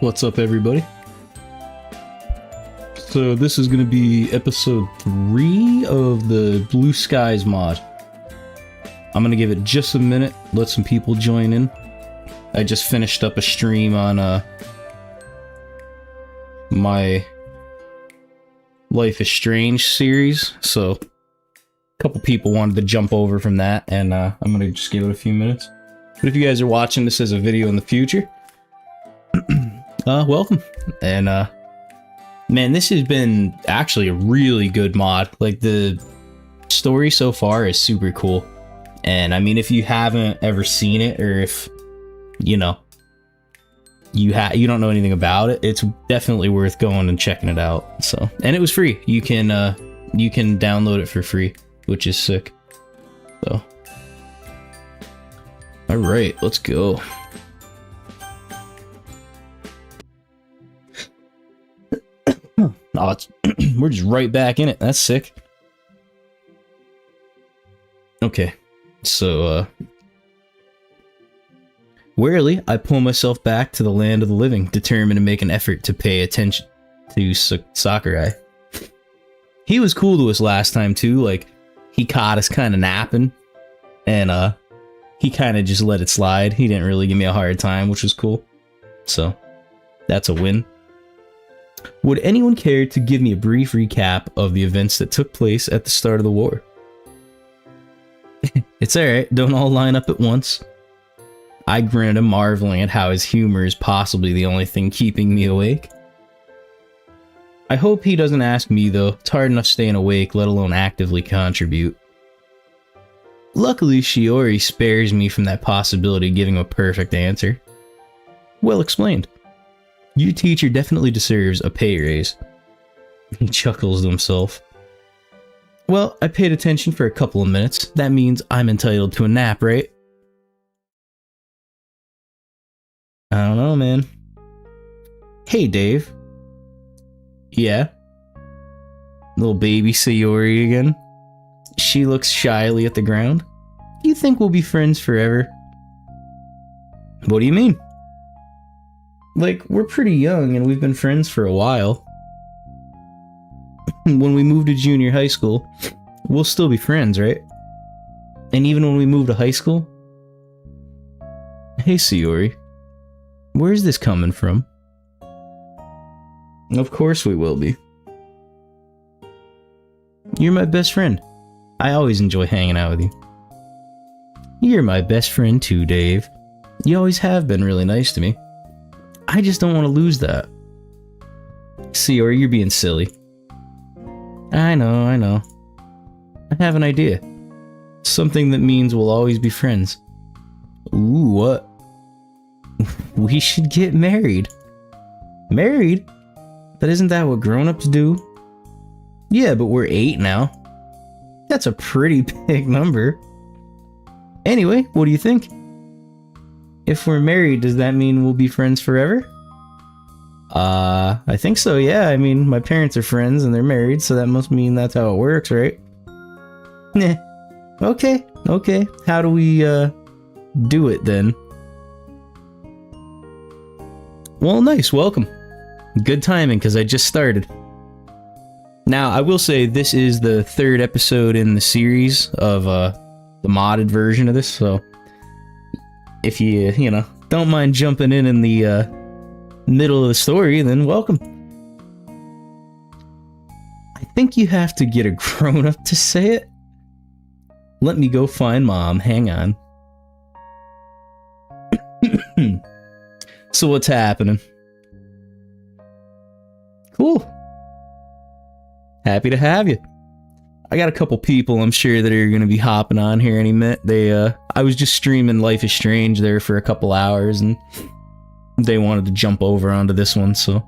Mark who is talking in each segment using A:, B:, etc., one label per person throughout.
A: What's up, everybody? So this is going to be episode 3 of the Blue Skies mod. I'm going to give it just a minute, let some people join in. I just finished up a stream on my Life is Strange series, so a couple people wanted to jump over from that, and I'm going to just give it a few minutes. But if you guys are watching this as a video in the future, welcome. And man, this has been actually a really good mod. Like, the story so far is super cool. And I mean, if you haven't ever seen it, or if you know you don't know anything about it, it's definitely worth going and checking it out. So, and it was free. You can download it for free, which is sick. So, all right, let's go. Oh, we're just right back in it. That's sick. Okay, so warily, I pull myself back to the land of the living, determined to make an effort to pay attention to Sakurai. He was cool to us last time too. Like, he caught us kind of napping, and he kind of just let it slide. He didn't really give me a hard time, which was cool. So that's a win. Would anyone care to give me a brief recap of the events that took place at the start of the war? It's alright, don't all line up at once. I grinned, marveling at how his humor is possibly the only thing keeping me awake. I hope he doesn't ask me though. It's hard enough staying awake, let alone actively contribute. Luckily, Shiori spares me from that possibility of giving a perfect answer. Well explained. Your teacher definitely deserves a pay raise. He chuckles to himself. Well, I paid attention for a couple of minutes. That means I'm entitled to a nap, right? I don't know, man. Hey, Dave. Yeah? Little baby Sayori again. She looks shyly at the ground. You think we'll be friends forever? What do you mean? Like, we're pretty young and we've been friends for a while. When we move to junior high school, we'll still be friends, right? And even when we move to high school? Hey, Sayori. Where's this coming from? Of course we will be. You're my best friend. I always enjoy hanging out with you. You're my best friend too, Dave. You always have been really nice to me. I just don't want to lose that. Sayori, you're being silly. I know. I have an idea. Something that means we'll always be friends. Ooh, what? We should get married. Married? But isn't that what grown-ups do? Yeah, but we're 8 now. That's a pretty big number. Anyway, what do you think? If we're married, does that mean we'll be friends forever? I think so, yeah. I mean, my parents are friends and they're married, so that must mean that's how it works, right? Nah. Okay. How do we, do it then? Well, nice, welcome. Good timing, because I just started. Now, I will say this is the 3rd episode in the series of, the modded version of this, so if you know, don't mind jumping in the middle of the story, then welcome. I think you have to get a grown-up to say it. Let me go find Mom, hang on. So what's happening? Cool. Happy to have you. I got a couple people I'm sure that are going to be hopping on here any minute. I was just streaming Life is Strange there for a couple hours, and they wanted to jump over onto this one, so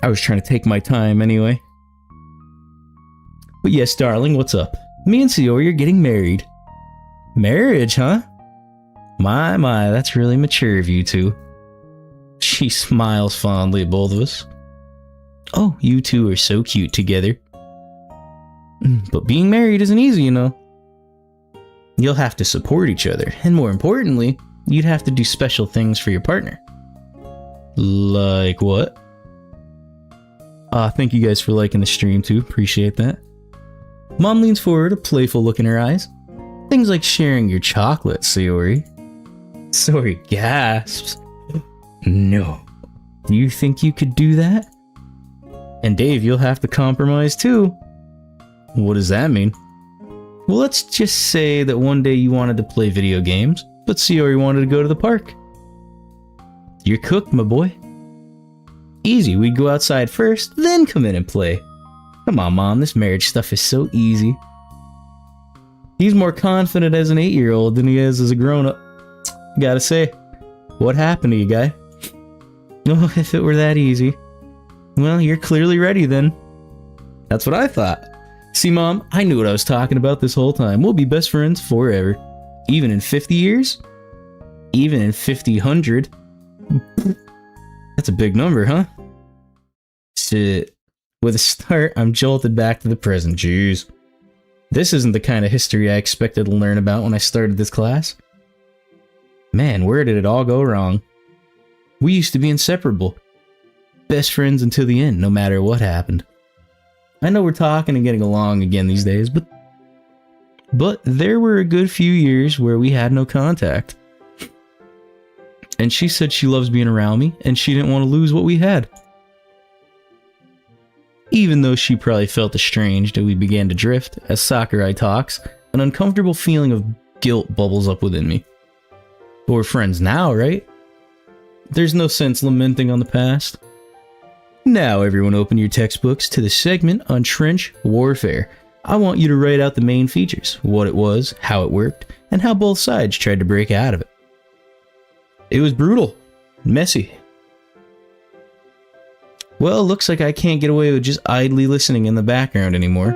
A: I was trying to take my time anyway. But yes, darling, what's up? Me and Sayori are getting married. Marriage, huh? My, that's really mature of you two. She smiles fondly at both of us. Oh, you two are so cute together. But being married isn't easy, you know. You'll have to support each other, and more importantly, you'd have to do special things for your partner. Like what? Thank you guys for liking the stream too. Appreciate that. Mom leans forward, a playful look in her eyes. Things like sharing your chocolate, Sayori. Sayori gasps. No. You think you could do that? And Dave, you'll have to compromise too. What does that mean? Well, let's just say that one day you wanted to play video games, but Sayori wanted to go to the park. You're cooked, my boy. Easy, we'd go outside first, then come in and play. Come on, Mom, this marriage stuff is so easy. He's more confident as an 8-year-old than he is as a grown-up. Gotta say, what happened to you, guy? Oh, if it were that easy. Well, you're clearly ready then. That's what I thought. See, Mom, I knew what I was talking about this whole time. We'll be best friends forever. Even in 50 years? Even in 50-100? That's a big number, huh? Shit. With a start, I'm jolted back to the present. Jeez. This isn't the kind of history I expected to learn about when I started this class. Man, where did it all go wrong? We used to be inseparable. Best friends until the end, no matter what happened. I know we're talking and getting along again these days, but there were a good few years where we had no contact. And she said she loves being around me, and she didn't want to lose what we had. Even though she probably felt estranged and we began to drift, as Sakurai talks, an uncomfortable feeling of guilt bubbles up within me. But we're friends now, right? There's no sense lamenting on the past. Now everyone open your textbooks to the segment on trench warfare. I want you to write out the main features, what it was, how it worked, and how both sides tried to break out of it. It was brutal, messy. Well, looks like I can't get away with just idly listening in the background anymore.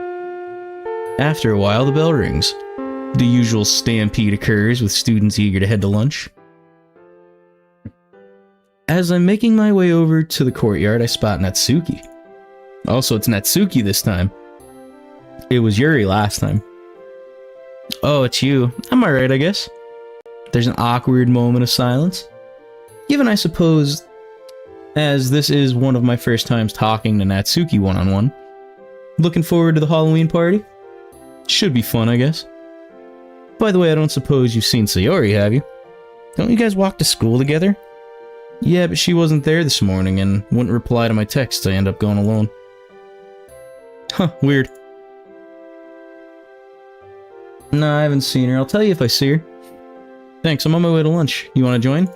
A: After a while, the bell rings. The usual stampede occurs with students eager to head to lunch. As I'm making my way over to the courtyard, I spot Natsuki. Also, it's Natsuki this time. It was Yuri last time. Oh, it's you. I'm alright, I guess. There's an awkward moment of silence. Given, I suppose, as this is one of my first times talking to Natsuki one-on-one. Looking forward to the Halloween party? Should be fun, I guess. By the way, I don't suppose you've seen Sayori, have you? Don't you guys walk to school together? Yeah, but she wasn't there this morning and wouldn't reply to my texts. I end up going alone. Huh, weird. No, I haven't seen her. I'll tell you if I see her. Thanks, I'm on my way to lunch. You want to join?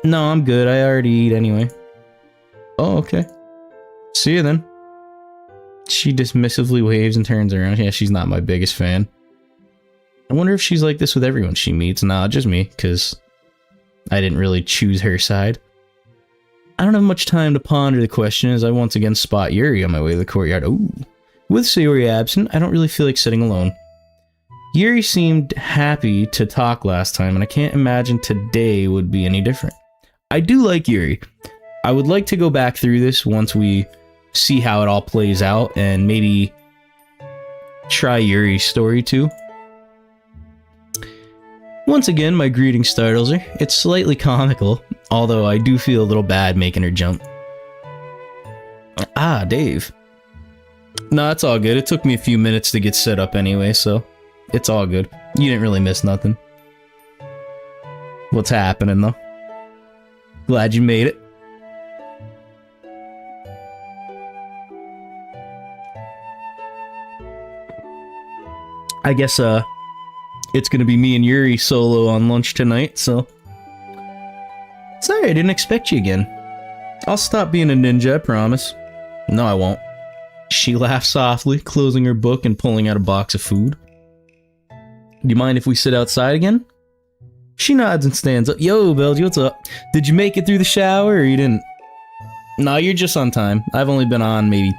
A: No, I'm good. I already eat anyway. Oh, okay. See you then. She dismissively waves and turns around. Yeah, she's not my biggest fan. I wonder if she's like this with everyone she meets. Nah, just me, because I didn't really choose her side. I don't have much time to ponder the question as I once again spot Yuri on my way to the courtyard. Ooh. With Sayori absent, I don't really feel like sitting alone. Yuri seemed happy to talk last time, and I can't imagine today would be any different. I do like Yuri. I would like to go back through this once we see how it all plays out, and maybe try Yuri's story too. Once again, my greeting startles her. It's slightly comical, although I do feel a little bad making her jump. Ah, Dave. No, it's all good. It took me a few minutes to get set up anyway, so it's all good. You didn't really miss nothing. What's happening, though? Glad you made it. I guess, it's gonna be me and Yuri solo on lunch tonight, so sorry I didn't expect you again. I'll stop being a ninja, I promise. No, I won't. She laughs softly, closing her book and pulling out a box of food. Do you mind if we sit outside again? She nods and stands up. Yo, Belgy, what's up? Did you make it through the shower or you didn't? No, you're just on time. I've only been on maybe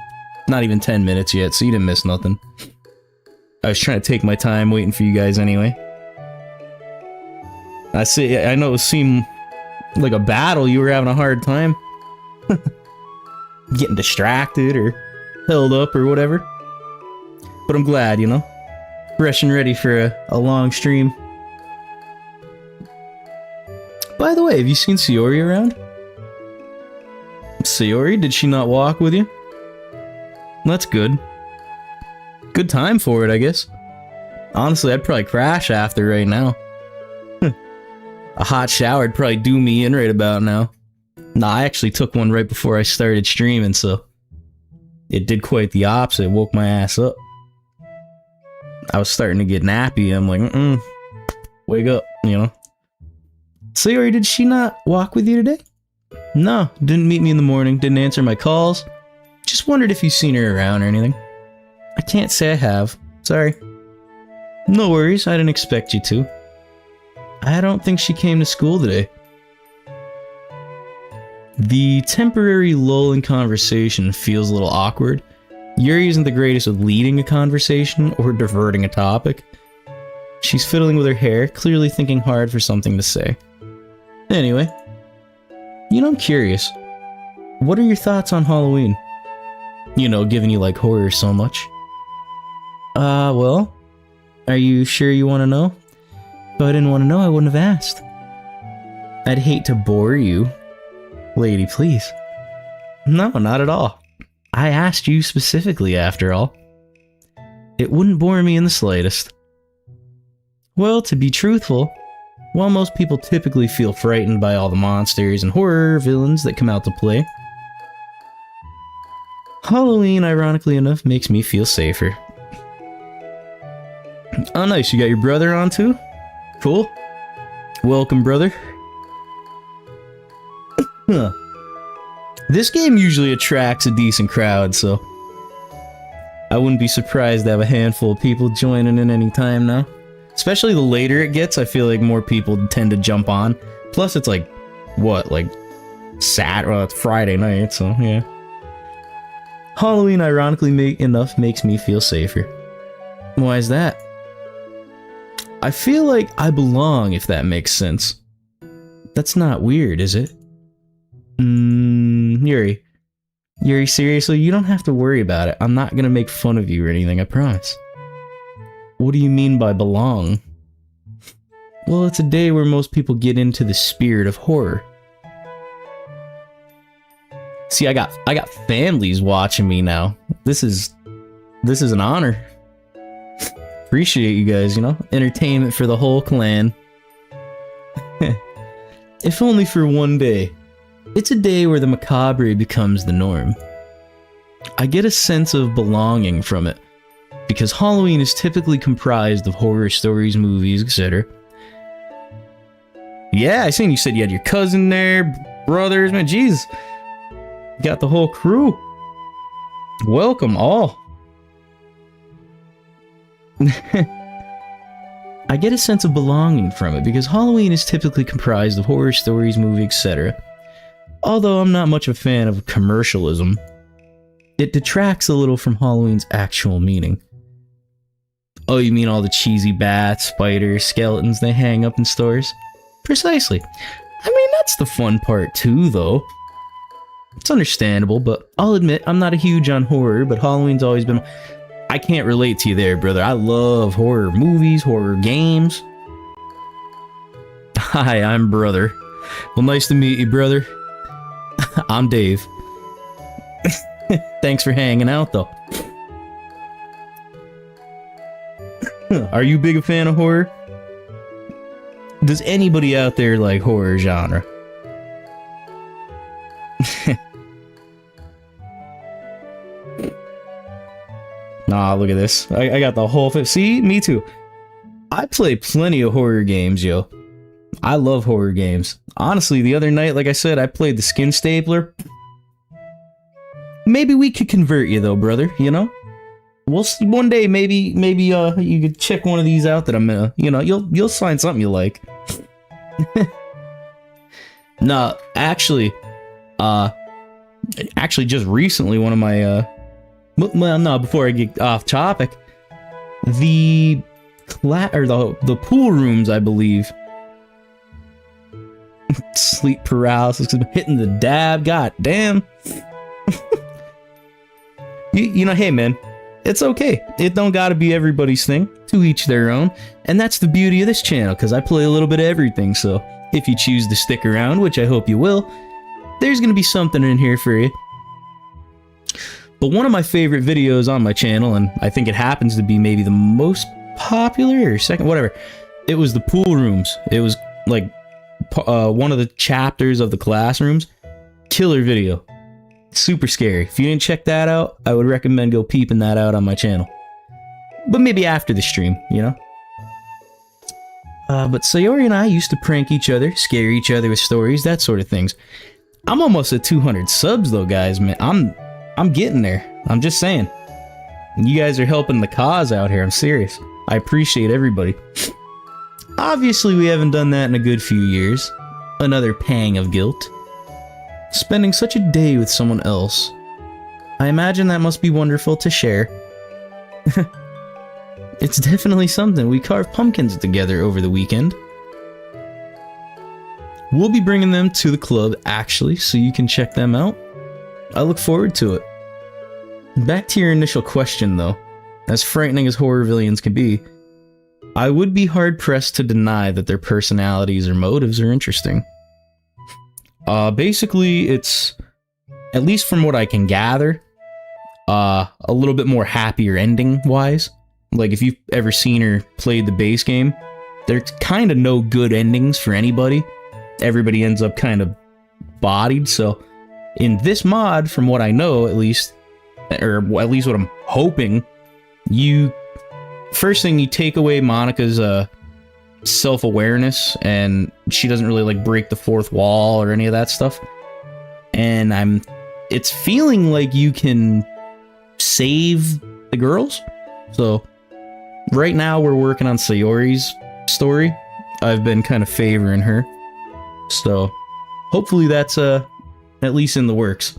A: not even 10 minutes yet, so you didn't miss nothing. I was trying to take my time waiting for you guys anyway. I know it seemed like a battle. You were having a hard time. Getting distracted or held up or whatever. But I'm glad, you know. Fresh and ready for a long stream. By the way, have you seen Sayori around? Sayori, did she not walk with you? That's good. Good time for it, I guess. Honestly, I'd probably crash after right now. A hot shower would probably do me in right about now. Nah, I actually took one right before I started streaming, so it did quite the opposite. It woke my ass up. I was starting to get nappy. I'm like, wake up, you know. Sayori, did she not walk with you today? No, didn't meet me in the morning, didn't answer my calls. Just wondered if you've seen her around or anything. I can't say I have. Sorry. No worries, I didn't expect you to. I don't think she came to school today. The temporary lull in conversation feels a little awkward. Yuri isn't the greatest with leading a conversation or diverting a topic. She's fiddling with her hair, clearly thinking hard for something to say. Anyway, you know, I'm curious. What are your thoughts on Halloween? You know, given you like horror so much. Well, are you sure you want to know? If I didn't want to know, I wouldn't have asked. I'd hate to bore you. Lady, please. No, not at all. I asked you specifically, after all. It wouldn't bore me in the slightest. Well, to be truthful, while most people typically feel frightened by all the monsters and horror villains that come out to play, Halloween, ironically enough, makes me feel safer. Oh, nice. You got your brother on too? Cool. Welcome, brother. This game usually attracts a decent crowd, so I wouldn't be surprised to have a handful of people joining in any time now. Especially the later it gets, I feel like more people tend to jump on. Plus, it's like, what, like well, it's Friday night, so yeah. Halloween, ironically enough, makes me feel safer. Why is that? I feel like I belong, if that makes sense. That's not weird, is it? Yuri. Yuri, seriously, you don't have to worry about it. I'm not gonna make fun of you or anything, I promise. What do you mean by belong? Well, it's a day where most people get into the spirit of horror. See, I got families watching me now. This is an honor. Appreciate you guys, you know? Entertainment for the whole clan. If only for one day. It's a day where the macabre becomes the norm. I get a sense of belonging from it, because Halloween is typically comprised of horror stories, movies, etc. Yeah, I seen you said you had your cousin there, brothers, man, jeez. You got the whole crew. Welcome all. I get a sense of belonging from it, because Halloween is typically comprised of horror stories, movies, etc. Although I'm not much of a fan of commercialism, it detracts a little from Halloween's actual meaning. Oh, you mean all the cheesy bats, spiders, skeletons they hang up in stores? Precisely. I mean, that's the fun part too, though. It's understandable, but I'll admit I'm not a huge on horror, but Halloween's always been... I can't relate to you there, brother. I love horror movies, horror games. Hi, I'm Brother. Well, nice to meet you, brother. I'm Dave. Thanks for hanging out, though. Are you big a fan of horror? Does anybody out there like horror genre? Nah, look at this. I got the whole... See? Me too. I play plenty of horror games, yo. I love horror games. Honestly, the other night, like I said, I played the Skin Stapler. Maybe we could convert you, though, brother, you know? We'll see one day, maybe you could check one of these out that I'm gonna... You know, you'll find something you like. No, actually, just recently, one of my, well, no, before I get off topic, the pool rooms, I believe, sleep paralysis, hitting the dab, god damn. you know, hey man, it's okay. It don't gotta be everybody's thing. To each their own. And that's the beauty of this channel, because I play a little bit of everything, so if you choose to stick around, which I hope you will, there's gonna be something in here for you. But one of my favorite videos on my channel, and I think it happens to be maybe the most popular or second, whatever, it was the pool rooms. It was like one of the chapters of the classrooms. Killer video. Super scary. If you didn't check that out, I would recommend go peeping that out on my channel. But maybe after the stream, you know? But Sayori and I used to prank each other, scare each other with stories, that sort of things. I'm almost at 200 subs though, guys, man. I'm getting there. I'm just saying. You guys are helping the cause out here. I'm serious. I appreciate everybody. Obviously, we haven't done that in a good few years. Another pang of guilt. Spending such a day with someone else. I imagine that must be wonderful to share. It's definitely something. We carved pumpkins together over the weekend. We'll be bringing them to the club, actually, so you can check them out. I look forward to it. Back to your initial question, though. As frightening as horror villains can be, I would be hard-pressed to deny that their personalities or motives are interesting. Basically, it's, at least from what I can gather, a little bit more happier ending-wise. Like, if you've ever seen or played the base game, there's kind of no good endings for anybody. Everybody ends up kind of bodied, so in this mod, from what I know, at least, or at least what I'm hoping, first thing, you take away Monica's, self-awareness, and she doesn't really, like, break the fourth wall or any of that stuff. And it's feeling like you can save the girls. So, right now we're working on Sayori's story. I've been kind of favoring her. So, hopefully that's, at least in the works.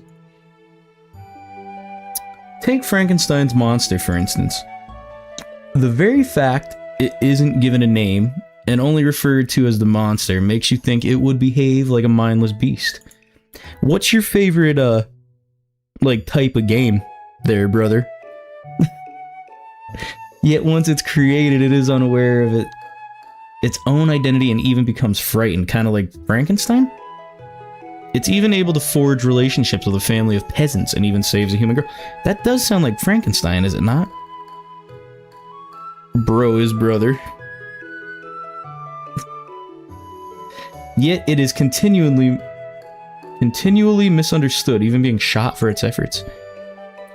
A: Take Frankenstein's monster, for instance. The very fact it isn't given a name and only referred to as the monster makes you think it would behave like a mindless beast. What's your favorite, like, type of game there, brother? Yet once it's created, it is unaware of its own identity and even becomes frightened, kind of like Frankenstein? It's even able to forge relationships with a family of peasants and even saves a human girl. That does sound like Frankenstein, is it not? Bro is brother. Yet it is continually misunderstood, even being shot for its efforts.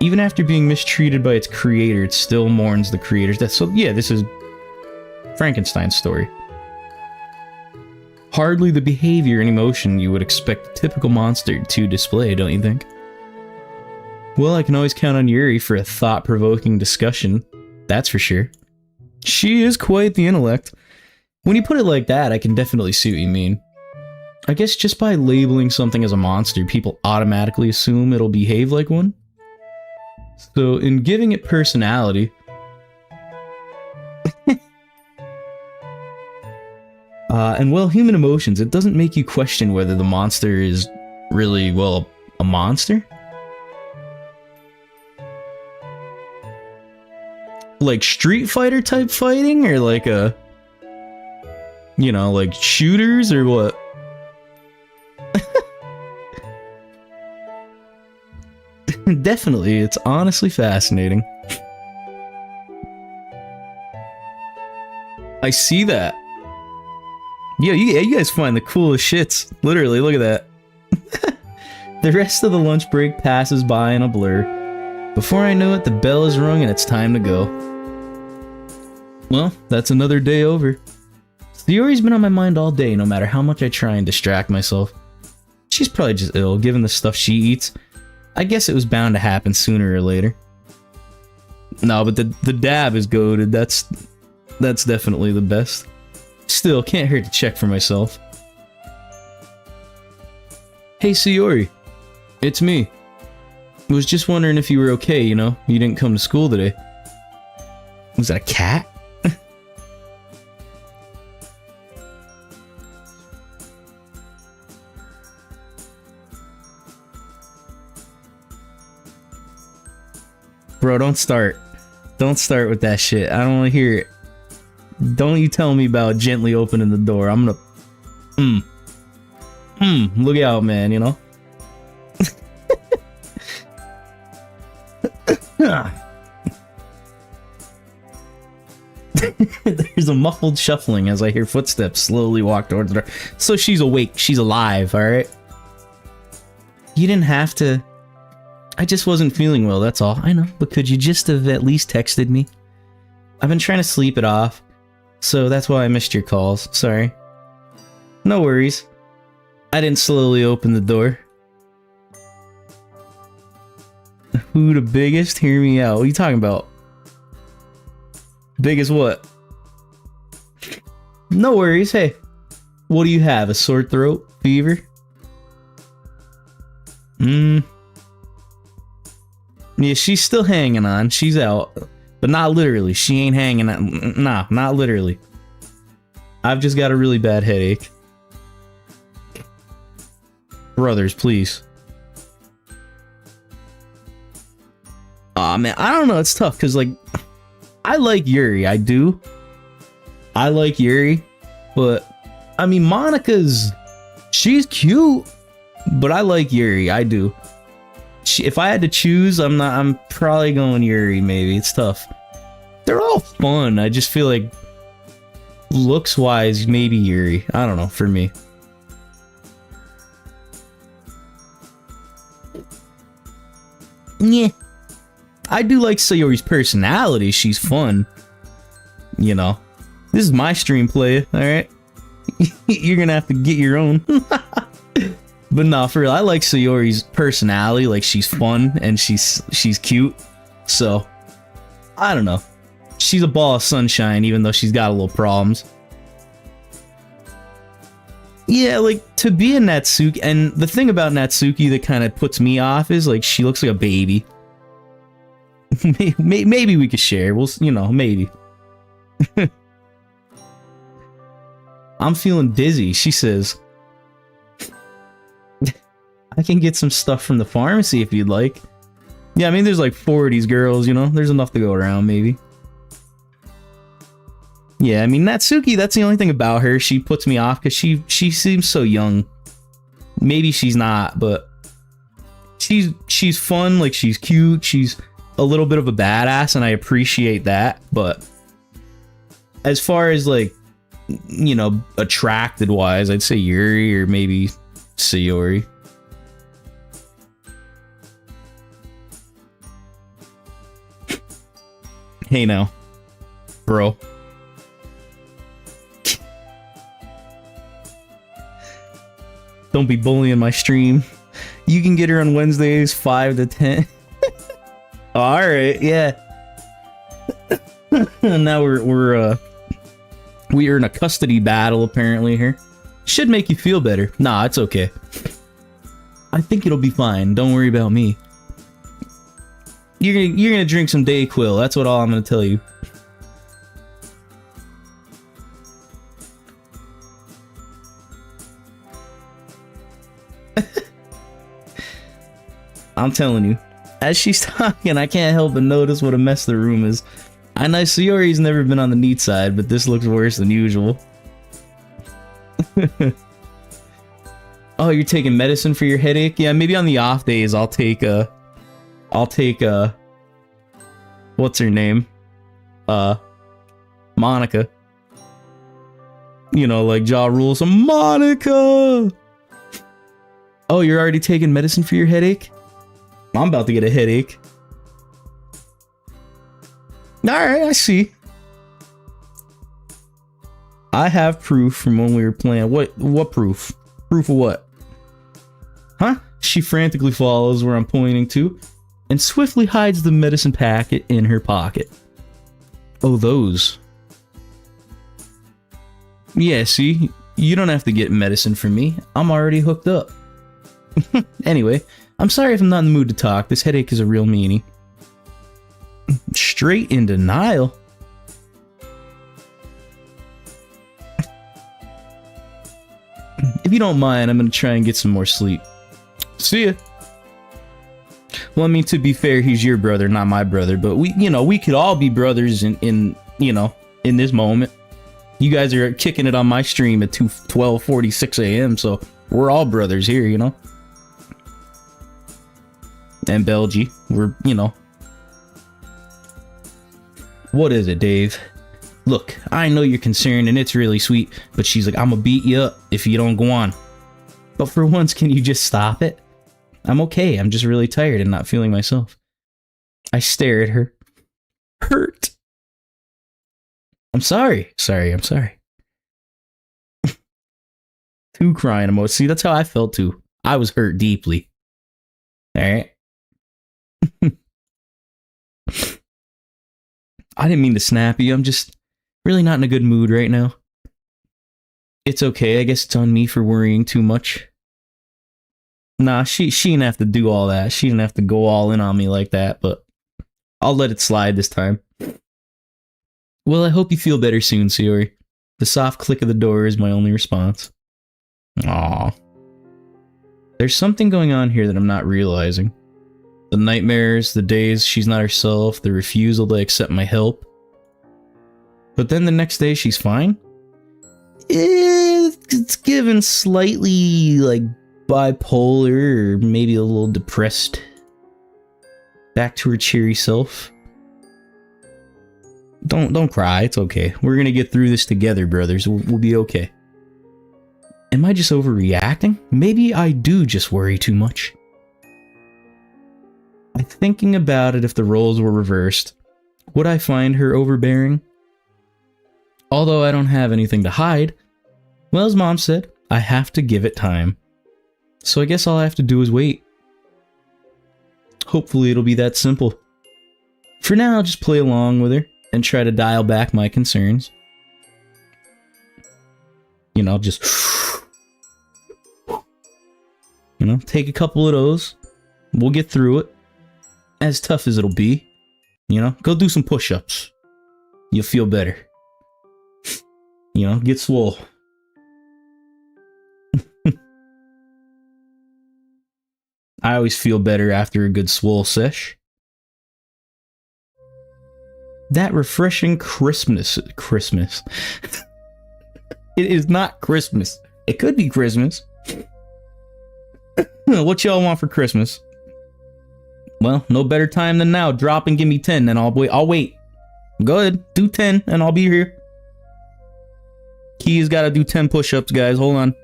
A: Even after being mistreated by its creator, it still mourns the creator's death. So yeah, this is Frankenstein's story. Hardly the behavior and emotion you would expect a typical monster to display, don't you think? Well, I can always count on Yuri for a thought-provoking discussion, that's for sure. She is quite the intellect. When you put it like that, I can definitely see what you mean. I guess just by labeling something as a monster, people automatically assume it'll behave like one. So, in giving it personality... and well, human emotions, it doesn't make you question whether the monster is really, well, a monster? Like Street Fighter type fighting, or like a, you know, like shooters, or what? Definitely, it's honestly fascinating. I see that. Yeah, you guys find the coolest shits. Literally, look at that. The rest of the lunch break passes by in a blur. Before I know it, the bell is rung and it's time to go. Well, that's another day over. Theory's been on my mind all day, no matter how much I try and distract myself. She's probably just ill, given the stuff she eats. I guess it was bound to happen sooner or later. No, but the dab is goated. That's definitely the best. Still, can't hurt to check for myself. Hey, Sayori. It's me. I was just wondering if you were okay, you know? You didn't come to school today. Was that a cat? Bro, don't start. Don't start with that shit. I don't want to hear it. Don't you tell me about gently opening the door. I'm gonna... Look out, man, you know? There's a muffled shuffling as I hear footsteps slowly walk towards the door. So she's awake. She's alive, alright? You didn't have to... I just wasn't feeling well, that's all. I know, but could you just have at least texted me? I've been trying to sleep it off, so that's why I missed your calls. Sorry. No worries. I didn't slowly open the door. Who the biggest? Hear me out. What are you talking about? Biggest what? No worries. Hey, what do you have? A sore throat? Fever? Yeah, she's still hanging on. She's out. But not literally. She ain't hanging on. Nah, not literally. I've just got a really bad headache. Brothers, please. Aw, man. I don't know. It's tough because, like, I like Yuri. I do. I like Yuri. But, I mean, Monica's... She's cute. But I like Yuri. I do. If I had to choose, I'm probably going Yuri, maybe. It's tough. They're all fun. I just feel like looks-wise, maybe Yuri. I don't know, for me. Yeah. I do like Sayori's personality. She's fun. You know. This is my stream play, alright? You're gonna have to get your own. But no, for real, I like Sayori's personality. Like, she's fun and she's cute. So, I don't know. She's a ball of sunshine, even though she's got a little problems. Yeah, like, to be a Natsuki, and the thing about Natsuki that kind of puts me off is, like, she looks like a baby. Maybe we could share. We'll, you know, maybe. I'm feeling dizzy, she says. I can get some stuff from the pharmacy if you'd like. Yeah, I mean, there's like 4 of these girls, you know? There's enough to go around, maybe. Yeah, I mean, Natsuki, that's the only thing about her. She puts me off because she seems so young. Maybe she's not, but... She's fun, like, she's cute, she's a little bit of a badass, and I appreciate that, but... As far as, like, you know, attracted-wise, I'd say Yuri or maybe Sayori. Hey now, bro. Don't be bullying my stream. You can get her on Wednesdays, 5 to 10. Alright, yeah. Now we are in a custody battle apparently here. Should make you feel better. Nah, it's okay. I think it'll be fine. Don't worry about me. You're gonna drink some Dayquil. That's what all I'm gonna tell you. I'm telling you. As she's talking, I can't help but notice what a mess the room is. I know Sayori's never been on the neat side, but this looks worse than usual. Oh, you're taking medicine for your headache? Yeah, maybe on the off days I'll take what's her name? Monica. You know, like Ja Rule, so Monica! Oh, you're already taking medicine for your headache? I'm about to get a headache. Alright, I see. I have proof from when we were playing. What proof? Proof of what? Huh? She frantically follows where I'm pointing to and swiftly hides the medicine packet in her pocket. Oh, those. Yeah, see? You don't have to get medicine from me. I'm already hooked up. Anyway, I'm sorry if I'm not in the mood to talk. This headache is a real meanie. Straight in denial. If you don't mind, I'm gonna try and get some more sleep. See ya. Well, I mean, to be fair, he's your brother, not my brother, but we could all be brothers in this moment. You guys are kicking it on my stream at 12:46 a.m., so we're all brothers here, you know? And Belgie, we're, What is it, Dave? Look, I know you're concerned and it's really sweet, but she's like, I'm gonna beat you up if you don't go on. But for once, can you just stop it? I'm okay, I'm just really tired and not feeling myself. I stare at her. Hurt. I'm sorry. I'm sorry. 2 crying emojis. See, that's how I felt too. I was hurt deeply. Alright? I didn't mean to snap you. I'm just really not in a good mood right now. It's okay. I guess it's on me for worrying too much. Nah, she didn't have to do all that. She didn't have to go all in on me like that, but I'll let it slide this time. Well, I hope you feel better soon, Sayori. The soft click of the door is my only response. Aww. There's something going on here that I'm not realizing. The nightmares, the days she's not herself, the refusal to accept my help. But then the next day she's fine? It's given slightly, like, bipolar or maybe a little depressed. Back to her cheery self. Don't cry, it's okay. We're gonna get through this together, brothers. We'll be okay. Am I just overreacting? Maybe I do just worry too much. I'm thinking about it. If the roles were reversed, would I find her overbearing? Although I don't have anything to hide, well, as Mom said, I have to give it time. So I guess all I have to do is wait. Hopefully it'll be that simple. For now, I'll just play along with her and try to dial back my concerns. You know, just... You know, take a couple of those. We'll get through it. As tough as it'll be. You know, go do some push-ups. You'll feel better. You know, get swole. I always feel better after a good swole sesh. That refreshing Christmas. It is not Christmas. It could be Christmas. What y'all want for Christmas? Well, no better time than now. Drop and give me 10, and I'll wait. Go ahead, do 10, and I'll be here. Key's gotta do 10 push-ups, guys. Hold on.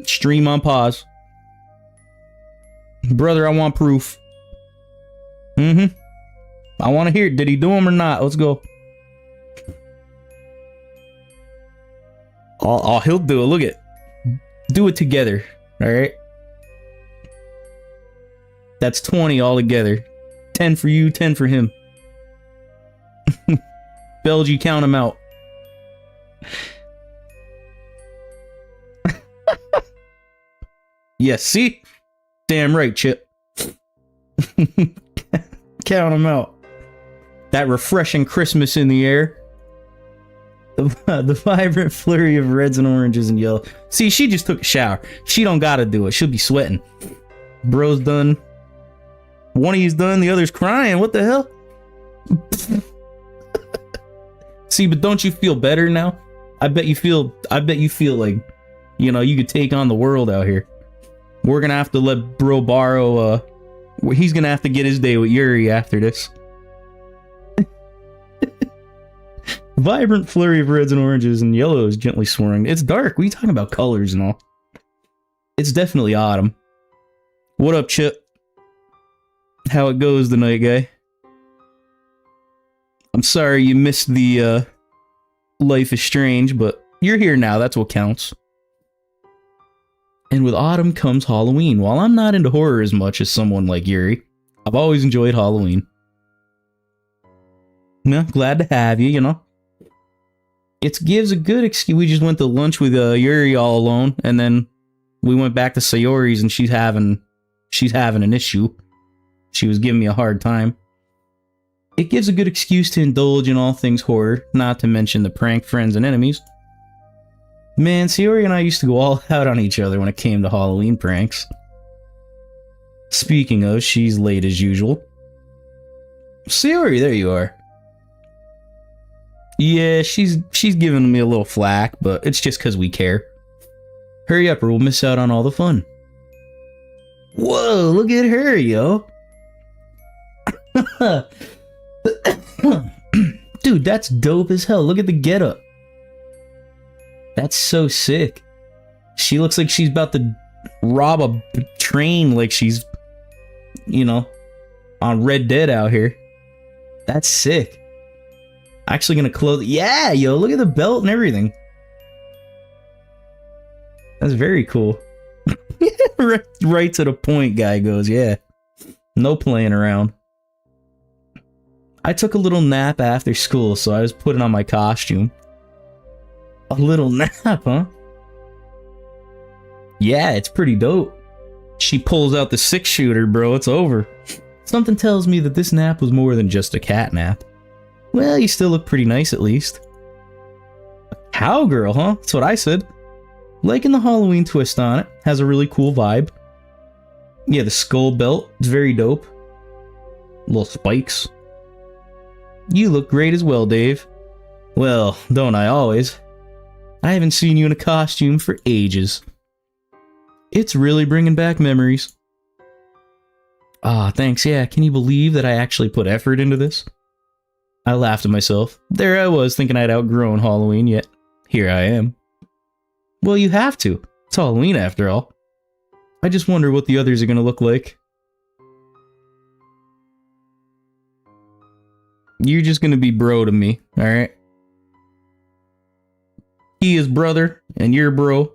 A: Stream on pause. Brother, I want proof. I want to hear it. Did he do them or not? Let's go. Oh, he'll do it. Look at it. Do it together. Alright? That's 20 all together. 10 for you, 10 for him. Belgie, count him out. Yes, see? Damn right, Chip. Count him out. That refreshing Christmas in the air. The vibrant flurry of reds and oranges and yellow. See, she just took a shower. She don't gotta do it. She'll be sweating. Bro's done. One of you's done, the other's crying. What the hell? See, but don't you feel better now? I bet you feel like, you know, you could take on the world out here. We're gonna have to let Bro borrow, he's gonna have to get his day with Yuri after this. Vibrant flurry of reds and oranges and yellows gently swirling. It's dark. What are you talking about colors and all? It's definitely autumn. What up, Chip? How it goes tonight, guy? I'm sorry you missed the, Life is Strange, but you're here now. That's what counts. And with autumn comes Halloween. While I'm not into horror as much as someone like Yuri, I've always enjoyed Halloween. No, glad to have you, you know. It gives a good excuse. We just went to lunch with Yuri all alone, and then we went back to Sayori's, and she's having an issue. She was giving me a hard time. It gives a good excuse to indulge in all things horror, not to mention the prank friends and enemies. Man, Sayori and I used to go all out on each other when it came to Halloween pranks. Speaking of, she's late as usual. Sayori, there you are. Yeah, she's giving me a little flack, but it's just because we care. Hurry up or we'll miss out on all the fun. Whoa, look at her, yo. Dude, that's dope as hell. Look at the getup. That's so sick. She looks like she's about to rob a train, like she's, you know, on Red Dead out here. That's sick. Actually gonna close. Yeah, yo, look at the belt and everything. That's very cool. Right to the point, guy goes, yeah. No playing around. I took a little nap after school, so I was putting on my costume. A little nap, huh? Yeah, it's pretty dope. She pulls out the 6-shooter, bro. It's over. Something tells me that this nap was more than just a cat nap. Well, you still look pretty nice at least. A cowgirl, huh? That's what I said. Liking the Halloween twist on it. Has a really cool vibe. Yeah, the skull belt. It's very dope. Little spikes. You look great as well, Dave. Well, don't I always? I haven't seen you in a costume for ages. It's really bringing back memories. Ah, thanks, yeah. Can you believe that I actually put effort into this? I laughed at myself. There I was, thinking I'd outgrown Halloween, yet here I am. Well, you have to. It's Halloween after all. I just wonder what the others are gonna look like. You're just gonna be bro to me, alright? He is brother, and you're bro.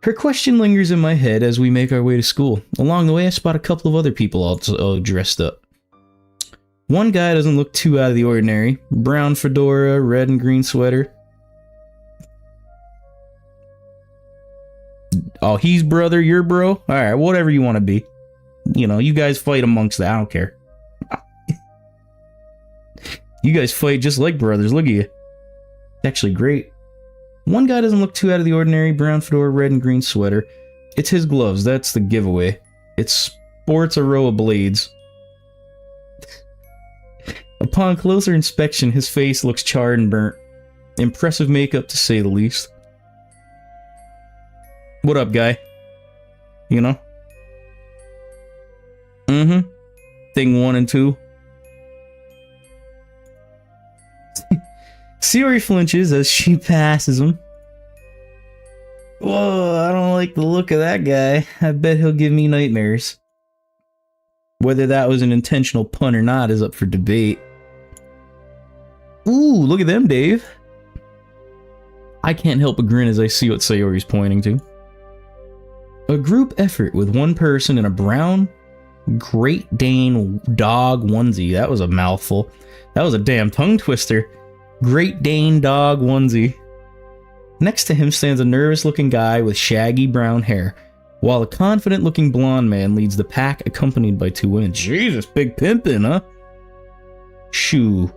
A: Her question lingers in my head as we make our way to school. Along the way, I spot a couple of other people all dressed up. One guy doesn't look too out of the ordinary. Brown fedora, red and green sweater. Oh, he's brother, you're bro? Alright, whatever you want to be. You know, you guys fight amongst that, I don't care. You guys fight just like brothers, look at you. It's actually great. One guy doesn't look too out of the ordinary. Brown fedora, red and green sweater. It's his gloves, that's the giveaway. It sports a row of blades. Upon closer inspection, his face looks charred and burnt. Impressive makeup, to say the least. What up, guy? You know? Mm-hmm. Thing 1 and 2. Siri flinches as she passes him. Whoa, I don't like the look of that guy. I bet he'll give me nightmares. Whether that was an intentional pun or not is up for debate. Ooh, look at them, Dave. I can't help but grin as I see what Sayori's pointing to. A group effort with one person in a brown Great Dane dog onesie. That was a mouthful. That was a damn tongue twister. Great Dane dog onesie. Next to him stands a nervous-looking guy with shaggy brown hair, while a confident-looking blonde man leads the pack accompanied by 2 women. Jesus, big pimpin', huh? Shoo.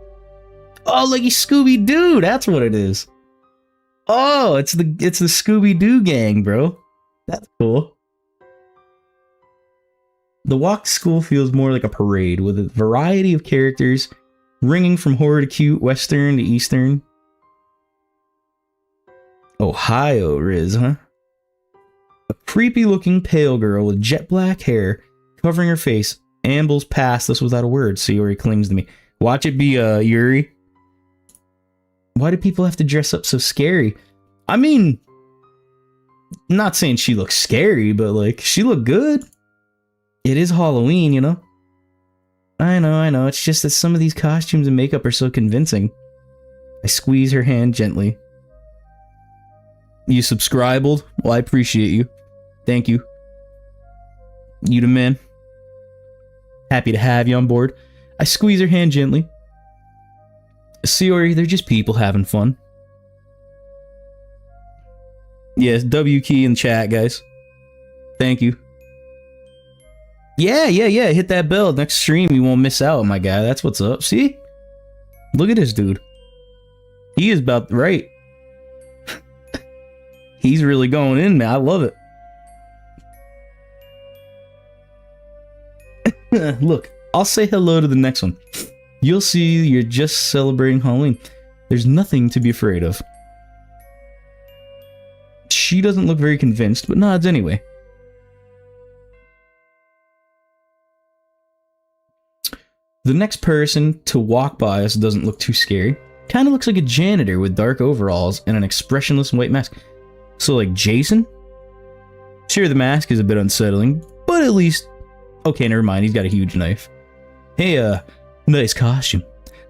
A: Oh, like he's Scooby-Doo, that's what it is. Oh, it's the Scooby-Doo gang, bro. That's cool. The walk to school feels more like a parade, with a variety of characters ringing from horror to cute, western to eastern. Ohio Riz, huh? A creepy-looking pale girl with jet black hair covering her face ambles past us without a word. Sayori clings to me. Watch it be, Yuri. Why do people have to dress up so scary? I mean, I'm not saying she looks scary, but, like, she looked good. It is Halloween, you know? I know. It's just that some of these costumes and makeup are so convincing. I squeeze her hand gently. You subscribed? Well, I appreciate you. Thank you. You the man. Happy to have you on board. I squeeze her hand gently. Sayori, they're just people having fun. Yes, W key in chat, guys. Thank you. Yeah. Hit that bell. Next stream, you won't miss out, my guy. That's what's up. See? Look at this dude. He is about right. He's really going in, man. I love it. Look, I'll say hello to the next one. You'll see you're just celebrating Halloween. There's nothing to be afraid of. She doesn't look very convinced, but nods anyway. The next person to walk by us doesn't look too scary. Kind of looks like a janitor with dark overalls and an expressionless white mask. So like Jason? Sure, the mask is a bit unsettling, but at least... Okay, never mind, he's got a huge knife. Hey, nice costume.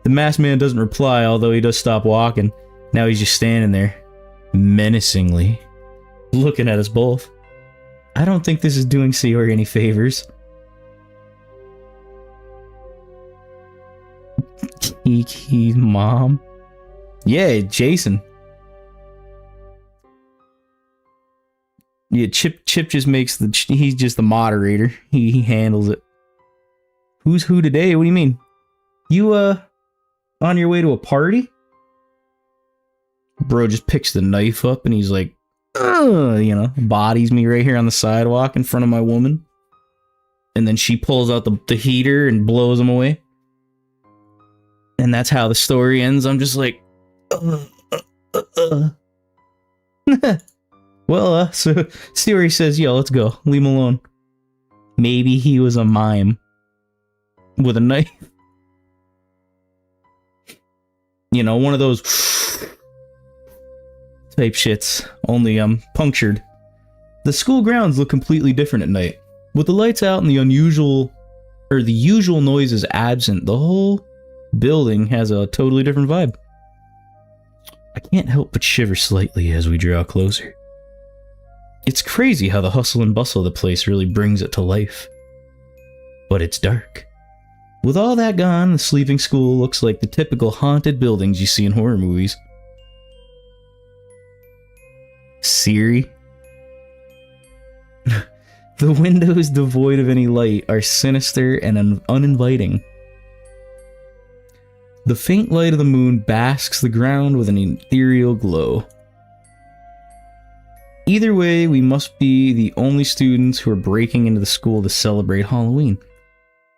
A: The masked man doesn't reply, although he does stop walking. Now he's just standing there, menacingly, looking at us both. I don't think this is doing Sayori any favors. Kiki's mom. Yeah, Jason. Yeah, Chip just makes he's just the moderator. He handles it. Who's who today? What do you mean? You, on your way to a party? Bro just picks the knife up and he's like, you know, bodies me right here on the sidewalk in front of my woman. And then she pulls out the heater and blows him away. And that's how the story ends. I'm just like, Well, so Sayori says, yo, let's go. Leave him alone. Maybe he was a mime. With a knife. You know, one of those type shits. Only, punctured. The school grounds look completely different at night. With the lights out and the usual noises absent, the whole building has a totally different vibe. I can't help but shiver slightly as we draw closer. It's crazy how the hustle and bustle of the place really brings it to life. But it's dark. With all that gone, the sleeping school looks like the typical haunted buildings you see in horror movies. Siri? The windows devoid of any light are sinister and uninviting. The faint light of the moon basks the ground with an ethereal glow. Either way, we must be the only students who are breaking into the school to celebrate Halloween.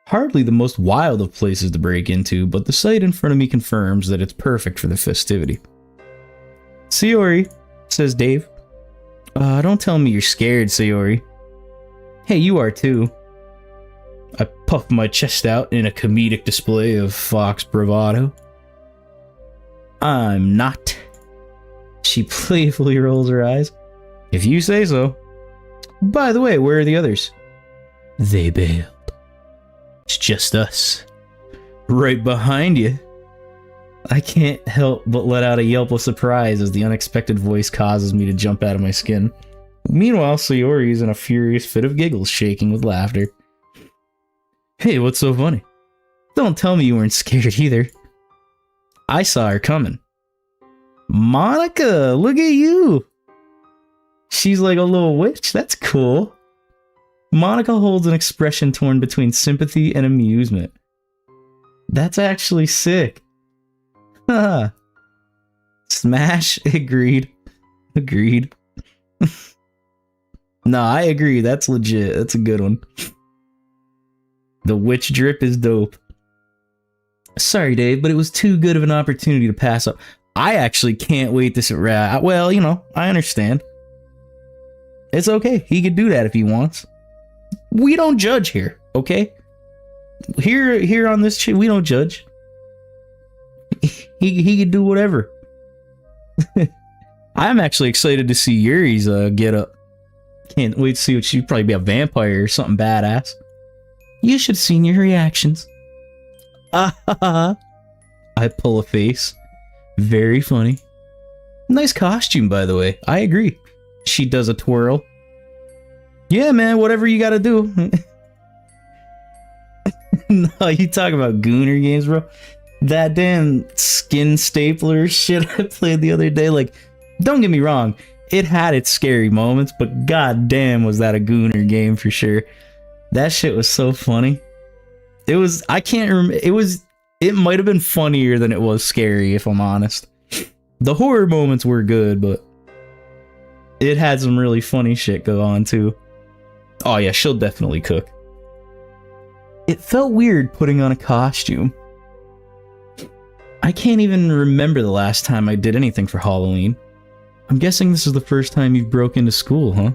A: Hardly the most wild of places to break into, but the sight in front of me confirms that it's perfect for the festivity. Sayori, says Dave. Don't tell me you're scared, Sayori. Hey, you are too. I puff my chest out in a comedic display of fox bravado. I'm not. She playfully rolls her eyes. If you say so. By the way, where are the others? They bailed. It's just us. Right behind you. I can't help but let out a yelp of surprise as the unexpected voice causes me to jump out of my skin. Meanwhile, Sayori is in a furious fit of giggles, shaking with laughter. Hey, what's so funny? Don't tell me you weren't scared either. I saw her coming. Monica, look at you! She's like a little witch, that's cool. Monica holds an expression torn between sympathy and amusement. That's actually sick. Haha. Smash, agreed. Agreed. No, I agree, that's legit, that's a good one. The witch drip is dope. Sorry, Dave, but it was too good of an opportunity to pass up. I actually can't wait to sit well, you know, I understand. It's okay, he could do that if he wants. We don't judge here, okay? Here on this shit, we don't judge. He could do whatever. I'm actually excited to see Yuri's get up. Can't wait to see what she'd probably be a vampire or something badass. You should have seen your reactions. I pull a face. Very funny. Nice costume, by the way. I agree. She does a twirl. Yeah, man, whatever you gotta do. No, you talk about Gooner games, bro. That damn skin stapler shit I played the other day, like, don't get me wrong, it had its scary moments, but goddamn was that a Gooner game for sure. That shit was so funny. It was, I can't remember, it might have been funnier than it was scary, if I'm honest. The horror moments were good, but it had some really funny shit go on too. Oh yeah, she'll definitely cook. It felt weird putting on a costume. I can't even remember the last time I did anything for Halloween. I'm guessing this is the first time you've broke into school, huh?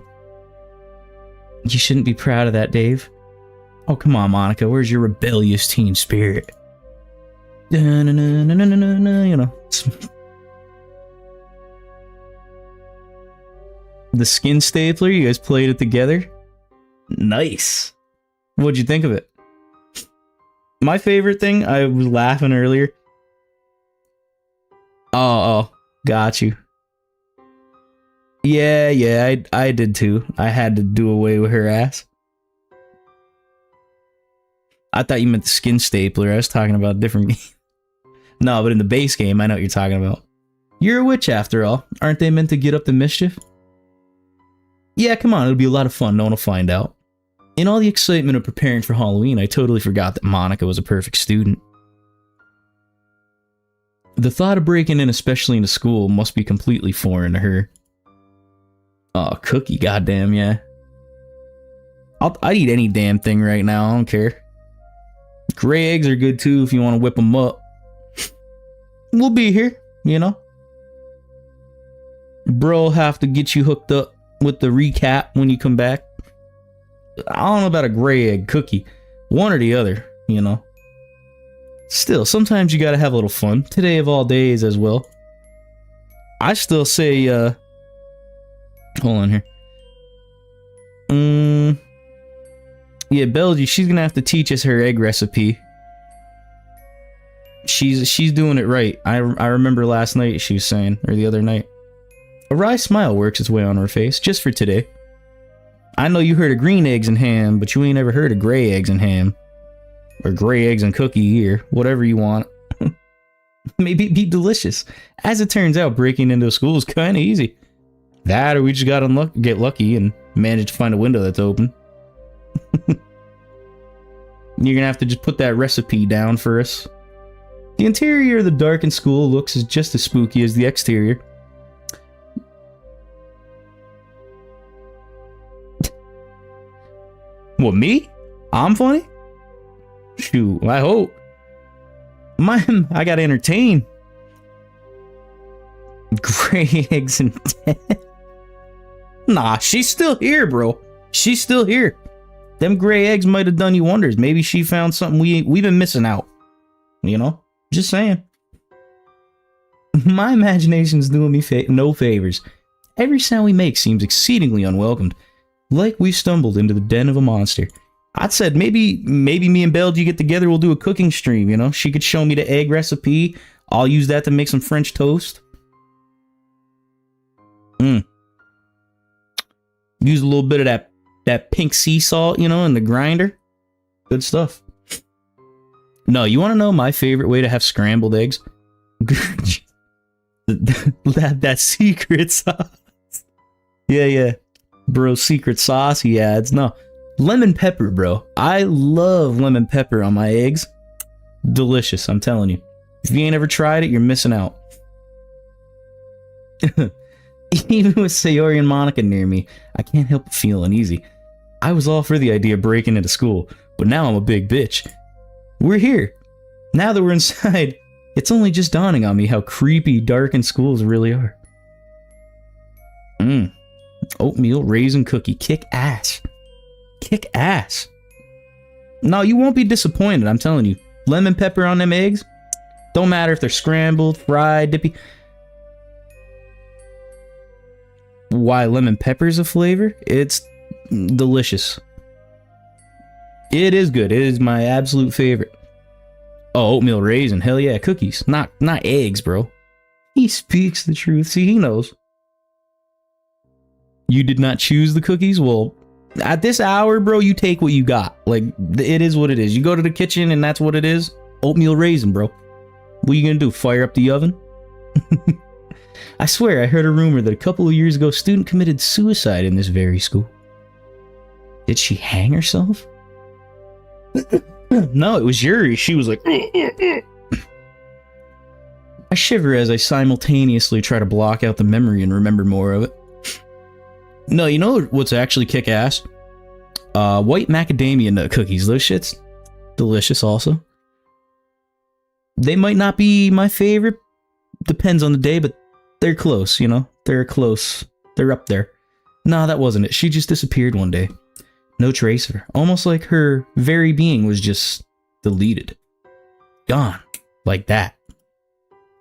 A: You shouldn't be proud of that, Dave. Oh, come on, Monica. Where's your rebellious teen spirit? Da-na-na-na-na-na-na, you know. The skin stapler, you guys played it together? Nice. What'd you think of it? My favorite thing, I was laughing earlier. Oh, got you. Yeah, I did too. I had to do away with her ass. I thought you meant the skin stapler. I was talking about a different game. No, but in the base game, I know what you're talking about. You're a witch after all. Aren't they meant to get up to mischief? Yeah, come on, it'll be a lot of fun. No one will find out. In all the excitement of preparing for Halloween, I totally forgot that Monica was a perfect student. The thought of breaking in, especially into school, must be completely foreign to her. Oh, cookie, goddamn, yeah. I'd eat any damn thing right now, I don't care. Gray eggs are good too if you want to whip them up. We'll be here, you know. Bro'll have to get you hooked up with the recap when you come back. I don't know about a gray egg cookie. One or the other, you know. Still, sometimes you gotta have a little fun. Today of all days as well. I still say, hold on here. Yeah, Belgie, she's gonna have to teach us her egg recipe. She's doing it right. I remember last night she was saying, or the other night. A wry smile works its way on her face, just for today. I know you heard of green eggs and ham, but you ain't ever heard of gray eggs and ham. Or gray eggs and cookie, or whatever you want. Maybe it'd be delicious. As it turns out, breaking into a school is kinda easy. That, or we just gotta get lucky and manage to find a window that's open. You're gonna have to just put that recipe down for us. The interior of the darkened school looks just as spooky as the exterior. What, me? I'm funny? Shoot, I hope. I gotta entertain. Gray eggs and Nah, she's still here, bro. She's still here. Them gray eggs might have done you wonders. Maybe she found something we've been missing out. You know? Just saying. My imagination's doing me no favors. Every sound we make seems exceedingly unwelcomed. Like we stumbled into the den of a monster. I said maybe me and Belgie get together, we'll do a cooking stream, you know? She could show me the egg recipe. I'll use that to make some French toast. Use a little bit of that pink sea salt, you know, in the grinder. Good stuff. No, you want to know my favorite way to have scrambled eggs? that secret sauce. Yeah. Bro, secret sauce he adds. No. Lemon pepper, bro. I love lemon pepper on my eggs. Delicious, I'm telling you. If you ain't ever tried it, you're missing out. Even with Sayori and Monica near me, I can't help but feel uneasy. I was all for the idea of breaking into school, but now I'm a big bitch. We're here. Now that we're inside, it's only just dawning on me how creepy darkened schools really are. Oatmeal raisin cookie. Kick ass. Kick ass. No, you won't be disappointed, I'm telling you. Lemon pepper on them eggs? Don't matter if they're scrambled, fried, dippy. Why lemon pepper's a flavor? It's delicious. It is good. It is my absolute favorite. Oh, oatmeal raisin. Hell yeah, cookies. Not eggs, bro. He speaks the truth. See, he knows. You did not choose the cookies? Well, at this hour, bro, you take what you got. Like, it is what it is. You go to the kitchen and that's what it is. Oatmeal raisin, bro. What are you gonna do? Fire up the oven? I swear, I heard a rumor that a couple of years ago, a student committed suicide in this very school. Did she hang herself? No, it was Yuri. She was like... I shiver as I simultaneously try to block out the memory and remember more of it. No, you know what's actually kick-ass? White macadamia nut cookies. Those shits, delicious also. They might not be my favorite. Depends on the day, but they're close, you know? They're close. They're up there. Nah, that wasn't it. She just disappeared one day. No trace of her. Almost like her very being was just deleted. Gone. Like that.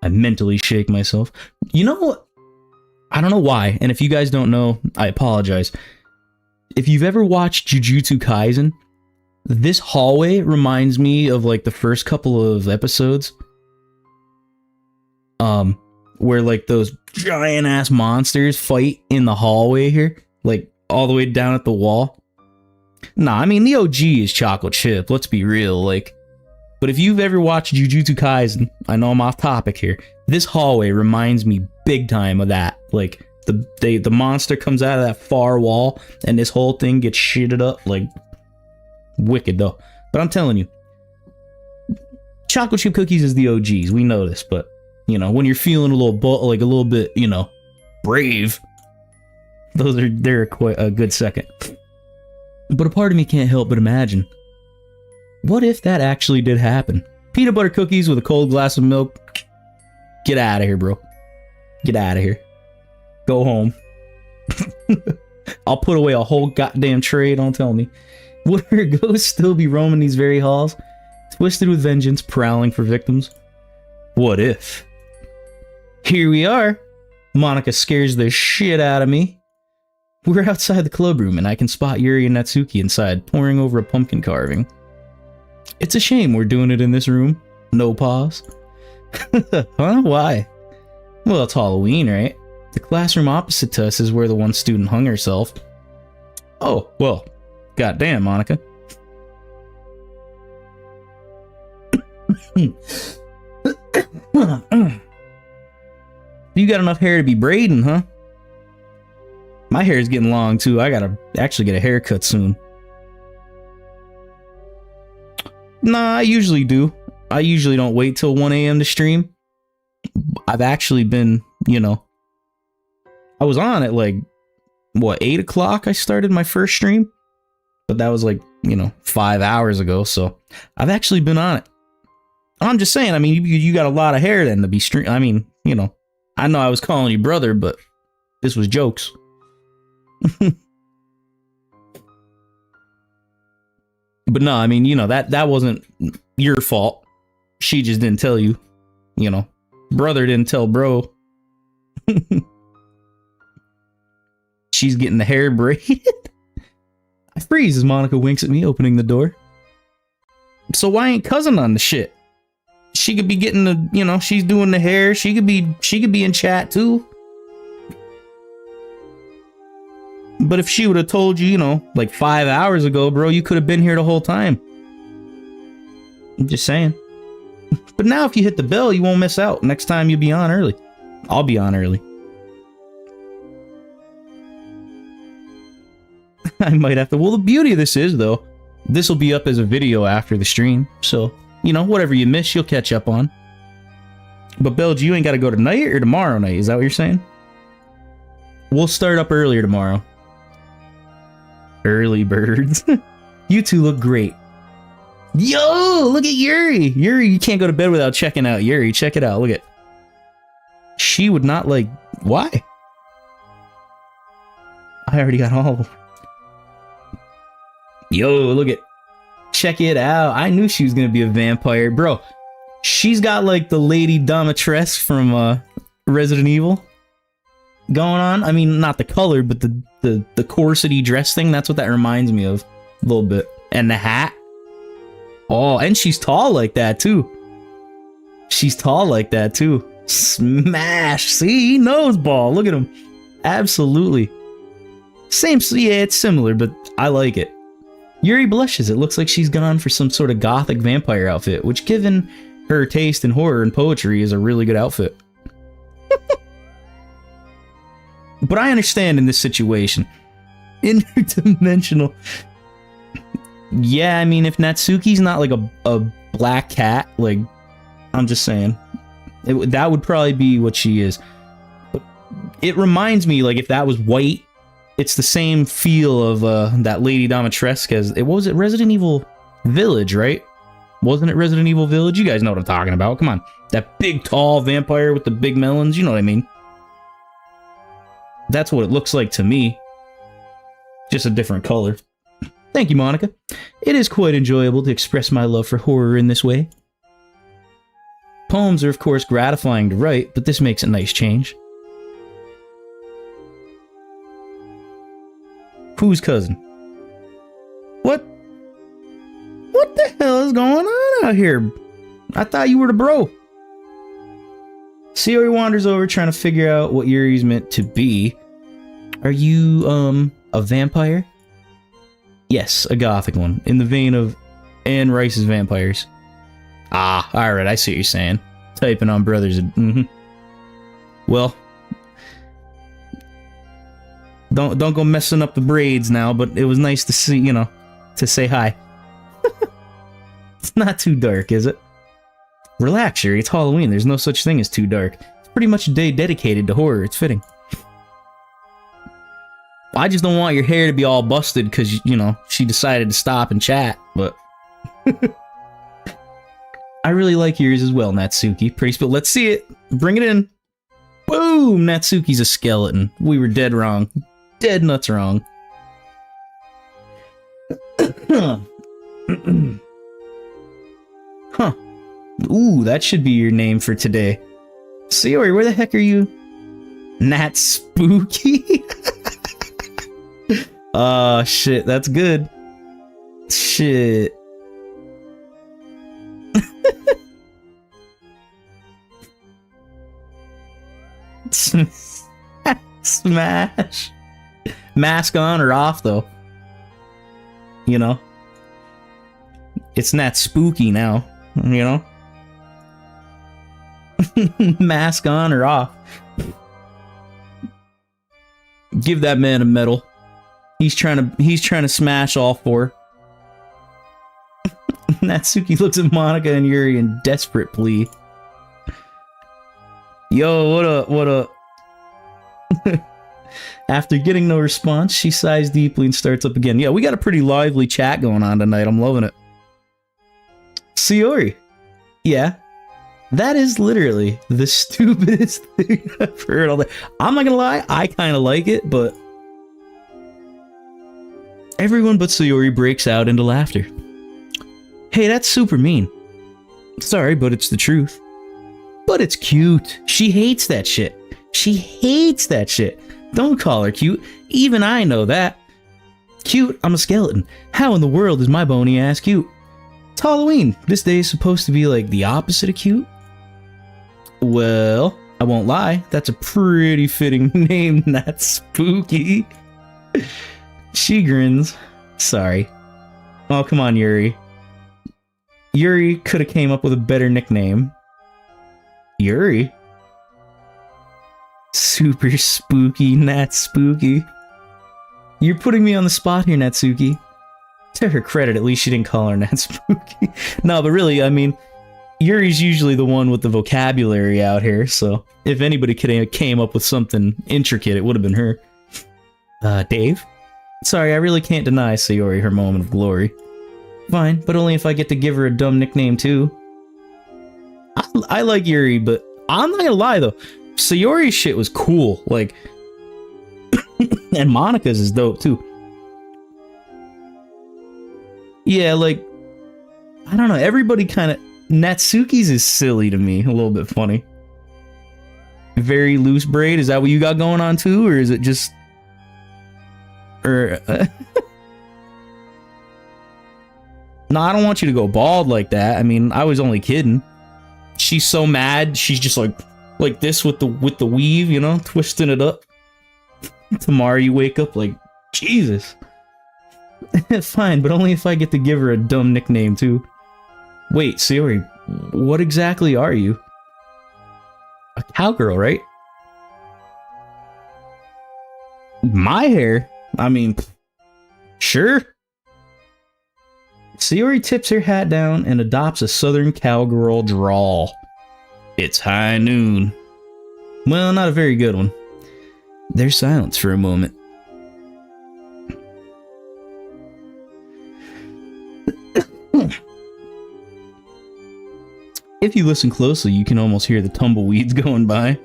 A: I mentally shake myself. You know what? I don't know why, and if you guys don't know, I apologize. If you've ever watched Jujutsu Kaisen, this hallway reminds me of like the first couple of episodes. Where like those giant ass monsters fight in the hallway here, like all the way down at the wall. Nah, I mean the OG is chocolate chip, let's be real, like. But if you've ever watched Jujutsu Kaisen, I know I'm off topic here, this hallway reminds me big time of that. Like, the monster comes out of that far wall, and this whole thing gets shitted up, like, wicked though. But I'm telling you, chocolate chip cookies is the OGs, we know this, but, you know, when you're feeling a little bit, you know, brave, they're quite a good second. But a part of me can't help but imagine, what if that actually did happen? Peanut butter cookies with a cold glass of milk. Get out of here, bro. Get out of here. Go home. I'll put away a whole goddamn tray, don't tell me. Would her ghost still be roaming these very halls? Twisted with vengeance, prowling for victims? What if? Here we are. Monica scares the shit out of me. We're outside the club room, and I can spot Yuri and Natsuki inside, poring over a pumpkin carving. It's a shame we're doing it in this room. No pause. Huh? Why? Well, it's Halloween, right? The classroom opposite to us is where the one student hung herself. Oh, well, goddamn, Monica. You got enough hair to be braiding, huh? My hair is getting long, too. I gotta actually get a haircut soon. Nah, I usually do. I usually don't wait till 1 a.m. to stream. I've actually been, you know, I was on at like, what, 8 o'clock I started my first stream? But that was like, you know, 5 hours ago, so I've actually been on it. I'm just saying, I mean, you got a lot of hair then to be stream. I mean, you know, I know I was calling you brother, but this was jokes. But no, I mean, you know, that wasn't your fault. She just didn't tell you, you know. Brother didn't tell bro. She's getting the hair braided. I freeze as Monica winks at me, opening the door. So why ain't cousin on the shit? She could be getting the, you know, she's doing the hair. She could be in chat too. But if she would have told you, you know, like 5 hours ago, bro, you could have been here the whole time. I'm just saying. But now if you hit the bell, you won't miss out. Next time you'll be on early. I'll be on early. I might have to. Well, the beauty of this is, though, this will be up as a video after the stream. So, you know, whatever you miss, you'll catch up on. But, Belge, you ain't got to go tonight or tomorrow night. Is that what you're saying? We'll start up earlier tomorrow. Early birds. You two look great. Yo, look at Yuri. Yuri, you can't go to bed without checking out Yuri. Check it out. Look at. She would not like. Why? I already got all of them. Yo, look at. Check it out. I knew she was going to be a vampire. Bro, she's got like the Lady Domitresque from Resident Evil going on. I mean, not the color, but the corsety dress thing. That's what that reminds me of a little bit. And the hat. Oh, and she's tall like that too. She's tall like that too. Smash. See, he knows ball. Look at him. Absolutely. Same. Yeah, it's similar, but I like it. Yuri blushes. It looks like she's gone for some sort of gothic vampire outfit, which, given her taste in horror and poetry, is a really good outfit. But I understand in this situation. Interdimensional. Yeah, I mean, if Natsuki's not like a black cat, like, I'm just saying, that would probably be what she is. But it reminds me, like, if that was white, it's the same feel of that Lady Domitresque as, what was it, Resident Evil Village, right? Wasn't it Resident Evil Village? You guys know what I'm talking about. Come on. That big, tall vampire with the big melons, you know what I mean? That's what it looks like to me. Just a different color. Thank you, Monica. It is quite enjoyable to express my love for horror in this way. Poems are, of course, gratifying to write, but this makes a nice change. Whose cousin? What? What the hell is going on out here? I thought you were the bro. Sayori wanders over trying to figure out what Yuri's meant to be. Are you, a vampire? Yes, a gothic one, in the vein of Anne Rice's vampires. Ah, alright, I see what you're saying. Typing on brothers. Well, don't go messing up the braids now, but it was nice to see, you know, to say hi. It's not too dark, is it? Relax, Yuri, it's Halloween. There's no such thing as too dark. It's pretty much a day dedicated to horror. It's fitting. I just don't want your hair to be all busted because, you know, she decided to stop and chat, but... I really like yours as well, Natsuki. Pretty split. Let's see it. Bring it in. Boom! Natsuki's a skeleton. We were dead wrong. Dead nuts wrong. Huh. Ooh, that should be your name for today. Sayori, where the heck are you? Nat Spooky? Oh, shit, that's good. Shit. Smash. Mask on or off, though. You know? It's not spooky now, you know? Mask on or off. Give that man a medal. He's trying to smash all four. Natsuki looks at Monica and Yuri in desperate plea. Yo, what up? What up? After getting no response, she sighs deeply and starts up again. Yeah, we got a pretty lively chat going on tonight. I'm loving it. Sayori. Yeah. That is literally the stupidest thing I've heard all day. I'm not gonna lie, I kind of like it, but... Everyone but Sayori breaks out into laughter. Hey, that's super mean. Sorry, but it's the truth. But it's cute. She hates that shit. She hates that shit. Don't call her cute. Even I know that. Cute? I'm a skeleton. How in the world is my bony ass cute? It's Halloween. This day is supposed to be like the opposite of cute. Well, I won't lie. That's a pretty fitting name, not spooky. She grins. Sorry. Oh, come on, Yuri. Yuri could have came up with a better nickname. Yuri? Super spooky, not spooky. You're putting me on the spot here, Natsuki. To her credit, at least she didn't call her Nat Spooky. No, but really, I mean, Yuri's usually the one with the vocabulary out here, so if anybody came up with something intricate, it would have been her. Dave? Sorry, I really can't deny Sayori her moment of glory. Fine, but only if I get to give her a dumb nickname too. I like Yuri, but I'm not gonna lie though, Sayori's shit was cool, like, and Monica's is dope too. Yeah, like, I don't know, everybody kind of, Natsuki's is silly to me, a little bit funny. Very loose braid, is that what you got going on too, or is it just... No, I don't want you to go bald like that. I mean, I was only kidding. She's so mad, she's just like this with the weave, you know, twisting it up. Tomorrow you wake up like, Jesus. Fine, but only if I get to give her a dumb nickname too. Wait, Sayori, what exactly are you? A cowgirl, right? My hair? I mean, sure. Sayori tips her hat down and adopts a southern cowgirl drawl. It's high noon. Well, not a very good one. There's silence for a moment. If you listen closely, you can almost hear the tumbleweeds going by.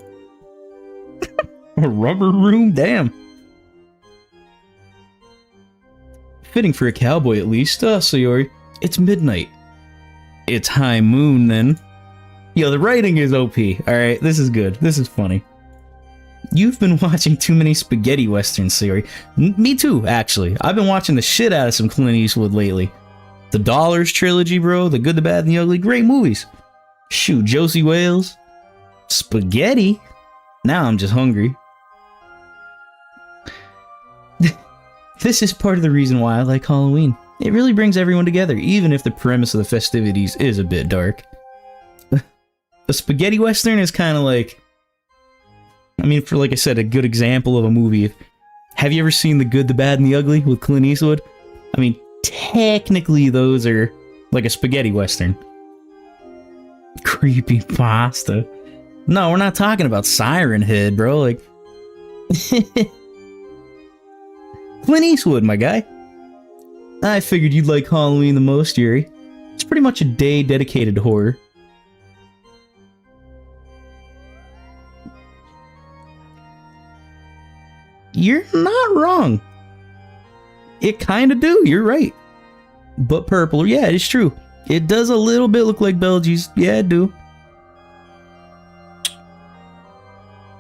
A: A rubber room? Damn. fitting for a cowboy at least. Sayori, it's midnight. It's high moon then. Yo, the writing is OP. Alright, this is good. This is funny. You've been watching too many spaghetti westerns, Sayori. Me too, actually. I've been watching the shit out of some Clint Eastwood lately. The Dollars trilogy, bro. The Good, the Bad, and the Ugly. Great movies. Shoot, Josie Wales. Spaghetti? Now I'm just hungry. This is part of the reason why I like Halloween. It really brings everyone together, even if the premise of the festivities is a bit dark. A spaghetti western is kind of like... I mean, for like I said, a good example of a movie. Have you ever seen The Good, the Bad, and the Ugly with Clint Eastwood? I mean, technically those are like a spaghetti western. Creepy pasta. No, we're not talking about Siren Head, bro. Like... Clint Eastwood, my guy. I figured you'd like Halloween the most, Yuri. It's pretty much a day dedicated to horror. You're not wrong. It kinda do, you're right. But purple, yeah, it's true. It does a little bit look like Belgies. Yeah, it do.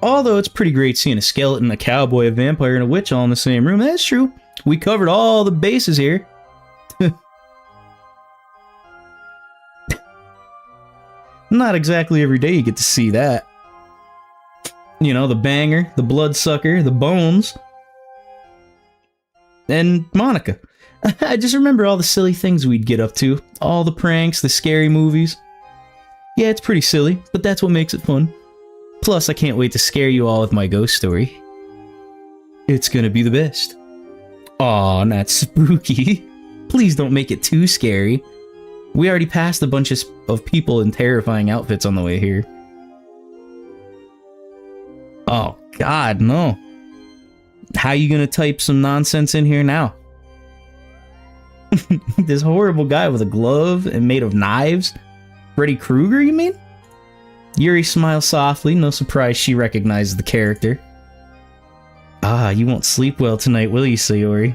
A: Although it's pretty great seeing a skeleton, a cowboy, a vampire, and a witch all in the same room. That's true. We covered all the bases here. Not exactly every day you get to see that. You know, the banger, the bloodsucker, the bones. And Monica. I just remember all the silly things we'd get up to. All the pranks, the scary movies. Yeah, it's pretty silly, but that's what makes it fun. Plus, I can't wait to scare you all with my ghost story. It's gonna be the best. Aw, not spooky. Please don't make it too scary. We already passed a bunch of people in terrifying outfits on the way here. Oh, God, no. How you gonna type some nonsense in here now? This horrible guy with a glove and made of knives? Freddy Krueger, you mean? Yuri smiles softly, no surprise she recognizes the character. Ah, you won't sleep well tonight, will you, Sayori?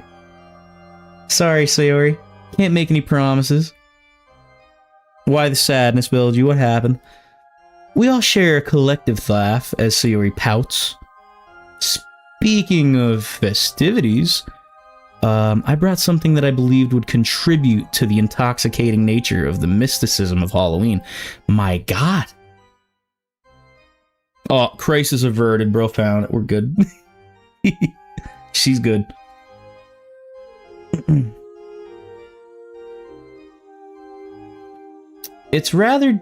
A: Sorry, Sayori. Can't make any promises. Why the sadness, Belgi? What happened? We all share a collective laugh as Sayori pouts. Speaking of festivities, I brought something that I believed would contribute to the intoxicating nature of the mysticism of Halloween. My God. Oh, crisis averted, bro. Found it. We're good. She's good. It's rather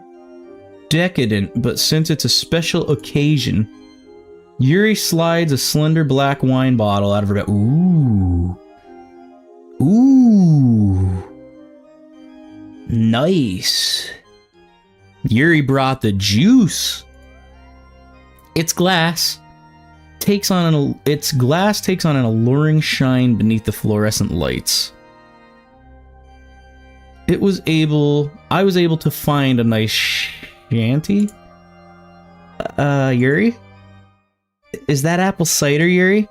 A: decadent, but since it's a special occasion, Yuri slides a slender black wine bottle out of her bag. Ooh. Ooh. Nice. Yuri brought the juice. Its glass takes on an alluring shine beneath the fluorescent lights. I was able to find a nice shanty. Yuri? Is that apple cider, Yuri?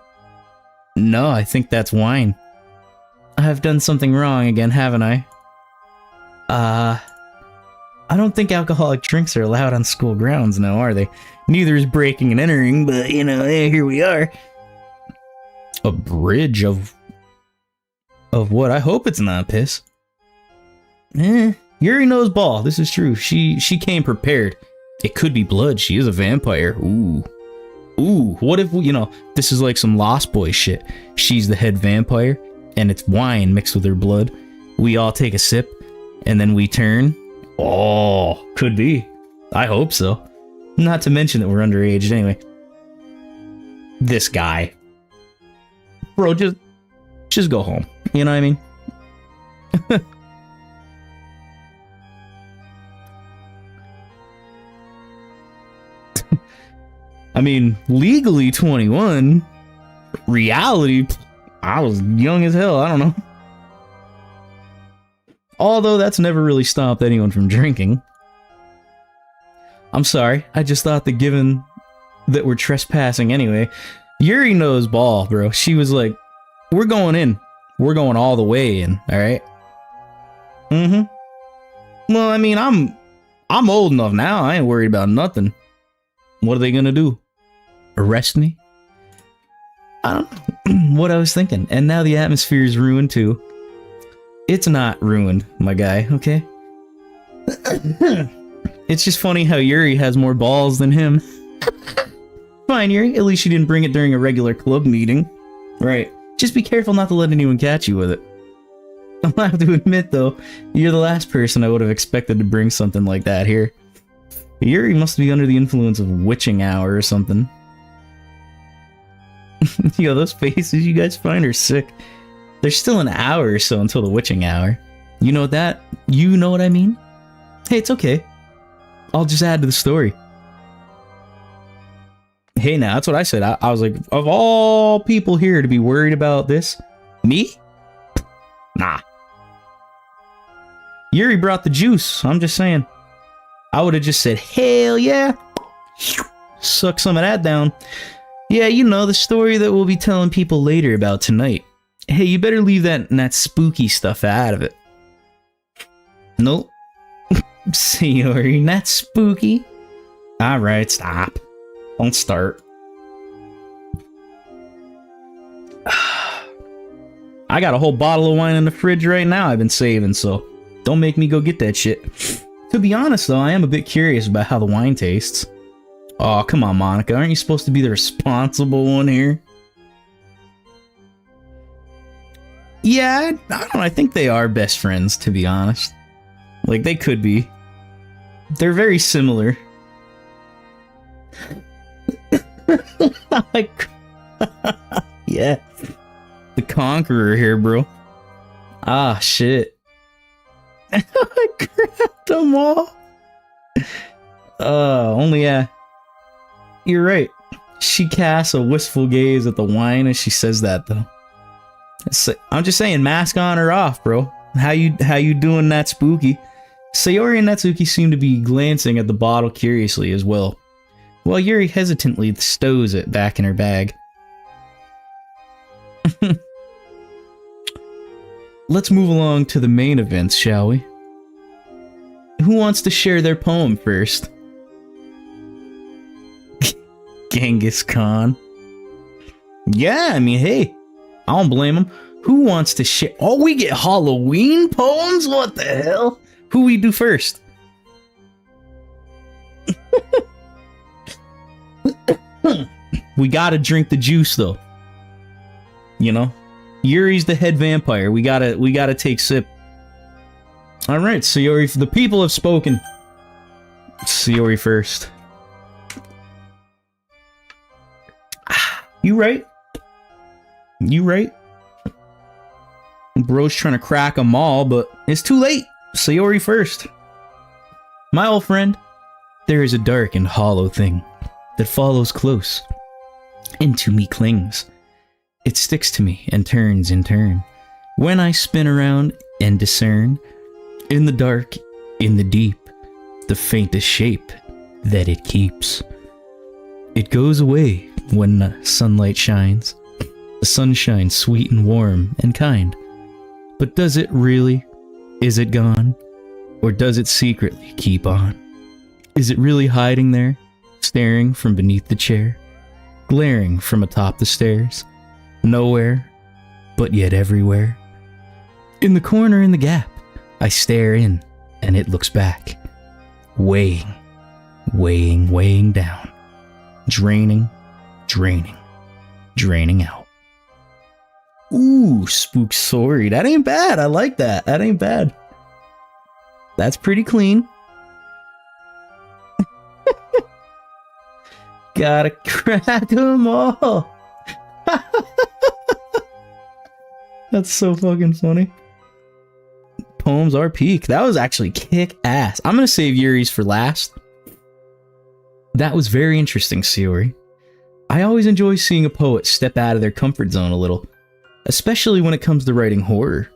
A: No, I think that's wine. I've done something wrong again, haven't I? I don't think alcoholic drinks are allowed on school grounds now, are they? Neither is breaking and entering, but, you know, here we are. A bridge of what? I hope it's not piss. Yuri knows ball. This is true. She came prepared. It could be blood. She is a vampire. Ooh. Ooh, what if, this is like some Lost Boys shit. She's the head vampire, and it's wine mixed with her blood. We all take a sip, and then we turn. Oh, could be. I hope so. Not to mention that we're underage anyway. This guy. Bro, just go home. You know what I mean? I mean, legally 21. Reality, I was young as hell. I don't know. Although that's never really stopped anyone from drinking. I'm sorry. I just thought that given that we're trespassing anyway, Yuri knows ball, bro. She was like, we're going in. We're going all the way in, all right? Well, I mean, I'm old enough now. I ain't worried about nothing. What are they gonna do? Arrest me? I don't know what I was thinking. And now the atmosphere is ruined too. It's not ruined, my guy, okay? It's just funny how Yuri has more balls than him. Fine, Yuri. At least you didn't bring it during a regular club meeting. Right. Just be careful not to let anyone catch you with it. I'll have to admit, though, you're the last person I would have expected to bring something like that here. Yuri must be under the influence of witching hour or something. Yo, those faces you guys find are sick. There's still an hour or so until the witching hour. You know that? You know what I mean? Hey, it's okay. I'll just add to the story. Hey, now, that's what I said. I was like, of all people here to be worried about this, me? Nah. Yuri brought the juice. I'm just saying. I would have just said, hell yeah. Suck some of that down. Yeah, you know, the story that we'll be telling people later about tonight. Hey, you better leave that spooky stuff out of it. Nope. Sayori, not spooky. Alright, stop. Don't start. I got a whole bottle of wine in the fridge right now I've been saving, so don't make me go get that shit. To be honest, though, I am a bit curious about how the wine tastes. Oh, come on, Monica. Aren't you supposed to be the responsible one here? Yeah, I don't know. I think they are best friends, to be honest. Like, they could be. They're very similar. Yeah. The conqueror here, bro. Ah, shit. I grabbed them all. Only, you're right. She casts a wistful gaze at the wine as she says that, though. I'm just saying, mask on or off, bro. How you doing that spooky? Sayori and Natsuki seem to be glancing at the bottle curiously as well, while Yuri hesitantly stows it back in her bag. Let's move along to the main events, shall we? Who wants to share their poem first? Genghis Khan. Yeah, I mean, hey, I don't blame him. Who wants to share? Oh, we get Halloween poems? What the hell? Who we do first? We gotta drink the juice, though. You know? Yuri's the head vampire. We gotta take sip. Alright, Sayori, the people have spoken. Sayori first. You right. You right. Bro's trying to crack them all, but it's too late. Sayori first. My old friend, there is a dark and hollow thing that follows close. Into me clings. It sticks to me and turns in turn. When I spin around and discern, in the dark, in the deep, the faintest shape that it keeps. It goes away when the sunlight shines. The sunshine sweet and warm and kind. But does it really? Is it gone? Or does it secretly keep on? Is it really hiding there, staring from beneath the chair, glaring from atop the stairs? Nowhere, but yet everywhere. In the corner in the gap, I stare in, and it looks back. Weighing, weighing, weighing down. Draining, draining, draining out. Ooh, spook sorry. That ain't bad. I like that. That ain't bad. That's pretty clean. Gotta crack them all. That's so fucking funny. Poems are peak. That was actually kick ass. I'm gonna save Yuri's for last. That was very interesting, Sayori. I always enjoy seeing a poet step out of their comfort zone a little, especially when it comes to writing horror.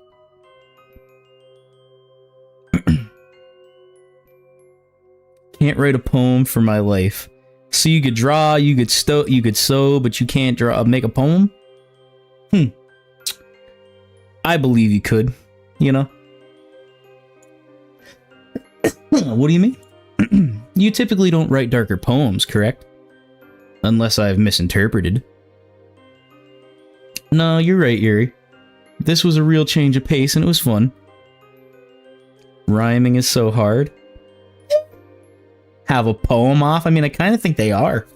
A: Can't write a poem for my life. So you could draw, you could sew, but you can't make a poem? I believe you could, you know? What do you mean? You typically don't write darker poems, correct? Unless I've misinterpreted. No, you're right, Yuri. This was a real change of pace and it was fun. Rhyming is so hard. Have a poem off? I mean, I kind of think they are.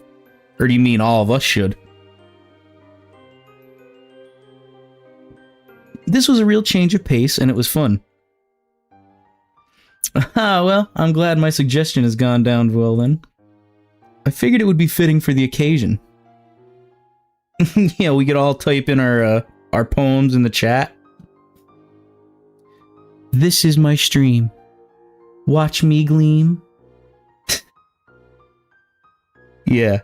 A: Or do you mean all of us should? This was a real change of pace and it was fun. Ah, well, I'm glad my suggestion has gone down well then. I figured it would be fitting for the occasion. Yeah, we could all type in our poems in the chat. This is my stream. Watch me gleam. Yeah.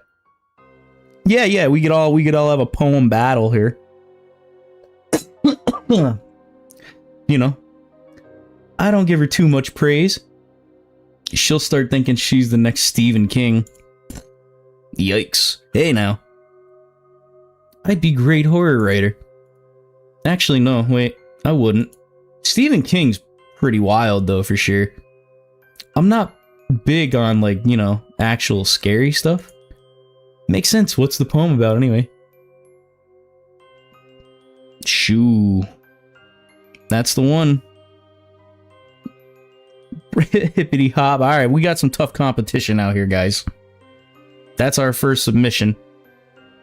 A: Yeah, we could all have a poem battle here. You know, I don't give her too much praise. She'll start thinking she's the next Stephen King. Yikes. Hey now. I'd be a great horror writer. Actually, no, wait, I wouldn't. Stephen King's pretty wild though, for sure. I'm not big on, like, you know, actual scary stuff. Makes sense. What's the poem about anyway? Shoo. That's the one. Hippity hop. Alright, we got some tough competition out here, guys. That's our first submission.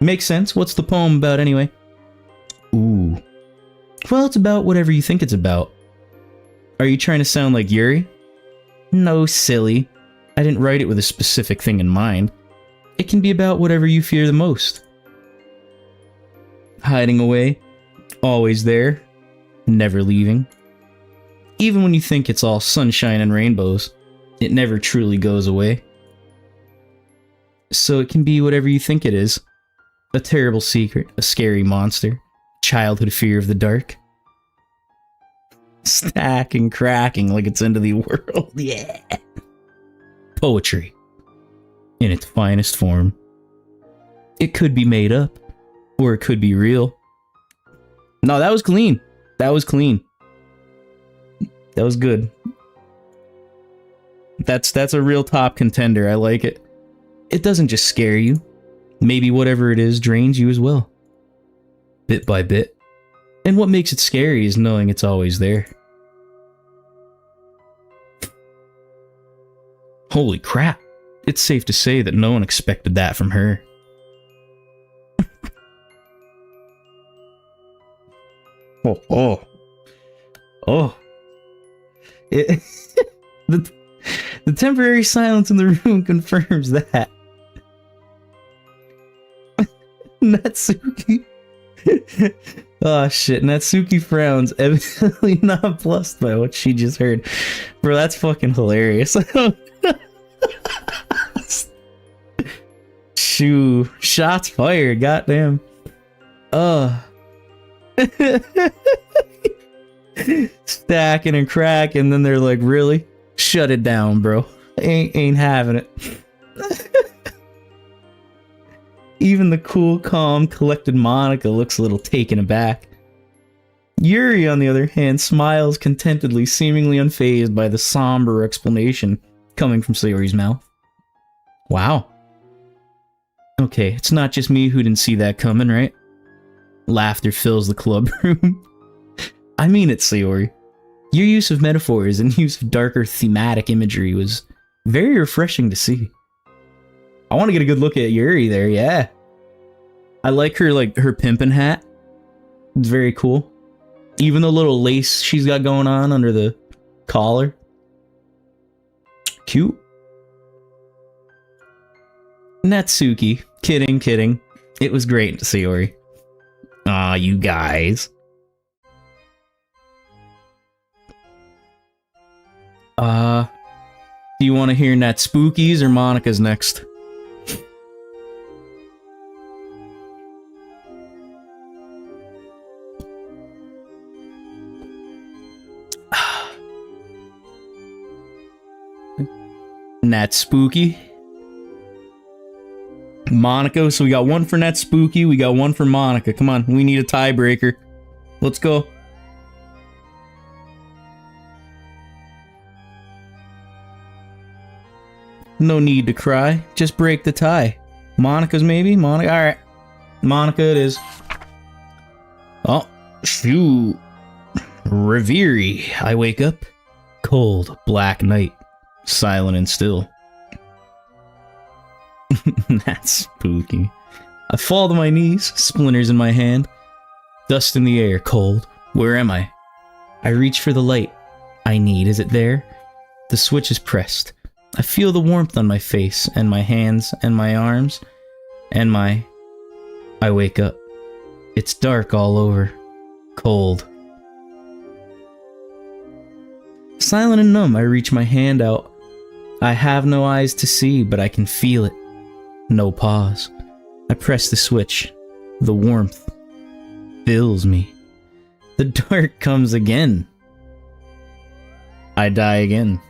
A: Makes sense. What's the poem about anyway? Ooh. Well, it's about whatever you think it's about. Are you trying to sound like Yuri? No, silly. I didn't write it with a specific thing in mind. It can be about whatever you fear the most. Hiding away. Always there. Never leaving. Even when you think it's all sunshine and rainbows, it never truly goes away. So it can be whatever you think it is. A terrible secret, a scary monster, childhood fear of the dark. Stacking, cracking like it's end of the world, yeah. Poetry. In its finest form. It could be made up, or it could be real. No, that was clean. That was clean. That was good. That's a real top contender. I like it. It doesn't just scare you. Maybe whatever it is drains you as well. Bit by bit. And what makes it scary is knowing it's always there. Holy crap. It's safe to say that no one expected that from her. Oh. It, the temporary silence in the room confirms that. Natsuki. Oh shit, Natsuki frowns, evidently not blessed by what she just heard. Bro, that's fucking hilarious. Shoo, shots fired, goddamn. Stacking and cracking, and then they're like, really? Shut it down, bro. Ain't having it. Even the cool, calm, collected Monica looks a little taken aback. Yuri, on the other hand, smiles contentedly, seemingly unfazed by the somber explanation coming from Sayori's mouth. Wow. Okay, it's not just me who didn't see that coming, right? Laughter fills the club room. I mean it, Sayori. Your use of metaphors and use of darker thematic imagery was very refreshing to see. I want to get a good look at Yuri there, yeah. I like her pimpin' hat. It's very cool. Even the little lace she's got going on under the collar. Cute. Natsuki. Kidding. It was great, Sayori. Aw, you guys. Do you want to hear Nat Spookies or Monica's next? Nat Spooky. Monica, so we got one for Nat Spooky, we got one for Monica. Come on, we need a tiebreaker. Let's go. No need to cry. Just break the tie. Monica's maybe? Monica? Alright. Monica it is. Oh, shoot. Reverie. I wake up. Cold, black night. Silent and still. That's spooky. I fall to my knees, splinters in my hand. Dust in the air, cold. Where am I? I reach for the light I need. Is it there? The switch is pressed. I feel the warmth on my face, and my hands, and my arms, and my... I wake up. It's dark all over. Cold. Silent and numb, I reach my hand out. I have no eyes to see, but I can feel it. No pause. I press the switch. The warmth fills me. The dark comes again. I die again.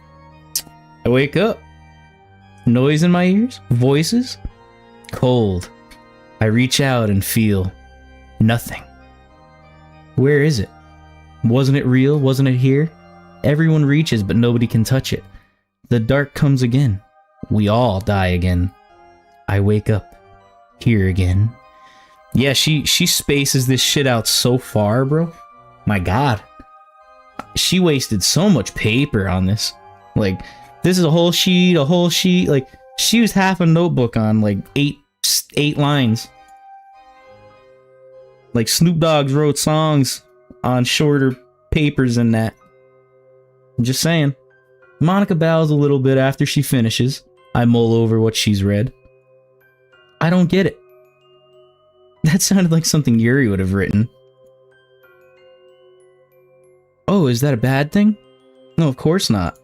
A: I wake up. Noise in my ears? Voices? Cold. I reach out and feel nothing. Where is it? Wasn't it real? Wasn't it here? Everyone reaches, but nobody can touch it. The dark comes again. We all die again. I wake up. Here again. Yeah, she spaces this shit out so far, bro. My god. She wasted so much paper on this. Like, this is a whole sheet. Like, she used half a notebook on, like, eight lines. Like, Snoop Dogg's wrote songs on shorter papers than that. I'm just saying. Monica bows a little bit after she finishes. I mull over what she's read. I don't get it. That sounded like something Yuri would have written. Oh, is that a bad thing? No, of course not.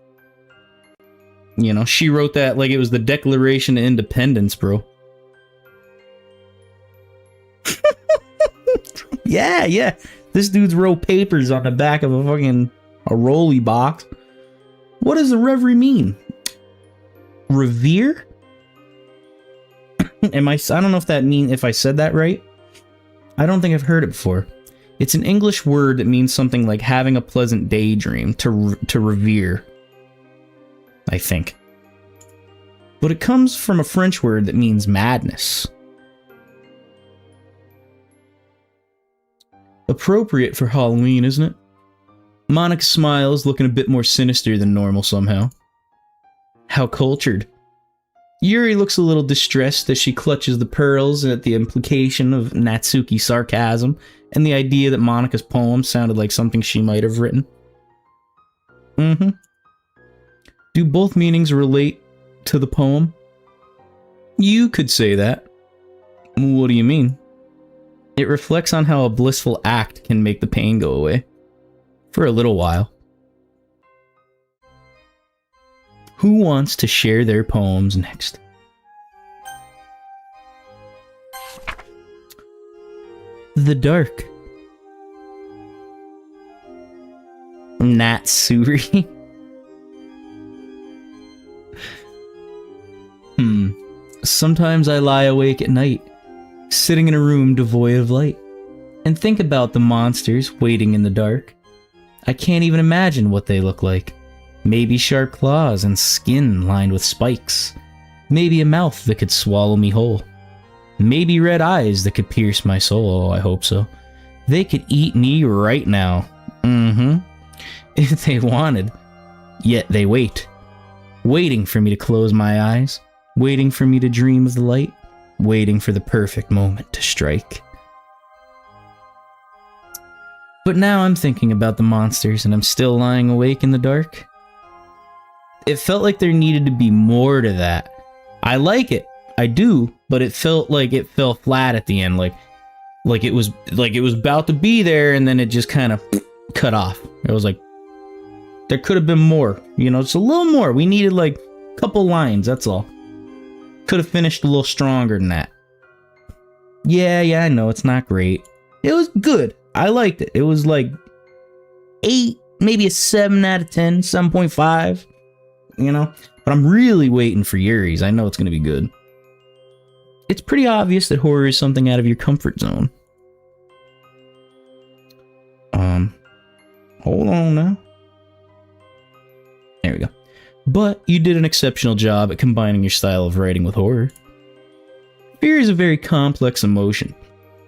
A: You know, she wrote that like it was the Declaration of Independence, bro. Yeah. This dude's wrote papers on the back of a rolly box. What does the reverie mean? Revere? I don't know if that means, if I said that right. I don't think I've heard it before. It's an English word that means something like having a pleasant daydream, to revere. I think. But it comes from a French word that means madness. Appropriate for Halloween, isn't it? Monica smiles, looking a bit more sinister than normal somehow. How cultured. Yuri looks a little distressed as she clutches the pearls at the implication of Natsuki's sarcasm and the idea that Monica's poem sounded like something she might have written. Do both meanings relate to the poem? You could say that. What do you mean? It reflects on how a blissful act can make the pain go away. For a little while. Who wants to share their poems next? The dark. Natsuri. Sometimes I lie awake at night, sitting in a room devoid of light, and think about the monsters waiting in the dark. I can't even imagine what they look like. Maybe sharp claws and skin lined with spikes. Maybe a mouth that could swallow me whole. Maybe red eyes that could pierce my soul. Oh, I hope so. They could eat me right now. If they wanted. Yet they wait. Waiting for me to close my eyes. Waiting for me to dream of the light. Waiting for the perfect moment to strike. But now I'm thinking about the monsters and I'm still lying awake in the dark. It felt like there needed to be more to that. I like it. I do, but it felt like it fell flat at the end, like it was about to be there and then it just kind of cut off. It was like there could have been more, you know, just a little more. We needed like a couple lines, that's all. Could have finished a little stronger than that. Yeah, I know it's not great. It was good. I liked it. It was like 8, maybe a 7 out of 10, 7.5, you know? But I'm really waiting for Yuri's. I know it's going to be good. It's pretty obvious that horror is something out of your comfort zone. Hold on now. There we go. But you did an exceptional job at combining your style of writing with horror. Fear is a very complex emotion,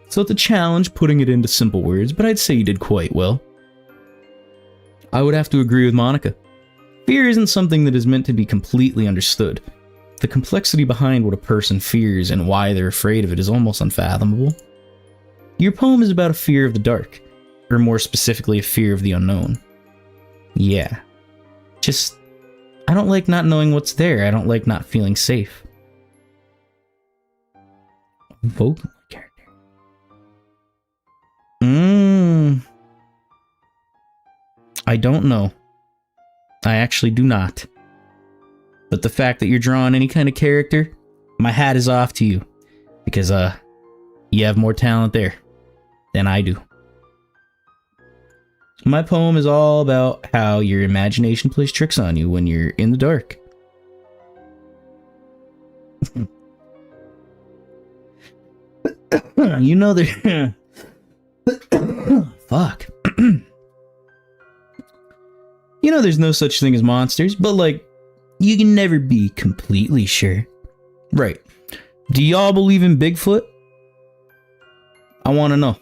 A: so it's a challenge putting it into simple words, but I'd say you did quite well. I would have to agree with Monica. Fear isn't something that is meant to be completely understood. The complexity behind what a person fears and why they're afraid of it is almost unfathomable. Your poem is about a fear of the dark, or more specifically, a fear of the unknown. Yeah. I don't like not knowing what's there. I don't like not feeling safe. Vocal character. I don't know. I actually do not. But the fact that you're drawing any kind of character, my hat is off to you. Because, you have more talent there than I do. My poem is all about how your imagination plays tricks on you when you're in the dark. You know there... Fuck. You know there's no such thing as monsters, but like, you can never be completely sure. Right. Do y'all believe in Bigfoot? I want to know.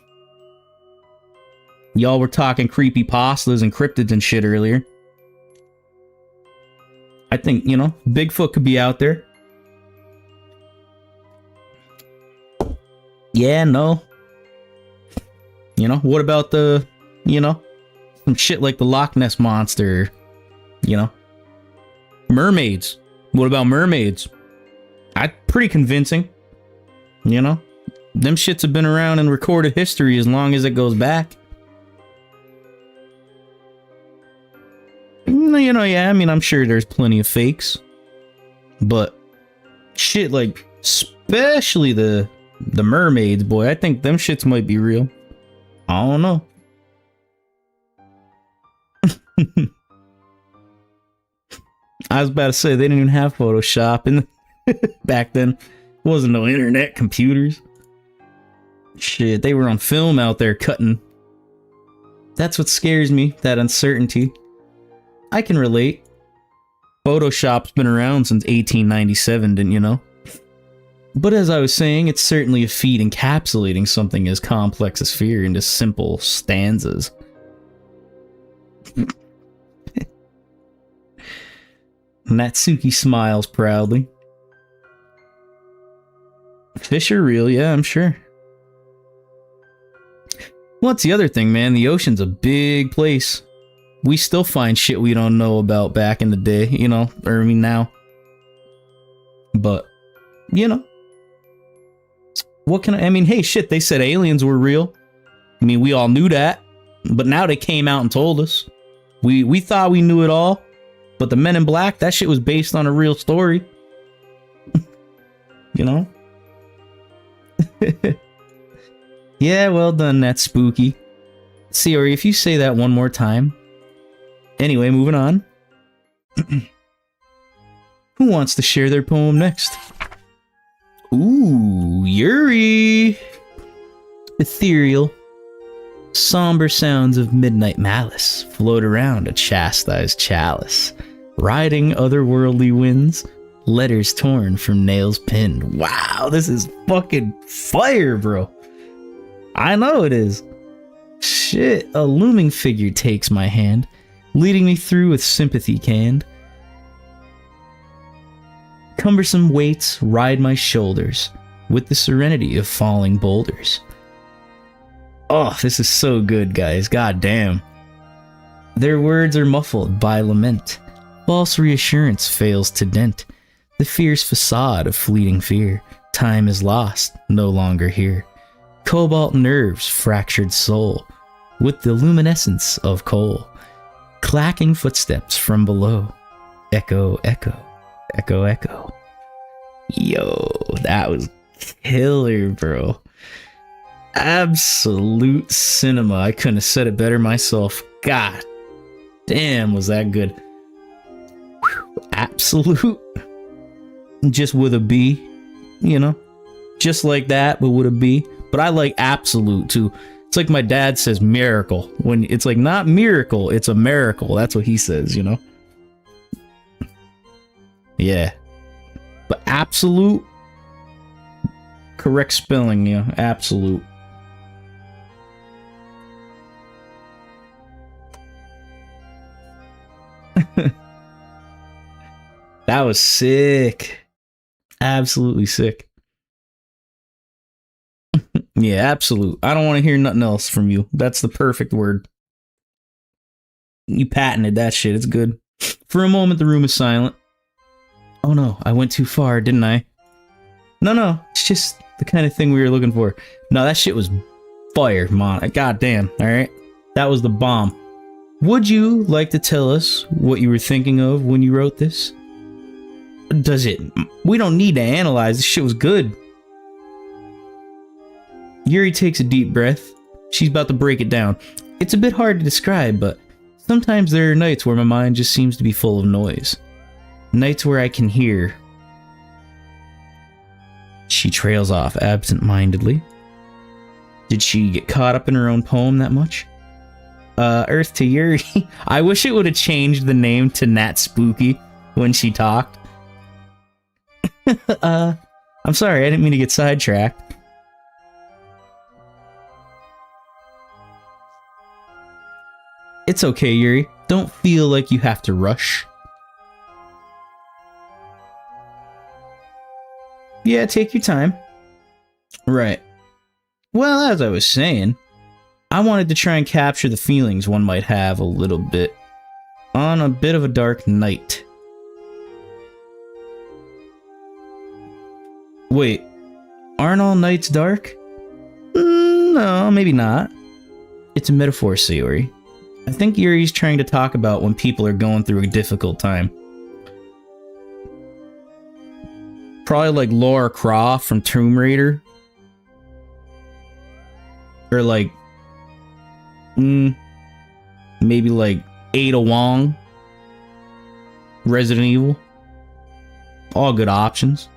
A: Y'all were talking creepypastas and cryptids and shit earlier. I think, Bigfoot could be out there. Yeah, no. What about the, some shit like the Loch Ness Monster, Mermaids. What about mermaids? Pretty convincing. Them shits have been around in recorded history as long as it goes back. Yeah, I'm sure there's plenty of fakes. But shit, like, especially the mermaids, boy, I think them shits might be real. I don't know. I was about to say, they didn't even have Photoshop back then. Wasn't no internet, computers. Shit, they were on film out there cutting. That's what scares me, that uncertainty. I can relate. Photoshop's been around since 1897, didn't you know? But as I was saying, it's certainly a feat encapsulating something as complex as fear into simple stanzas. Natsuki smiles proudly. Fish are real, yeah, I'm sure. What's the other thing, man? The ocean's a big place. We still find shit we don't know about back in the day, now. But, what can hey, shit, they said aliens were real. We all knew that, but now they came out and told us. We thought we knew it all, but the Men in Black, that shit was based on a real story. Yeah, well done, that's spooky. Sayori, if you say that one more time. Anyway, moving on. Who wants to share their poem next? Ooh, Yuri! Ethereal, somber sounds of midnight malice float around a chastised chalice, riding otherworldly winds, letters torn from nails pinned. Wow, this is fucking fire, bro. I know it is. Shit, a looming figure takes my hand, leading me through with sympathy canned. Cumbersome weights ride my shoulders with the serenity of falling boulders. Oh, this is so good, guys. God damn. Their words are muffled by lament. False reassurance fails to dent the fierce facade of fleeting fear. Time is lost, no longer here. Cobalt nerves, fractured soul, with the luminescence of coal. Clacking footsteps from below. Echo, echo, echo, echo. Yo, that was killer, bro. Absolute cinema. I couldn't have said it better myself. God damn, was that good. Whew, absolute. Just with a B, just like that, but with a B. But I like absolute too. It's like my dad says miracle. When it's like not miracle, it's a miracle. That's what he says, Yeah. But absolute correct spelling, yeah. Absolute. That was sick. Absolutely sick. Yeah, absolute. I don't want to hear nothing else from you. That's the perfect word. You patented that shit. It's good. For a moment, the room is silent. Oh no, I went too far, didn't I? No, it's just the kind of thing we were looking for. No, that shit was fire, man. Goddamn, alright? That was the bomb. Would you like to tell us what you were thinking of when you wrote this? Does it? We don't need to analyze. This shit was good. Yuri takes a deep breath. She's about to break it down. It's a bit hard to describe, but sometimes there are nights where my mind just seems to be full of noise. Nights where I can hear. She trails off absent-mindedly. Did she get caught up in her own poem that much? Earth to Yuri. I wish it would have changed the name to Nat Spooky when she talked. I'm sorry, I didn't mean to get sidetracked. It's okay, Yuri. Don't feel like you have to rush. Yeah, take your time. Right. Well, as I was saying, I wanted to try and capture the feelings one might have a little bit on a bit of a dark night. Wait, aren't all nights dark? No, maybe not. It's a metaphor, Sayori. I think Yuri's trying to talk about when people are going through a difficult time. Probably like Lara Croft from Tomb Raider. Or like... maybe like Ada Wong. Resident Evil. All good options.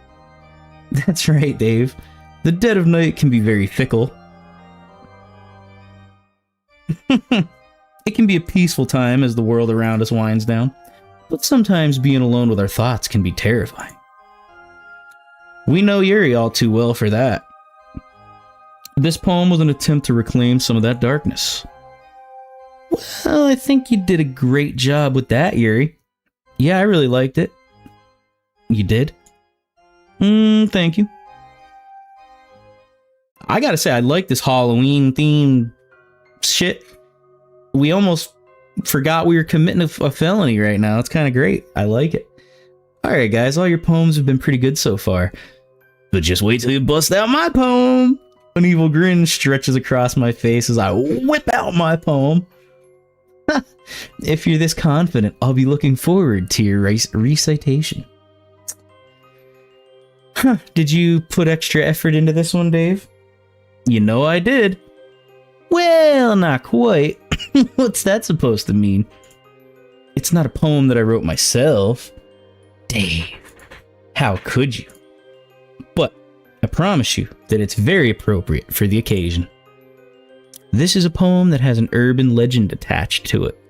A: That's right, Dave. The dead of night can be very fickle. It can be a peaceful time as the world around us winds down, but sometimes being alone with our thoughts can be terrifying. We know Yuri all too well for that. This poem was an attempt to reclaim some of that darkness. Well, I think you did a great job with that, Yuri. Yeah, I really liked it. You did? Thank you. I gotta say, I like this Halloween themed shit. We almost forgot we were committing a felony right now. It's kind of great. I like it. Alright, guys, all your poems have been pretty good so far. But just wait till you bust out my poem! An evil grin stretches across my face as I whip out my poem. If you're this confident, I'll be looking forward to your recitation. Huh, did you put extra effort into this one, Dave? You know I did. Well, not quite. What's that supposed to mean? It's not a poem that I wrote myself. Dave, how could you? But I promise you that it's very appropriate for the occasion. This is a poem that has an urban legend attached to it.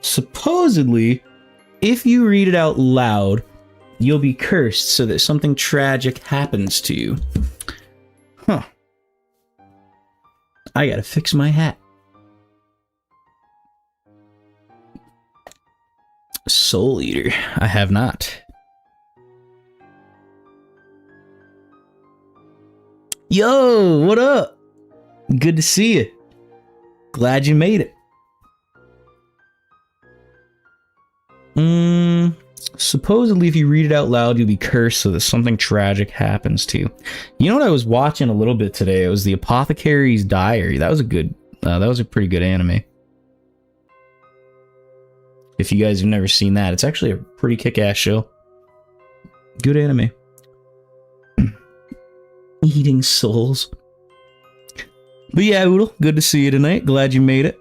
A: Supposedly, if you read it out loud, you'll be cursed so that something tragic happens to you. Huh. I gotta fix my hat. Soul Eater. I have not. Yo, what up? Good to see you. Glad you made it. Supposedly if you read it out loud, you'll be cursed so that something tragic happens to you. You know what I was watching a little bit today? It was The Apothecary's Diary. That was a pretty good anime. If you guys have never seen that, it's actually a pretty kick-ass show. Good anime. Eating souls. But yeah, Oodle, good to see you tonight. Glad you made it.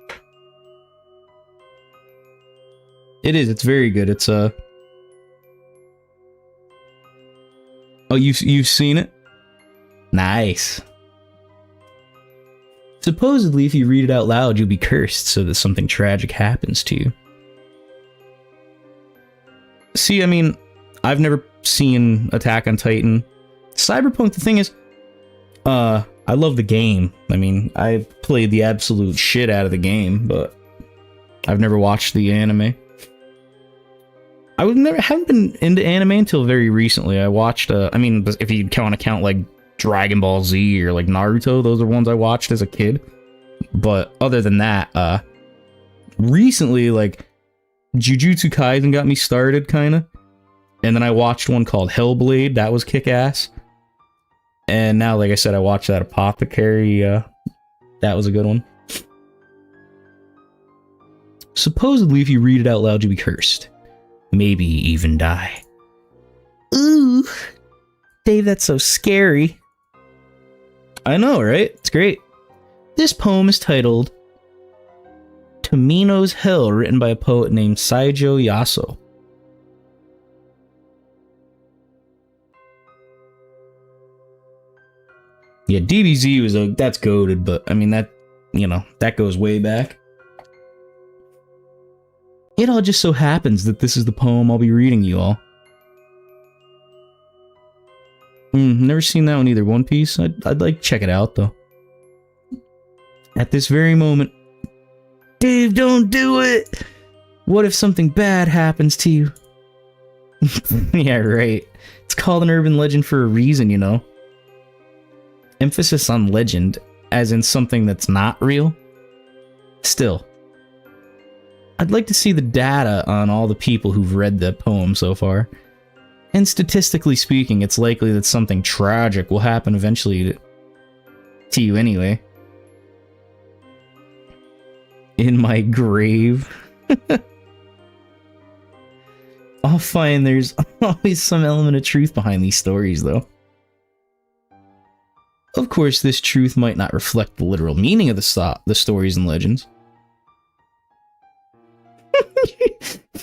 A: It is, it's very good. It's Oh, you've seen it? Nice. Supposedly, if you read it out loud, you'll be cursed so that something tragic happens to you. See, I mean, I've never seen Attack on Titan. Cyberpunk, the thing is, I love the game. I mean, I played the absolute shit out of the game, but I've never watched the anime. Haven't been into anime until very recently. I watched, I mean, if you want to count like Dragon Ball Z or like Naruto, those are ones I watched as a kid. But other than that, recently, like, Jujutsu Kaisen got me started, kind of. And then I watched one called Hellblade. That was kick-ass. And now, like I said, I watched that Apothecary. That was a good one. Supposedly, if you read it out loud, you'll be cursed. Maybe even die. Ooh. Dave, that's so scary. I know, right? It's great. This poem is titled Tomino's Hell, written by a poet named Saijo Yaso. Yeah, DBZ was that's goated, but I mean that, you know, that goes way back. It all just so happens that this is the poem I'll be reading you all. Never seen that one either. One Piece? I'd like to check it out though. At this very moment, Dave, don't do it! What if something bad happens to you? Yeah, right. It's called an urban legend for a reason, you know. Emphasis on legend, as in something that's not real. Still, I'd like to see the data on all the people who've read the poem so far. And statistically speaking, it's likely that something tragic will happen eventually to you anyway. In my grave. I'll find there's always some element of truth behind these stories, though. Of course, this truth might not reflect the literal meaning of the stories and legends.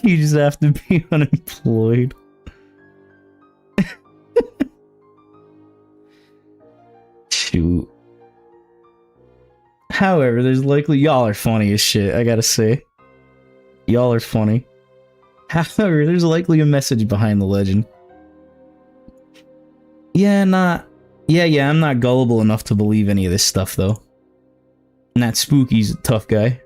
A: You just have to be unemployed. Shoot. However, there's likely... Y'all are funny as shit, I gotta say. Y'all are funny. However, there's likely a message behind the legend. Yeah, I'm not gullible enough to believe any of this stuff, though. And that Spooky's a tough guy.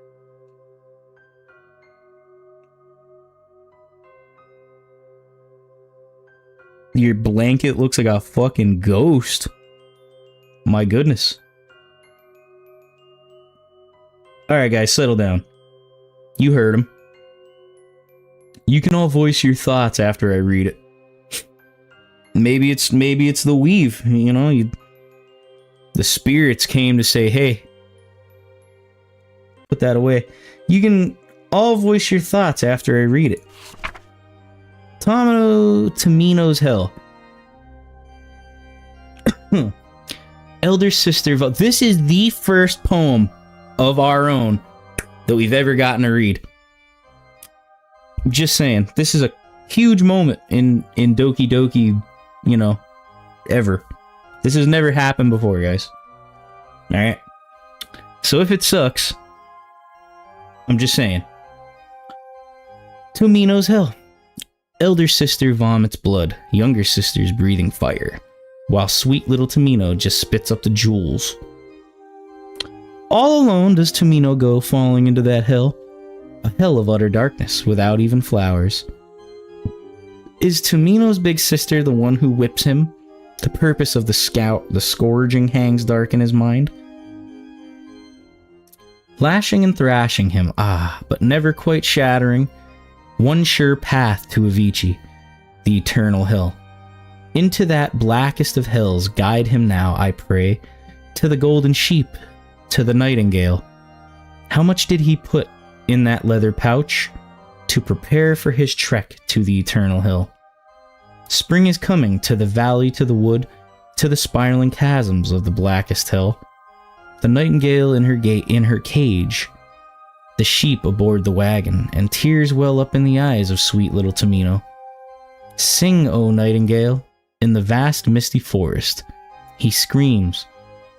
A: Your blanket looks like a fucking ghost. My goodness. Alright guys, settle down. You heard him. You can all voice your thoughts after I read it. Maybe it's the weave, you know, the spirits came to say, hey, put that away. You can all voice your thoughts after I read it. Tomino's Hell. Elder Sister, this is the first poem of our own that we've ever gotten to read. Just saying, this is a huge moment in Doki Doki, you know, ever. This has never happened before, guys. Alright? So if it sucks, I'm just saying. Tomino's Hell. Elder sister vomits blood, younger sister's breathing fire, while sweet little Tomino just spits up the jewels. All alone does Tomino go falling into that hell, a hell of utter darkness without even flowers. Is Tomino's big sister the one who whips him? The purpose of the scourging hangs dark in his mind. Lashing and thrashing him, but never quite shattering. One sure path to Avicii, the eternal hell. Into that blackest of hells guide him now, I pray, to the golden sheep, to the nightingale. How much did he put in that leather pouch to prepare for his trek to the eternal hill? Spring is coming to the valley, to the wood, to the spiraling chasms of the blackest hell. The nightingale in her cage, the sheep aboard the wagon, and tears well up in the eyes of sweet little Tomino. Sing, O nightingale, in the vast misty forest. He screams.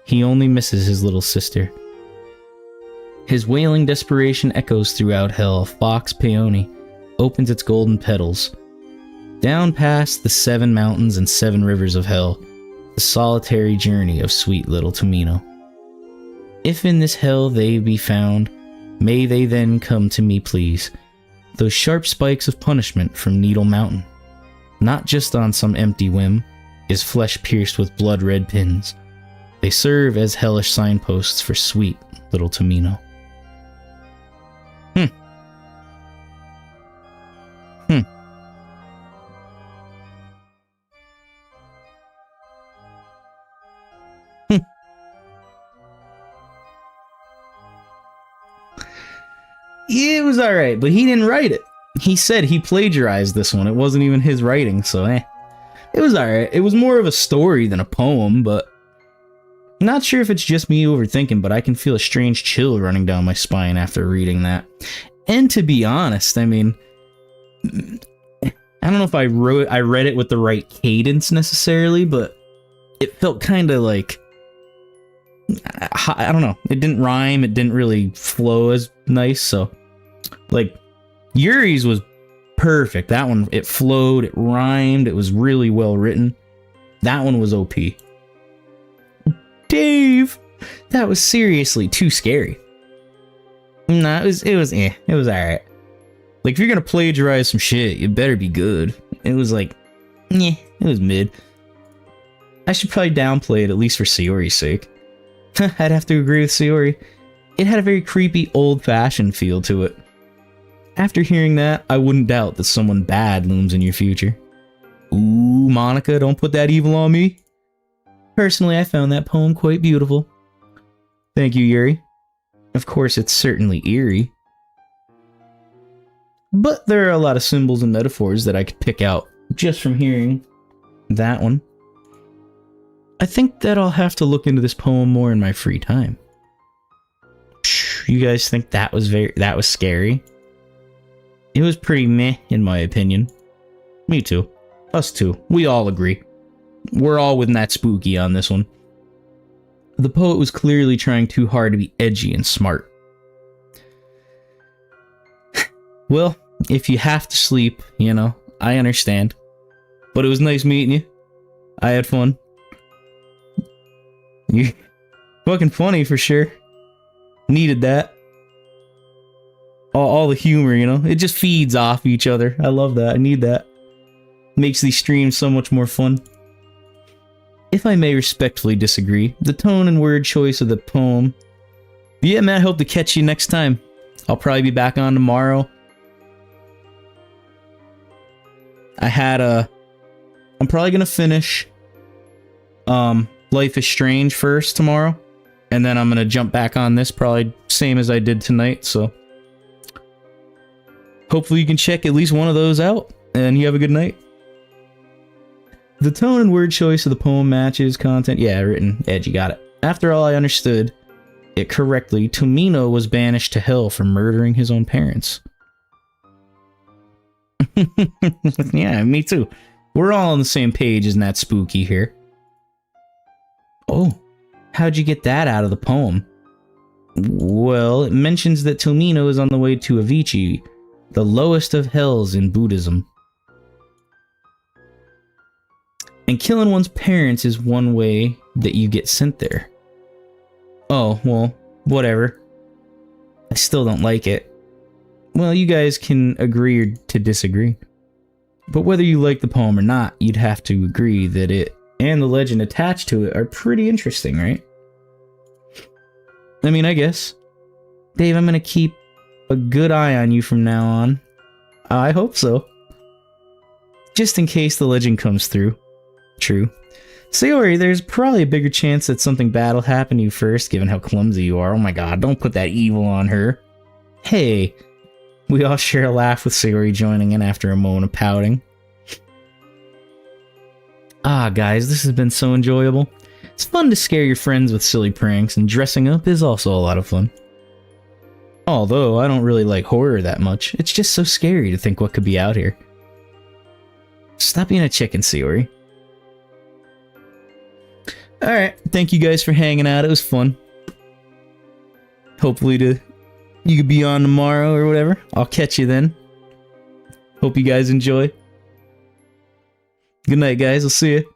A: He only misses his little sister. His wailing desperation echoes throughout hell. Fox peony opens its golden petals. Down past the 7 mountains and 7 rivers of hell, the solitary journey of sweet little Tomino. If in this hell they be found, may they then come to me, please. Those sharp spikes of punishment from Needle Mountain, not just on some empty whim, is flesh pierced with blood-red pins. They serve as hellish signposts for sweet little Tomino. It was alright, but he didn't write it. He said he plagiarized this one. It wasn't even his writing, so It was alright. It was more of a story than a poem, but I'm not sure if it's just me overthinking, but I can feel a strange chill running down my spine after reading that. And to be honest, I mean, I don't know if I read it with the right cadence necessarily, but it felt kind of like, I don't know. It didn't rhyme. It didn't really flow as nice. So, like, Yuri's was perfect. That one, it flowed, it rhymed, it was really well written. That one was OP. Dave, that was seriously too scary. Nah, it was alright. Like, if you're gonna plagiarize some shit, it better be good. It was like, it was mid. I should probably downplay it, at least for Sayori's sake. I'd have to agree with Sayori. It had a very creepy, old-fashioned feel to it. After hearing that, I wouldn't doubt that someone bad looms in your future. Ooh, Monica, don't put that evil on me. Personally, I found that poem quite beautiful. Thank you, Yuri. Of course, it's certainly eerie. But there are a lot of symbols and metaphors that I could pick out just from hearing that one. I think that I'll have to look into this poem more in my free time. You guys think that was scary? It was pretty meh, in my opinion. Me too. Us too. We all agree. We're all with that spooky on this one. The poet was clearly trying too hard to be edgy and smart. Well, if you have to sleep, I understand. But it was nice meeting you. I had fun. You're fucking funny for sure. Needed that. All the humor, it just feeds off each other. I love that. I need that. Makes these streams so much more fun. If I may respectfully disagree, the tone and word choice of the poem. But yeah, man, I hope to catch you next time. I'll probably be back on tomorrow. I'm probably gonna finish Life is Strange first tomorrow, and then I'm gonna jump back on this, probably same as I did tonight, so hopefully you can check at least one of those out, and you have a good night. The tone and word choice of the poem matches content. Yeah, written edgy, got it. After all, I understood it correctly. Tomino was banished to hell for murdering his own parents. Yeah, me too. We're all on the same page, isn't that spooky here? Oh, how'd you get that out of the poem? Well, it mentions that Tomino is on the way to Avicii, the lowest of hells in Buddhism. And killing one's parents is one way that you get sent there. Oh, well, whatever. I still don't like it. Well, you guys can agree or to disagree. But whether you like the poem or not, you'd have to agree that it and the legend attached to it are pretty interesting, right? I mean, I guess. Dave, I'm gonna keep a good eye on you from now on. I hope so. Just in case the legend comes through. True. Sayori, there's probably a bigger chance that something bad will happen to you first, given how clumsy you are. Oh my god, don't put that evil on her. Hey. We all share a laugh with Sayori joining in after a moment of pouting. Ah, guys, this has been so enjoyable. It's fun to scare your friends with silly pranks, and dressing up is also a lot of fun. Although, I don't really like horror that much. It's just so scary to think what could be out here. Stop being a chicken, Sayori. Alright, thank you guys for hanging out. It was fun. Hopefully you could be on tomorrow or whatever. I'll catch you then. Hope you guys enjoy. Good night, guys. I'll see you.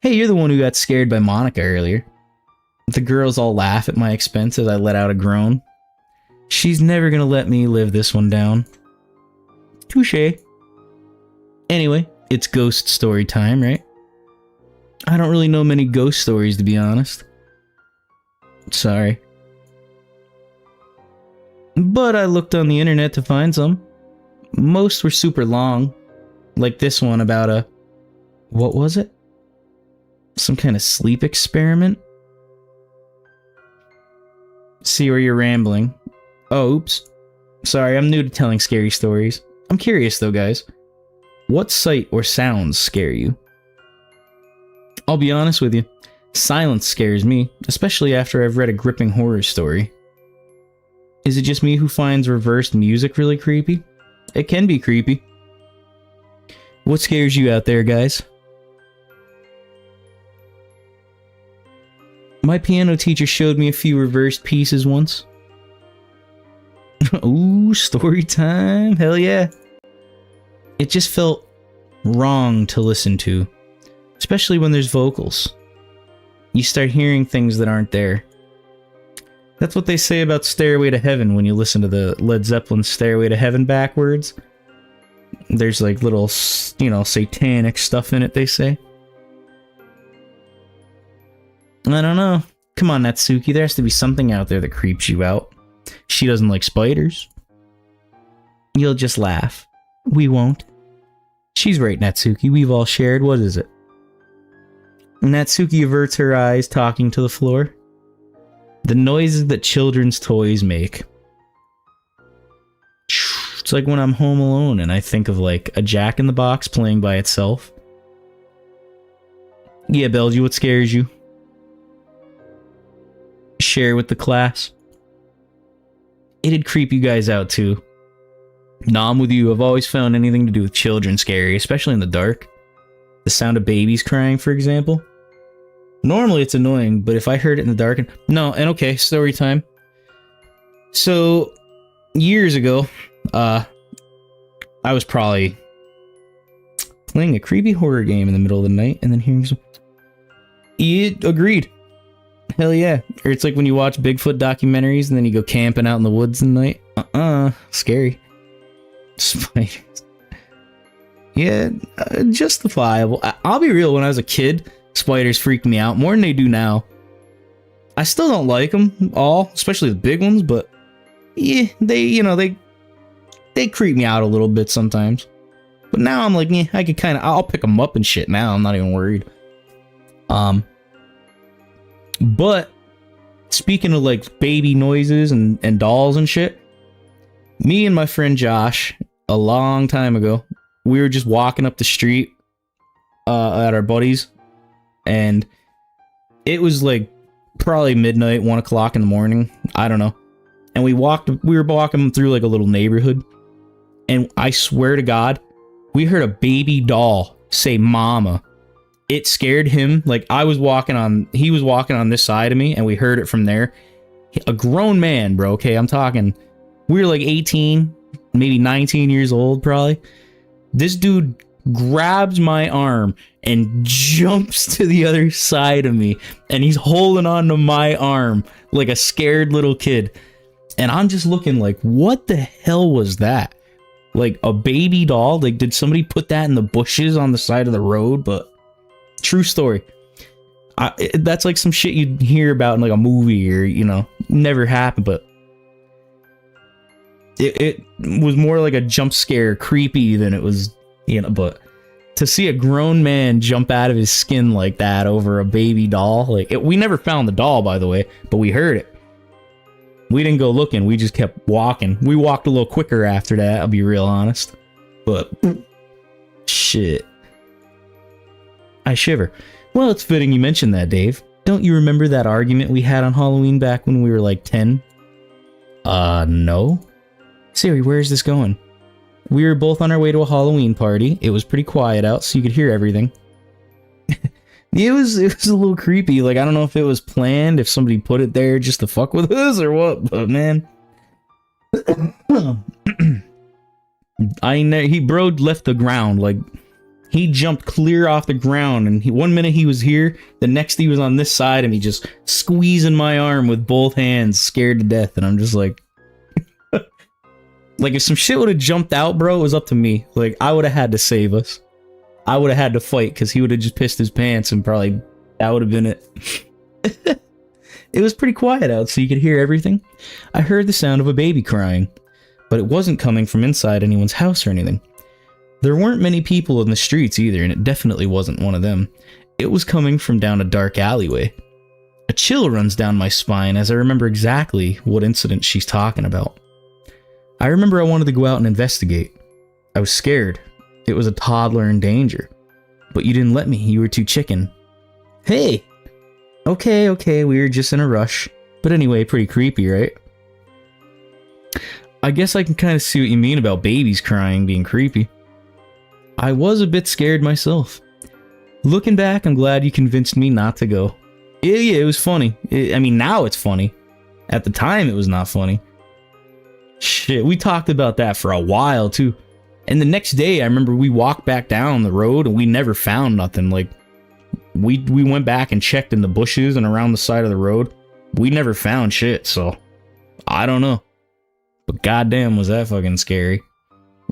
A: Hey, you're the one who got scared by Monica earlier. The girls all laugh at my expense as I let out a groan. She's never gonna let me live this one down. Touché. Anyway, it's ghost story time, right? I don't really know many ghost stories, to be honest. Sorry. But I looked on the internet to find some. Most were super long. Like this one about a... What was it? Some kind of sleep experiment? See where you're rambling. Oh, oops. Sorry, I'm new to telling scary stories. I'm curious though, guys. What sight or sounds scare you? I'll be honest with you. Silence scares me, especially after I've read a gripping horror story. Is it just me who finds reversed music really creepy? It can be creepy. What scares you out there, guys? My piano teacher showed me a few reversed pieces once. Ooh, story time. Hell yeah. It just felt wrong to listen to, especially when there's vocals. You start hearing things that aren't there. That's what they say about Stairway to Heaven when you listen to the Led Zeppelin Stairway to Heaven backwards. There's like little, you know, satanic stuff in it, they say. I don't know. Come on, Natsuki, there has to be something out there that creeps you out. She doesn't like spiders. You'll just laugh. We won't. She's right, Natsuki. We've all shared. What is it? Natsuki averts her eyes, talking to the floor. The noises that children's toys make. It's like when I'm home alone and I think of like a Jack in the Box playing by itself. Yeah, Belgie, what scares you? Share with the class. It'd creep you guys out too. Nah, I'm with you. I've always found anything to do with children scary, especially in the dark. The sound of babies crying, for example. Normally it's annoying, but if I heard it in the dark... and okay, story time. So, years ago, I was probably playing a creepy horror game in the middle of the night, and then hearing some... It agreed. Hell yeah. Or it's like when you watch Bigfoot documentaries, and then you go camping out in the woods at night. Scary. Spiders. Yeah, justifiable. I'll be real, when I was a kid... Spiders freaked me out more than they do now. I still don't like them all, especially the big ones, but yeah, they creep me out a little bit sometimes. But now I'm like, yeah, I can I'll pick them up and shit now. I'm not even worried. But speaking of like baby noises and dolls and shit, me and my friend Josh, a long time ago, we were just walking up the street at our buddies. And it was like probably midnight, 1 o'clock in the morning. I don't know. And we were walking through like a little neighborhood. And I swear to God, we heard a baby doll say mama. It scared him. Like he was walking on this side of me and we heard it from there. A grown man, bro. Okay, I'm talking. We were like 18, maybe 19 years old probably. This dude grabs my arm and jumps to the other side of me, and he's holding on to my arm like a scared little kid, and I'm just looking like, what the hell was that? Like a baby doll? Like, did somebody put that in the bushes on the side of the road? But true story. That's like some shit you'd hear about in like a movie, or never happened, but it was more like a jump scare, creepy than it was. But to see a grown man jump out of his skin like that over a baby doll, we never found the doll, by the way, but we heard it. We didn't go looking, we just kept walking. We walked a little quicker after that, I'll be real honest. But, shit. I shiver. Well, it's fitting you mentioned that, Dave. Don't you remember that argument we had on Halloween back when we were like 10? No. Siri, where is this going? We were both on our way to a Halloween party. It was pretty quiet out, so you could hear everything. It was a little creepy. Like, I don't know if it was planned, if somebody put it there just to fuck with us or what, but man. He bro left the ground. Like, he jumped clear off the ground, and 1 minute he was here, the next he was on this side, and he just squeezing my arm with both hands, scared to death. And I'm just like, like if some shit would have jumped out, bro, it was up to me. Like, I would have had to save us. I would have had to fight because he would have just pissed his pants, and probably that would have been it. It was pretty quiet out, so you could hear everything. I heard the sound of a baby crying, but it wasn't coming from inside anyone's house or anything. There weren't many people in the streets either, and it definitely wasn't one of them. It was coming from down a dark alleyway. A chill runs down my spine as I remember exactly what incident she's talking about. I remember I wanted to go out and investigate. I was scared. It was a toddler in danger. But you didn't let me. You were too chicken. Hey! Okay, we were just in a rush. But anyway, pretty creepy, right? I guess I can kind of see what you mean about babies crying being creepy. I was a bit scared myself. Looking back, I'm glad you convinced me not to go. Yeah, it was funny. I mean, now it's funny. At the time, it was not funny. Shit, we talked about that for a while, too. And the next day, I remember we walked back down the road, and we never found nothing. Like, we went back and checked in the bushes and around the side of the road. We never found shit, so I don't know. But goddamn, was that fucking scary.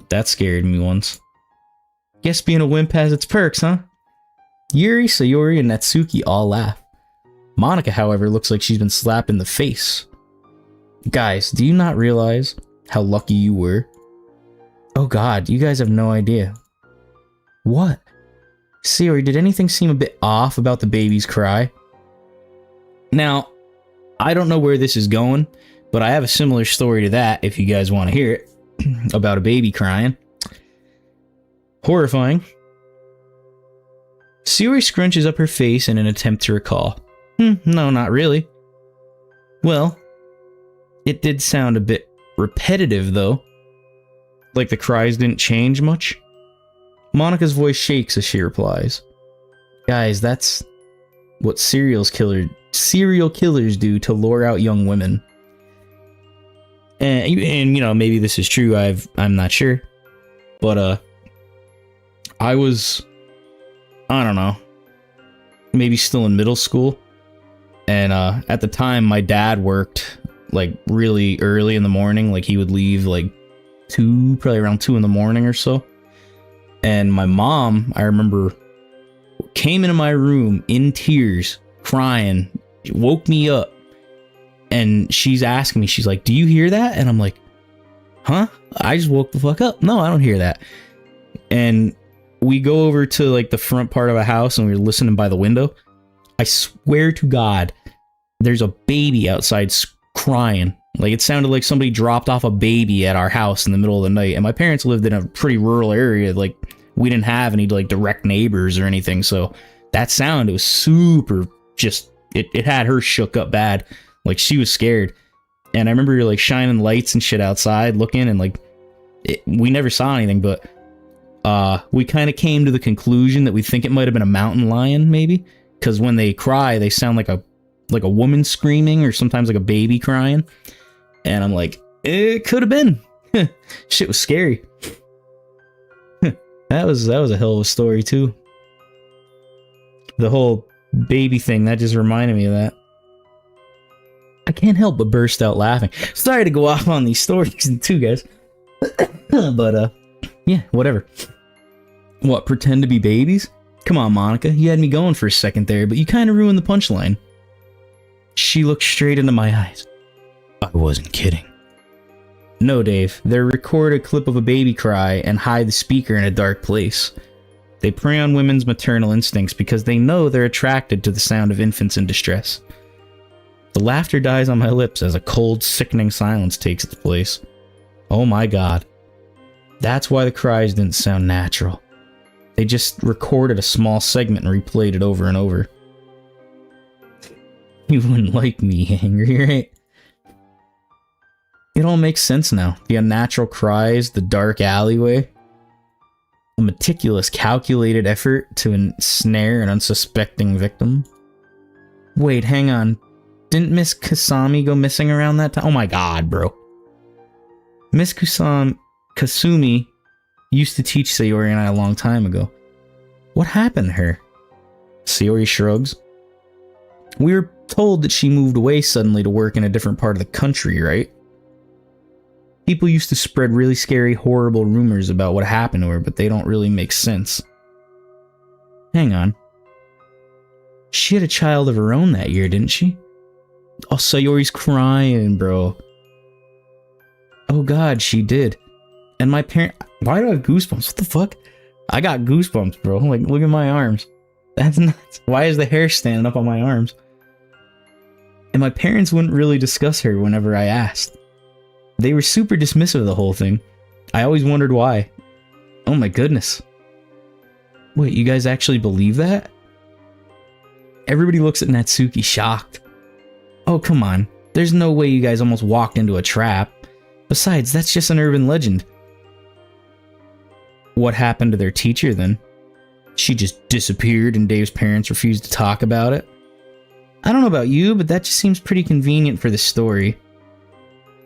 A: That scared me once. Guess being a wimp has its perks, huh? Yuri, Sayori, and Natsuki all laugh. Monica, however, looks like she's been slapped in the face. Guys, do you not realize how lucky you were? Oh god, you guys have no idea. What? Sayori, did anything seem a bit off about the baby's cry? Now, I don't know where this is going, but I have a similar story to that if you guys want to hear it. About a baby crying. Horrifying. Sayori scrunches up her face in an attempt to recall. No, not really. Well, it did sound a bit repetitive, though. Like the cries didn't change much. Monica's voice shakes as she replies. Guys, that's what serial killers do to lure out young women. And you know, maybe this is true, I'm not sure. But, I was, I don't know, maybe still in middle school. And at the time, my dad worked like really early in the morning. Like he would leave like probably around 2 in the morning or so. And my mom, I remember, came into my room in tears, crying, woke me up. And she's asking me, she's like, do you hear that? And I'm like, huh? I just woke the fuck up. No, I don't hear that. And we go over to like the front part of a house and we were listening by the window. I swear to God, there's a baby outside crying. Like it sounded like somebody dropped off a baby at our house in the middle of the night. And my parents lived in a pretty rural area. Like we didn't have any like direct neighbors or anything. So that sound, it was super just, it had her shook up bad. Like she was scared. And I remember you're like shining lights and shit outside looking and like we never saw anything, but we kind of came to the conclusion that we think it might have been a mountain lion, maybe, because when they cry, they sound like a woman screaming or sometimes like a baby crying. And I'm like, it could have been. Shit was scary. That was a hell of a story too. The whole baby thing, that just reminded me of that. I can't help but burst out laughing. Sorry to go off on these stories too, guys. But yeah, whatever. What, pretend to be babies? Come on, Monica, you had me going for a second there, but you kind of ruined the punchline. She looked straight into my eyes. I wasn't kidding. No, Dave, they record a clip of a baby cry and hide the speaker in a dark place. They prey on women's maternal instincts because they know they're attracted to the sound of infants in distress. The laughter dies on my lips as a cold, sickening silence takes its place. Oh my god. That's why the cries didn't sound natural. They just recorded a small segment and replayed it over and over. You wouldn't like me angry, right? It all makes sense now. The unnatural cries, the dark alleyway. A meticulous, calculated effort to ensnare an unsuspecting victim. Wait, hang on. Didn't Miss Kasami go missing around that time? Oh my god, bro. Miss Kasumi Used to teach Sayori and I a long time ago. What happened to her? Sayori shrugs. We were told that she moved away suddenly to work in a different part of the country, right? People used to spread really scary, horrible rumors about what happened to her, but they don't really make sense. Hang on. She had a child of her own that year, didn't she? Oh, Sayori's crying, bro. Oh god, she did. And my parent... Why do I have goosebumps? What the fuck? I got goosebumps, bro. Like, look at my arms. That's nuts. Why is the hair standing up on my arms? And my parents wouldn't really discuss her whenever I asked. They were super dismissive of the whole thing. I always wondered why. Oh my goodness. Wait, you guys actually believe that? Everybody looks at Natsuki shocked. Oh, come on. There's no way you guys almost walked into a trap. Besides, that's just an urban legend. What happened to their teacher then? She just disappeared and Dave's parents refused to talk about it? I don't know about you, but that just seems pretty convenient for the story.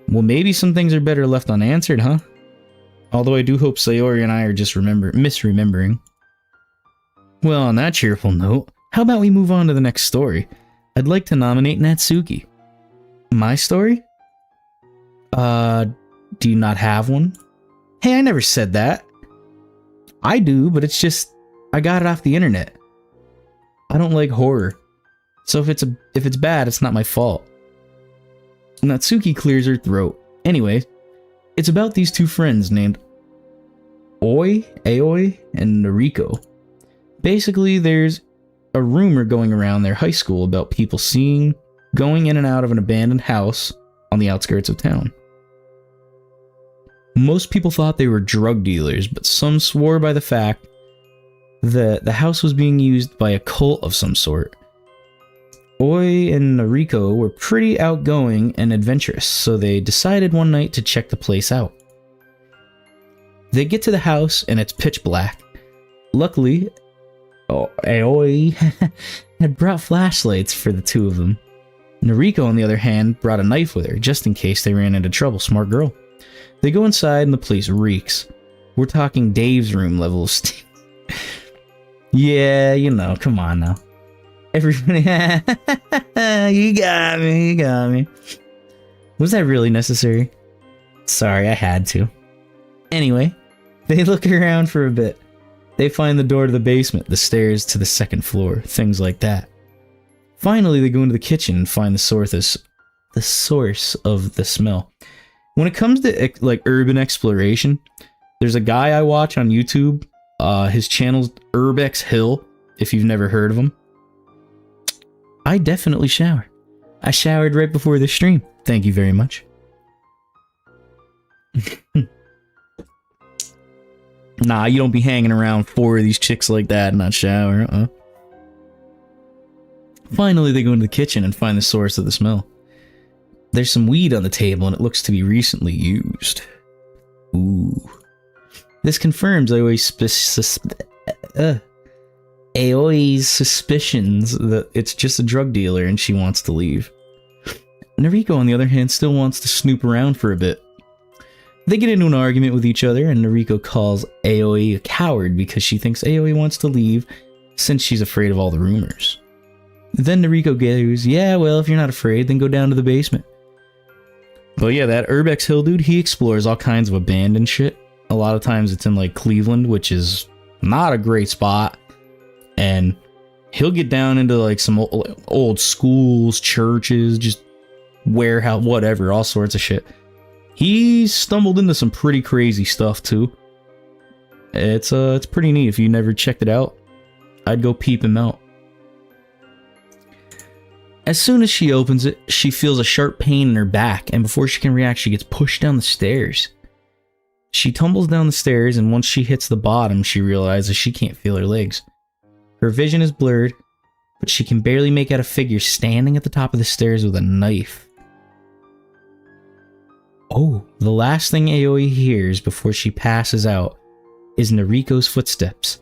A: Well, maybe some things are better left unanswered, huh? Although I do hope Sayori and I are just misremembering. Well, on that cheerful note, how about we move on to the next story? I'd like to nominate Natsuki. My story? Do you not have one? Hey, I never said that. I do, but it's just, I got it off the internet. I don't like horror. So if it's bad, it's not my fault. Natsuki clears her throat. Anyway, it's about these two friends named Aoi, and Noriko. Basically, there's a rumor going around their high school about people going in and out of an abandoned house on the outskirts of town. Most people thought they were drug dealers, but some swore by the fact that the house was being used by a cult of some sort. Oi and Noriko were pretty outgoing and adventurous, so they decided one night to check the place out. They get to the house and it's pitch black. Luckily, Aoi had brought flashlights for the two of them. Noriko, on the other hand, brought a knife with her, just in case they ran into trouble. Smart girl. They go inside and the place reeks. We're talking Dave's room level of stink. Yeah, you know, come on now. Everybody, you got me. Was that really necessary? Sorry, I had to. Anyway, they look around for a bit. They find the door to the basement, the stairs to the second floor, things like that. Finally, they go into the kitchen and find the source of the smell. When it comes to like urban exploration, there's a guy I watch on YouTube. His channel's Urbex Hill, if you've never heard of him. I definitely shower. I showered right before this stream. Thank you very much. Nah, you don't be hanging around 4 of these chicks like that and not shower. Finally, they go into the kitchen and find the source of the smell. There's some weed on the table and it looks to be recently used. Ooh. This confirms Aoi's suspicions that it's just a drug dealer and she wants to leave. Noriko, on the other hand, still wants to snoop around for a bit. They get into an argument with each other and Noriko calls Aoi a coward because she thinks Aoi wants to leave since she's afraid of all the rumors. Then Noriko goes, yeah, well, if you're not afraid, then go down to the basement. But yeah, that Urbex Hill dude, he explores all kinds of abandoned shit. A lot of times it's in like Cleveland, which is not a great spot. And he'll get down into like some old schools, churches, just warehouse, whatever, all sorts of shit. He stumbled into some pretty crazy stuff too. It's pretty neat. If you never checked it out, I'd go peep him out. As soon as she opens it, she feels a sharp pain in her back, and before she can react, she gets pushed down the stairs. She tumbles down the stairs, and once she hits the bottom, she realizes she can't feel her legs. Her vision is blurred, but she can barely make out a figure standing at the top of the stairs with a knife. Oh, the last thing Aoi hears before she passes out is Noriko's footsteps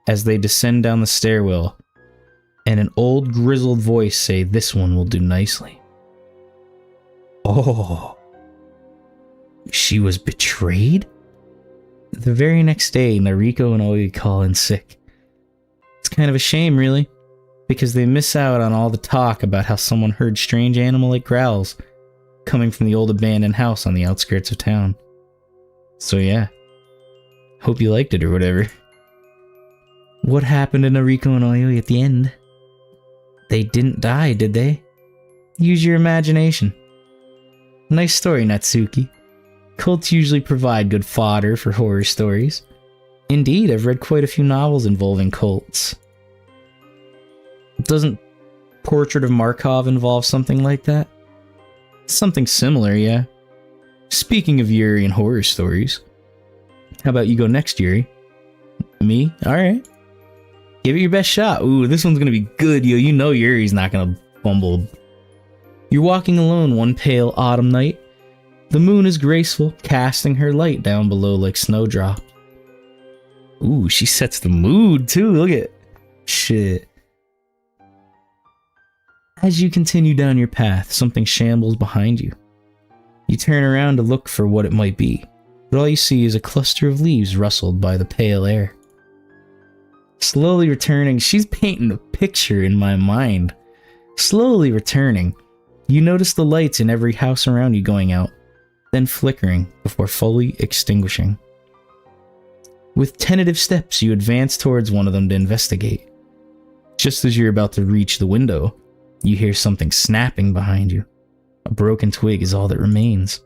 A: as they descend down the stairwell, and an old grizzled voice say, "This one will do nicely." Oh, she was betrayed? The very next day, Nariko and Oi call in sick. It's kind of a shame, really, because they miss out on all the talk about how someone heard strange animal-like growls coming from the old abandoned house on the outskirts of town. So yeah, hope you liked it or whatever. What happened to Nariko and Oi at the end? They didn't die, did they? Use your imagination. Nice story, Natsuki. Cults usually provide good fodder for horror stories. Indeed, I've read quite a few novels involving cults. Doesn't Portrait of Markov involve something like that? Something similar, yeah. Speaking of Yuri and horror stories, how about you go next, Yuri? Me? Alright. Give it your best shot. Ooh, this one's gonna be good, yo. You know Yuri's not gonna fumble. You're walking alone one pale autumn night. The moon is graceful, casting her light down below like snowdrops. Ooh, she sets the mood too. Look at shit. As you continue down your path, something shambles behind you. You turn around to look for what it might be, but all you see is a cluster of leaves rustled by the pale air. Slowly returning, she's painting a picture in my mind. Slowly returning, you notice the lights in every house around you going out, then flickering before fully extinguishing. With tentative steps, you advance towards one of them to investigate. Just as you're about to reach the window, you hear something snapping behind you. A broken twig is all that remains.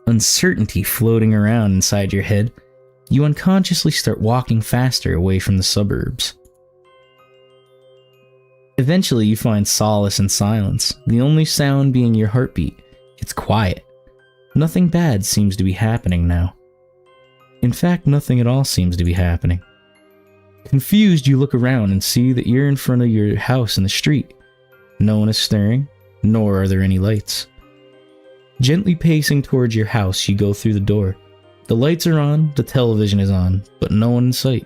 A: Uncertainty floating around inside your head, you unconsciously start walking faster away from the suburbs. Eventually, you find solace in silence, the only sound being your heartbeat. It's quiet. Nothing bad seems to be happening now. In fact, nothing at all seems to be happening. Confused, you look around and see that you're in front of your house in the street. No one is stirring, nor are there any lights. Gently pacing towards your house, you go through the door. The lights are on, the television is on, but no one in sight.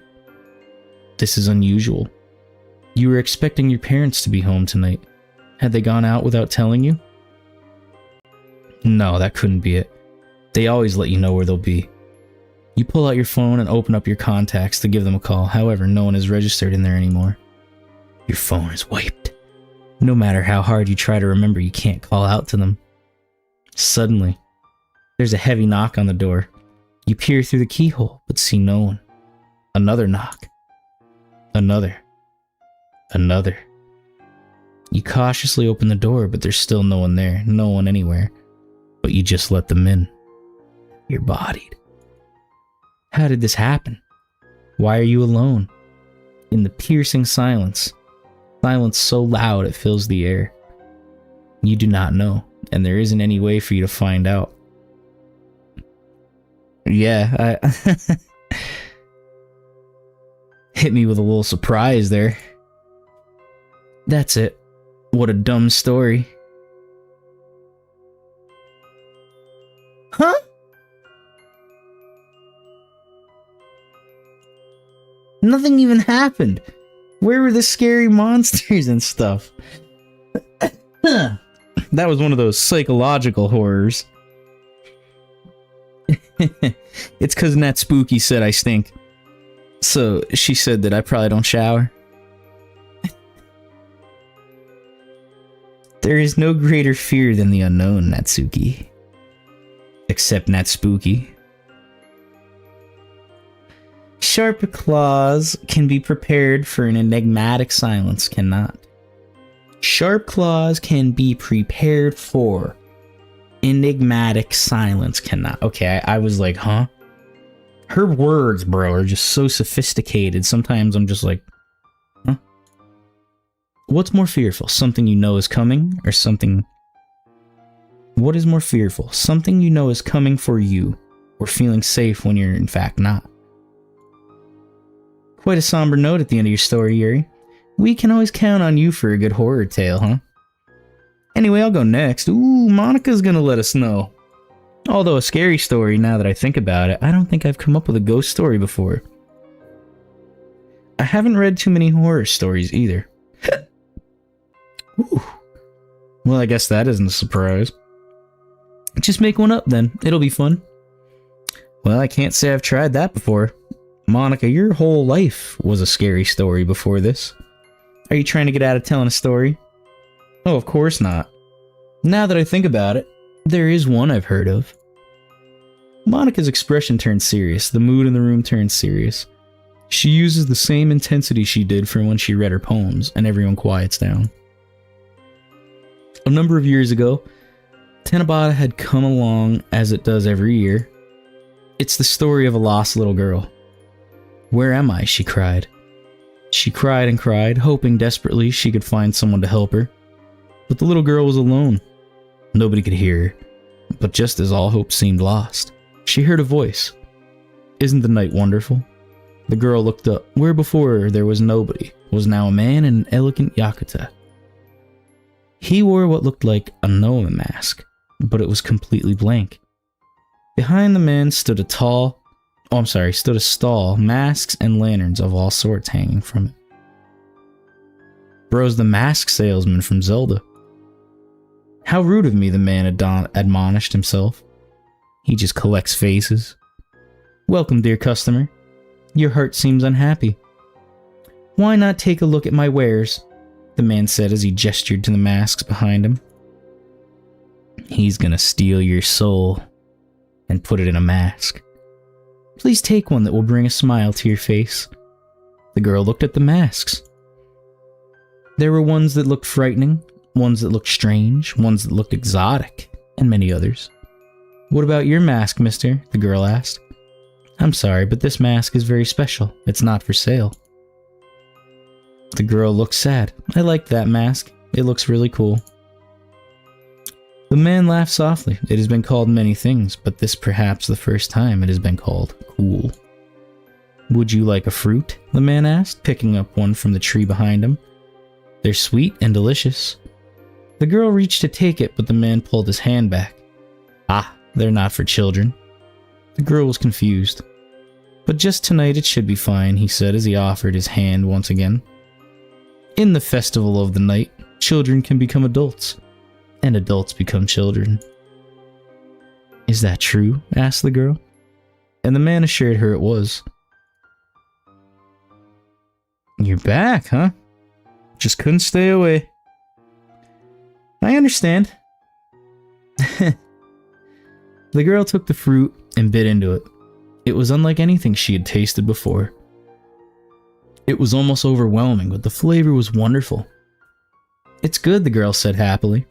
A: This is unusual. You were expecting your parents to be home tonight. Had they gone out without telling you? No, that couldn't be it. They always let you know where they'll be. You pull out your phone and open up your contacts to give them a call. However, no one is registered in there anymore. Your phone is wiped. No matter how hard you try to remember, you can't call out to them. Suddenly, there's a heavy knock on the door. You peer through the keyhole, but see no one. Another knock. Another. Another. You cautiously open the door, but there's still no one there. No one anywhere. But you just let them in. You're bodied. How did this happen? Why are you alone? In the piercing silence. Silence so loud it fills the air. You do not know, and there isn't any way for you to find out. Yeah, hit me with a little surprise there. That's it. What a dumb story. Huh? Nothing even happened. Where were the scary monsters and stuff? That was one of those psychological horrors. It's because Nat Spooky said I stink. So she said that I probably don't shower. There is no greater fear than the unknown, Natsuki. Except Nat Spooky. Sharp claws can be prepared for an enigmatic silence cannot. Sharp claws can be prepared for enigmatic silence cannot. Okay, I was like, huh? Her words, bro, are just so sophisticated. Sometimes I'm just like, huh? What's more fearful? Something you know is coming, or something... What is more fearful? Something you know is coming for you, or feeling safe when you're in fact not? Quite a somber note at the end of your story, Yuri. We can always count on you for a good horror tale, huh? Anyway, I'll go next. Ooh, Monica's gonna let us know. Although a scary story, now that I think about it, I don't think I've come up with a ghost story before. I haven't read too many horror stories either. Ooh. Well, I guess that isn't a surprise. Just make one up then. It'll be fun. Well, I can't say I've tried that before. Monica, your whole life was a scary story before this. Are you trying to get out of telling a story? Oh, of course not. Now that I think about it, there is one I've heard of. Monica's expression turned serious. The mood in the room turned serious. She uses the same intensity she did for when she read her poems, and everyone quiets down. A number of years ago, Tanabata had come along as it does every year. It's the story of a lost little girl. Where am I? She cried. She cried and cried, hoping desperately she could find someone to help her. But the little girl was alone. Nobody could hear her. But just as all hope seemed lost, she heard a voice. Isn't the night wonderful? The girl looked up. Where before there was nobody was now a man in an elegant yukata. He wore what looked like a Noah mask, but it was completely blank. Behind the man stood a stall, masks and lanterns of all sorts hanging from it. Bro's the mask salesman from Zelda. How rude of me, the man admonished himself. He just collects faces. Welcome, dear customer. Your heart seems unhappy. Why not take a look at my wares? The man said as he gestured to the masks behind him. He's gonna steal your soul and put it in a mask. Please take one that will bring a smile to your face. The girl looked at the masks. There were ones that looked frightening, ones that looked strange, ones that looked exotic, and many others. What about your mask, mister? The girl asked. I'm sorry, but this mask is very special. It's not for sale. The girl looked sad. I like that mask. It looks really cool. The man laughed softly. It has been called many things, but this perhaps the first time it has been called cool. Would you like a fruit? The man asked, picking up one from the tree behind him. They're sweet and delicious. The girl reached to take it, but the man pulled his hand back. Ah, they're not for children. The girl was confused. But just tonight it should be fine, he said as he offered his hand once again. In the festival of the night, children can become adults, and adults become children. Is that true? Asked the girl. And the man assured her it was. You're back, huh? Just couldn't stay away. I understand. The girl took the fruit and bit into it. It was unlike anything she had tasted before. It was almost overwhelming, but the flavor was wonderful. It's good, the girl said happily.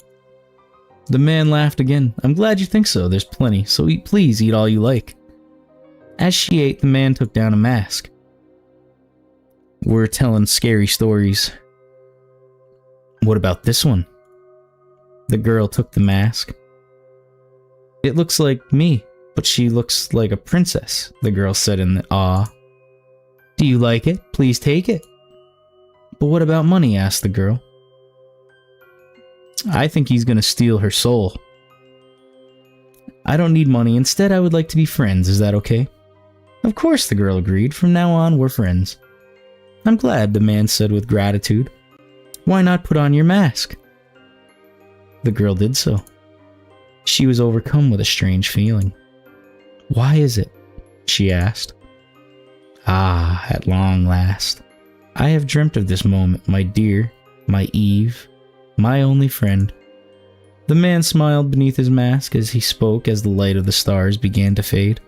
A: The man laughed again. I'm glad you think so. There's plenty, so please eat all you like. As she ate, the man took down a mask. We're telling scary stories. What about this one? The girl took the mask. It looks like me, but she looks like a princess, the girl said in awe. Do you like it? Please take it. But what about money? Asked the girl. I think he's gonna steal her soul. I don't need money. Instead, I would like to be friends. Is that okay? Of course, the girl agreed. From now on, we're friends. I'm glad, the man said with gratitude. Why not put on your mask? The girl did so. She was overcome with a strange feeling. Why is it? She asked. Ah, at long last. I have dreamt of this moment, my dear, my Eve, my only friend. The man smiled beneath his mask as he spoke as the light of the stars began to fade.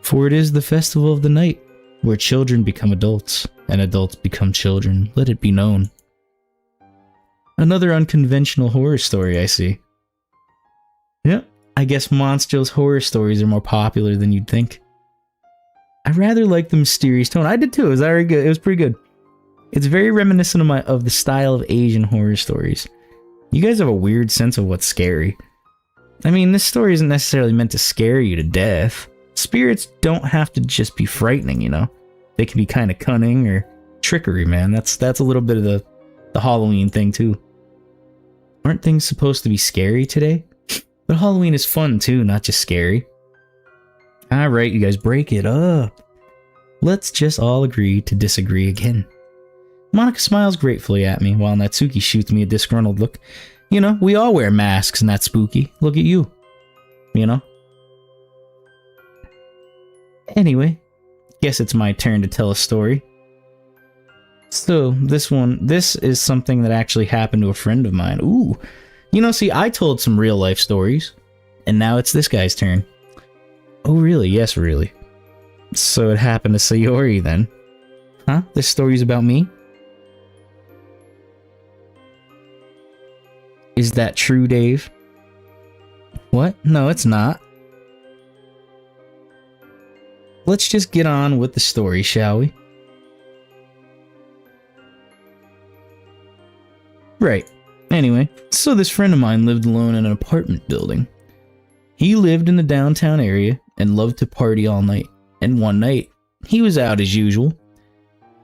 A: For it is the festival of the night, where children become adults, and adults become children, let it be known. Another unconventional horror story, I see. Yep, I guess Monstro's horror stories are more popular than you'd think. I rather like the mysterious tone. I did too, it was very good. It was pretty good. It's very reminiscent of the style of Asian horror stories. You guys have a weird sense of what's scary. I mean, this story isn't necessarily meant to scare you to death. Spirits don't have to just be frightening, you know? They can be kind of cunning or trickery, man. That's a little bit of the Halloween thing too. Aren't things supposed to be scary today? But Halloween is fun too, not just scary. Alright, you guys, break it up. Let's just all agree to disagree again. Monica smiles gratefully at me, while Natsuki shoots me a disgruntled look. You know, we all wear masks, not spooky. Look at you. You know? Anyway, guess it's my turn to tell a story. So, this is something that actually happened to a friend of mine. Ooh. You know, see, I told some real life stories, and now it's this guy's turn. Oh, really? Yes, really. So it happened to Sayori then. Huh? This story's about me? Is that true, Dave? What? No, it's not. Let's just get on with the story, shall we? Right. Anyway, so this friend of mine lived alone in an apartment building. He lived in the downtown area and loved to party all night. And one night, he was out as usual.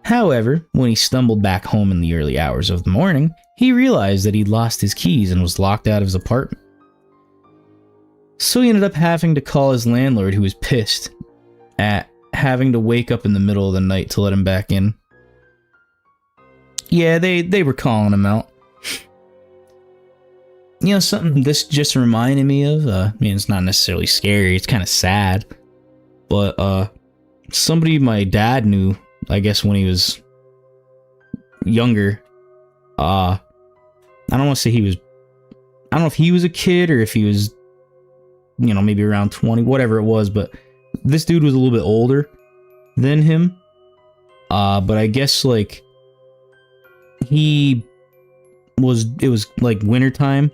A: However, when he stumbled back home in the early hours of the morning, he realized that he'd lost his keys and was locked out of his apartment. So he ended up having to call his landlord, who was pissed at having to wake up in the middle of the night to let him back in. Yeah, they were calling him out. You know, something this just reminded me of, I mean, it's not necessarily scary, it's kind of sad, but, somebody my dad knew, I guess when he was younger, I don't want to say I don't know if he was a kid or if he was, you know, maybe around 20, whatever it was, but this dude was a little bit older than him, but I guess, like, it was, like, wintertime,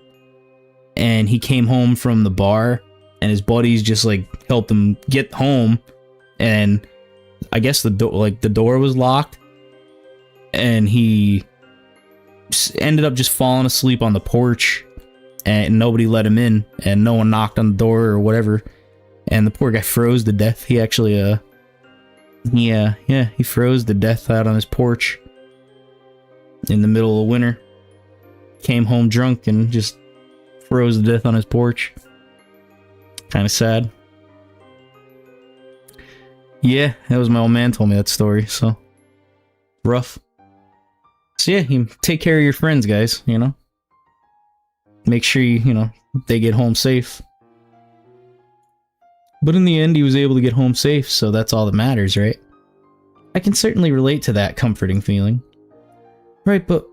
A: and he came home from the bar, and his buddies just, like, helped him get home, and I guess the door was locked, and he ended up just falling asleep on the porch, and nobody let him in, and no one knocked on the door or whatever, and the poor guy froze to death. He actually, he froze to death out on his porch in the middle of winter. Came home drunk and just froze to death on his porch. Kind of sad. Yeah, that was my old man told me that story, so rough. So yeah, you take care of your friends, guys, you know? Make sure they get home safe. But in the end, he was able to get home safe, so that's all that matters, right? I can certainly relate to that comforting feeling. Right, but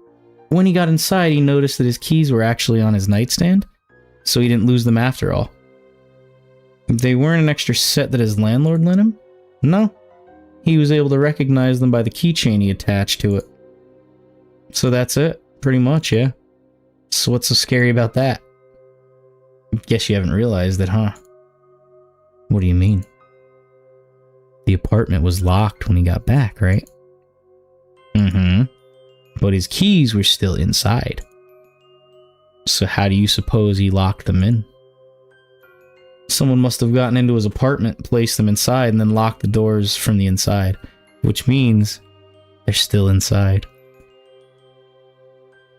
A: when he got inside, he noticed that his keys were actually on his nightstand, so he didn't lose them after all. They weren't an extra set that his landlord lent him? No. He was able to recognize them by the keychain he attached to it. So that's it, pretty much, yeah. So what's so scary about that? Guess you haven't realized it, huh? What do you mean? The apartment was locked when he got back, right? Mm-hmm. But his keys were still inside. So how do you suppose he locked them in? Someone must have gotten into his apartment, placed them inside, and then locked the doors from the inside. Which means they're still inside.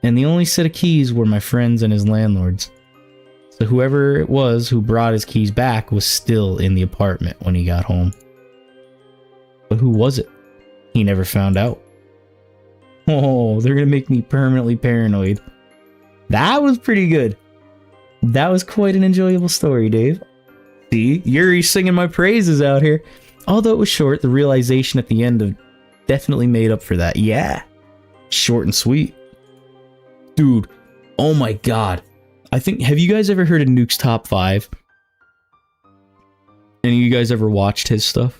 A: And the only set of keys were my friend's and his landlord's. So whoever it was who brought his keys back was still in the apartment when he got home. But who was it? He never found out. Oh, they're gonna make me permanently paranoid. That was pretty good. That was quite an enjoyable story, Dave. See, you're singing my praises out here. Although it was short, the realization at the end definitely made up for that. Yeah. Short and sweet. Dude, oh my god. Have you guys ever heard of Nuke's Top 5? Any of you guys ever watched his stuff?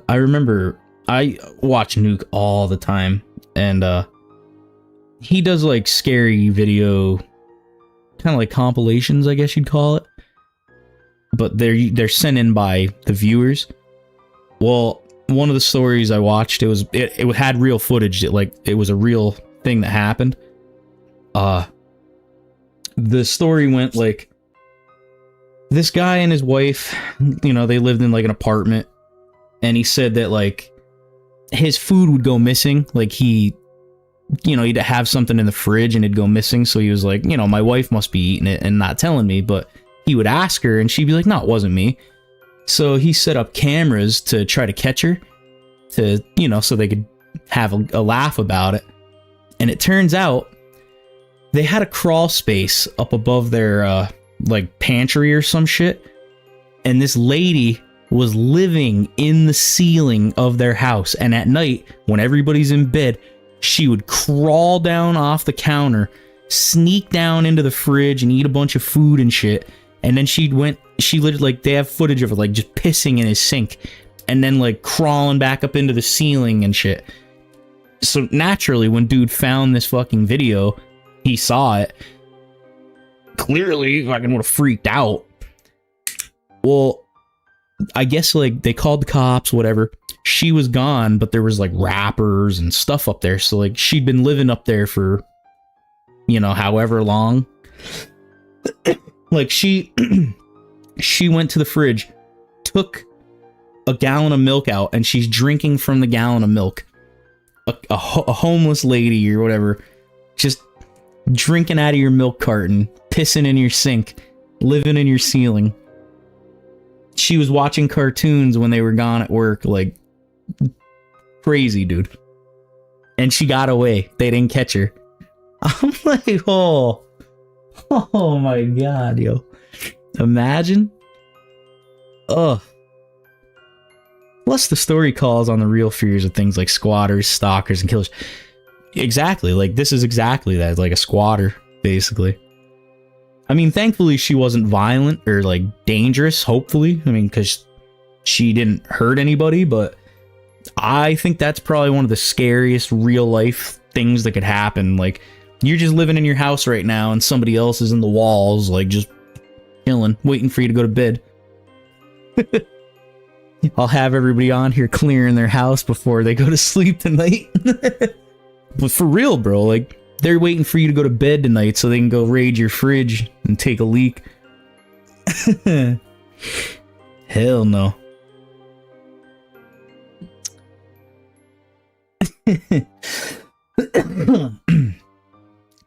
A: I remember I watch Nuke all the time, and he does like scary video, kind of like compilations, I guess you'd call it. But they're sent in by the viewers. Well, one of the stories I watched, it had real footage. It was a real thing that happened. The story went like this guy and his wife, they lived in like an apartment, and he said that like his food would go missing. Like he'd have something in the fridge and it'd go missing. So he was like, my wife must be eating it and not telling me. But he would ask her and she'd be like, no, it wasn't me. So he set up cameras to try to catch her, to, so they could have a laugh about it. And it turns out they had a crawl space up above their like pantry or some shit. And this lady was living in the ceiling of their house. And at night, when everybody's in bed, she would crawl down off the counter, sneak down into the fridge and eat a bunch of food and shit. And then she literally, like, they have footage of her, like, just pissing in his sink and then, like, crawling back up into the ceiling and shit. So naturally, when dude found this fucking video, he saw it. Clearly, fucking would have freaked out. Well, I guess, like, they called the cops, whatever. She was gone, but there was, like, wrappers and stuff up there. So, like, she'd been living up there for, you know, however long. Like, she went to the fridge, took a gallon of milk out, and she's drinking from the gallon of milk. A homeless lady or whatever, just drinking out of your milk carton, pissing in your sink, living in your ceiling. She was watching cartoons when they were gone at work, like, crazy, dude. And she got away. They didn't catch her. I'm like, oh my god, yo. Imagine. Ugh. Plus the story calls on the real fears of things like squatters, stalkers, and killers. Exactly, like, this is exactly that, like a squatter, basically. I mean, thankfully she wasn't violent or, like, dangerous, hopefully. I mean, because she didn't hurt anybody, but I think that's probably one of the scariest real-life things that could happen. Like, you're just living in your house right now, and somebody else is in the walls, like, just chilling, waiting for you to go to bed. I'll have everybody on here clearing their house before they go to sleep tonight. But for real, bro, like, they're waiting for you to go to bed tonight so they can go raid your fridge and take a leak. Hell no.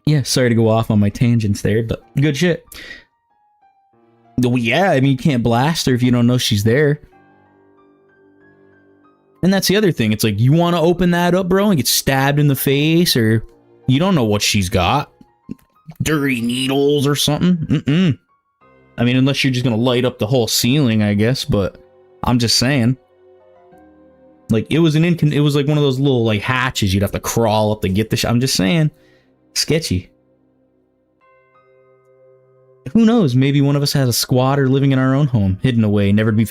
A: Yeah, sorry to go off on my tangents there, but good shit. Well, yeah, I mean, you can't blast her if you don't know she's there. And that's the other thing. It's like, you want to open that up, bro, and get stabbed in the face, or you don't know what she's got. Dirty needles or something. I mean, unless you're just going to light up the whole ceiling, I guess, but I'm just saying. Like, it was like one of those little, like, hatches you'd have to crawl up to get the I'm just saying. Sketchy. Who knows? Maybe one of us has a squatter living in our own home, hidden away, never to be...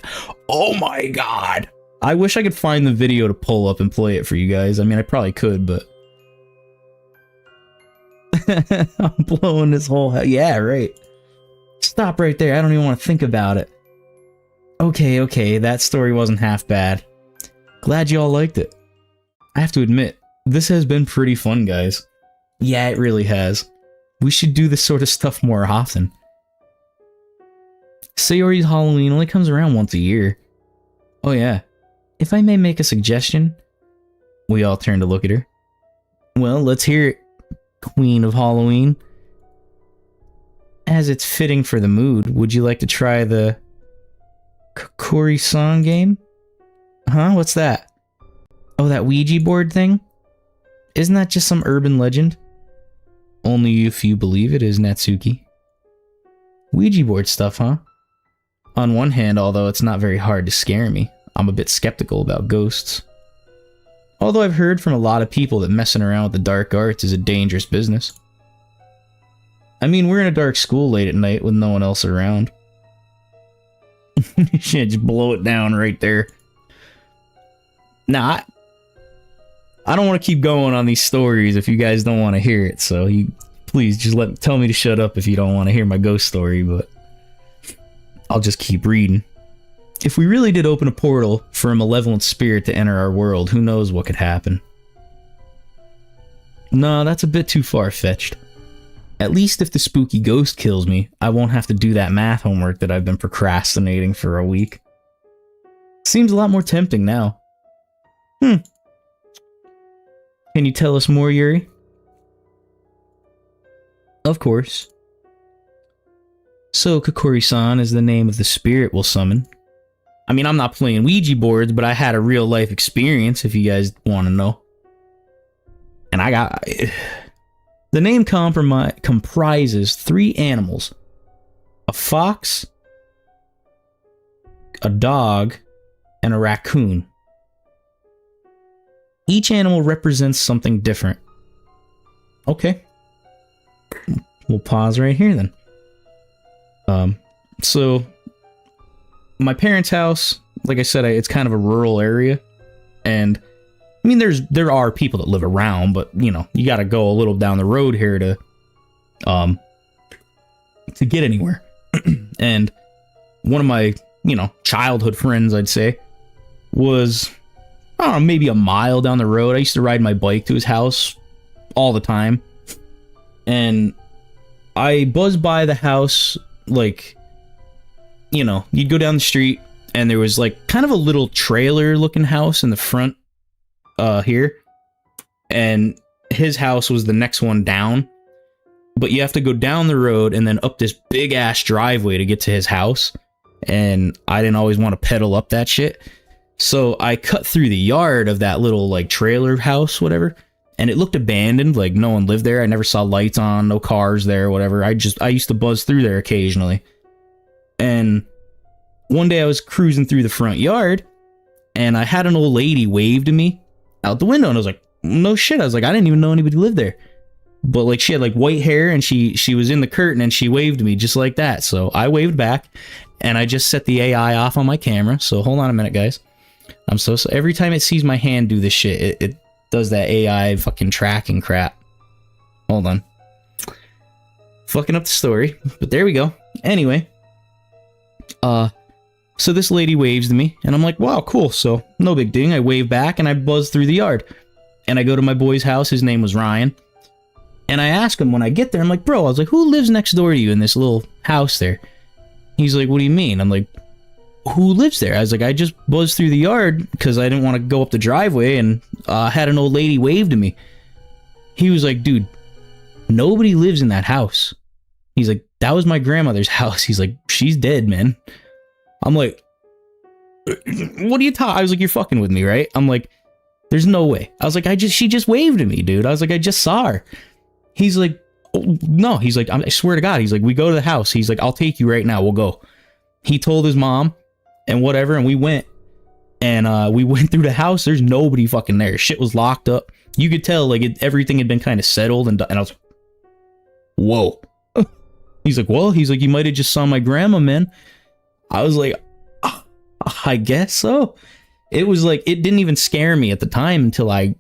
A: Oh my god! I wish I could find the video to pull up and play it for you guys. I mean, I probably could, but... I'm blowing this whole... Yeah, right. Stop right there. I don't even want to think about it. Okay, that story wasn't half bad. Glad you all liked it. I have to admit, this has been pretty fun, guys. Yeah, it really has. We should do this sort of stuff more often. Sayori's Halloween only comes around once a year. Oh yeah. If I may make a suggestion. We all turn to look at her. Well, let's hear it, Queen of Halloween. As it's fitting for the mood, would you like to try the Kokori-san game? Huh? What's that? Oh, that Ouija board thing? Isn't that just some urban legend? Only if you believe it is, Natsuki. Ouija board stuff, huh? On one hand, although it's not very hard to scare me, I'm a bit skeptical about ghosts. Although I've heard from a lot of people that messing around with the dark arts is a dangerous business. I mean, we're in a dark school late at night with no one else around. You should just blow it down right there. Nah, I don't want to keep going on these stories if you guys don't want to hear it, so you please just tell me to shut up if you don't want to hear my ghost story, but I'll just keep reading. If we really did open a portal for a malevolent spirit to enter our world, who knows what could happen. No, that's a bit too far-fetched. At least if the spooky ghost kills me, I won't have to do that math homework that I've been procrastinating for a week. Seems a lot more tempting now. Can you tell us more, Yuri? Of course. So, Kokori-san is the name of the spirit we'll summon. I mean, I'm not playing Ouija boards, but I had a real-life experience, if you guys want to know. And I got... The name comprises 3 animals. a fox, a dog, and a raccoon. Each animal represents something different. Okay. We'll pause right here then. So my parents' house, like I said, it's kind of a rural area, and I mean, there are people that live around, but you know, you got to go a little down the road here to get anywhere. And one of my, you know, childhood friends, I'd say, was, I don't know, maybe a mile down the road. I used to ride my bike to his house all the time, and I buzzed by the house, like, you know, you'd go down the street and there was like kind of a little trailer looking house in the front here, and his house was the next one down, but you have to go down the road and then up this big ass driveway to get to his house, and I didn't always want to pedal up that shit, so I cut through the yard of that little like trailer house, whatever, and it looked abandoned, like no one lived there. I never saw lights on, no cars there, whatever. I used to buzz through there occasionally. And one day I was cruising through the front yard, and I had an old lady wave to me out the window, and I was like, no shit. I was like, I didn't even know anybody lived there. But like, she had like white hair, and she was in the curtain, and she waved to me just like that. So I waved back, and I just set the AI off on my camera. So hold on a minute, guys. I'm so every time it sees my hand do this shit, it does that AI fucking tracking crap. Hold on. Fucking up the story, but there we go. Anyway. So this lady waves to me, and I'm like, wow, cool. So no big thing. I wave back, and I buzz through the yard, and I go to my boy's house. His name was Ryan, and I ask him when I get there, I'm like, bro, I was like, who lives next door to you in this little house there? He's like, what do you mean? I'm like, who lives there? I was like, I just buzzed through the yard because I didn't want to go up the driveway, and had an old lady wave to me. He was like, dude, nobody lives in that house. He's like, that was my grandmother's house. He's like, she's dead, man. I'm like, what are you talking? I was like, you're fucking with me, right? I'm like, there's no way. I was like, she just waved at me, dude. I was like, I just saw her. He's like, oh, no. He's like, I swear to God. He's like, we go to the house. He's like, I'll take you right now. We'll go. He told his mom and whatever, and we went. And we went through the house. There's nobody fucking there. Shit was locked up. You could tell, like, everything had been kind of settled, and I was like, whoa. He's like, well, he's like, you might have just saw my grandma, man. I was like, I guess so. It was like, it didn't even scare me at the time until I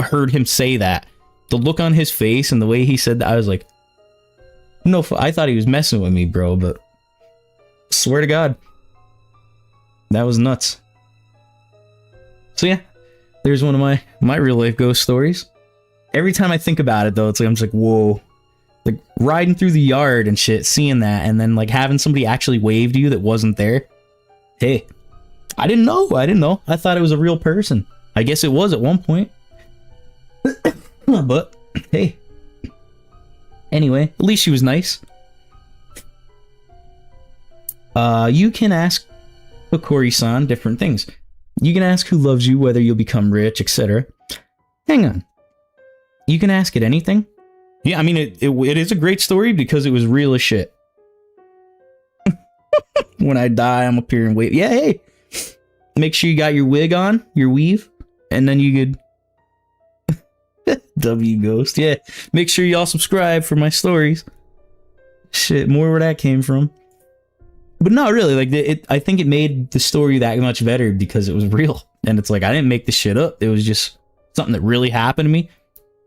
A: heard him say that. The look on his face and the way he said that, I was like, no, I thought he was messing with me, bro, but swear to God, that was nuts. So yeah, there's one of my real life ghost stories. Every time I think about it, though, it's like, I'm just like, whoa. Like, riding through the yard and shit, seeing that, and then, like, having somebody actually wave to you that wasn't there. Hey, I didn't know. I thought it was a real person. I guess it was at one point. But, hey. Anyway, at least she was nice. You can ask Hikori-san different things. You can ask who loves you, whether you'll become rich, etc. Hang on. You can ask it anything? Yeah, I mean, it is a great story because it was real as shit. When I die, I'm up here and wait. Yeah, hey. Make sure you got your wig on, your weave, and then you could... W Ghost, yeah. Make sure y'all subscribe for my stories. Shit, more where that came from. But no, really, like, I think it made the story that much better because it was real. And it's like, I didn't make this shit up. It was just something that really happened to me.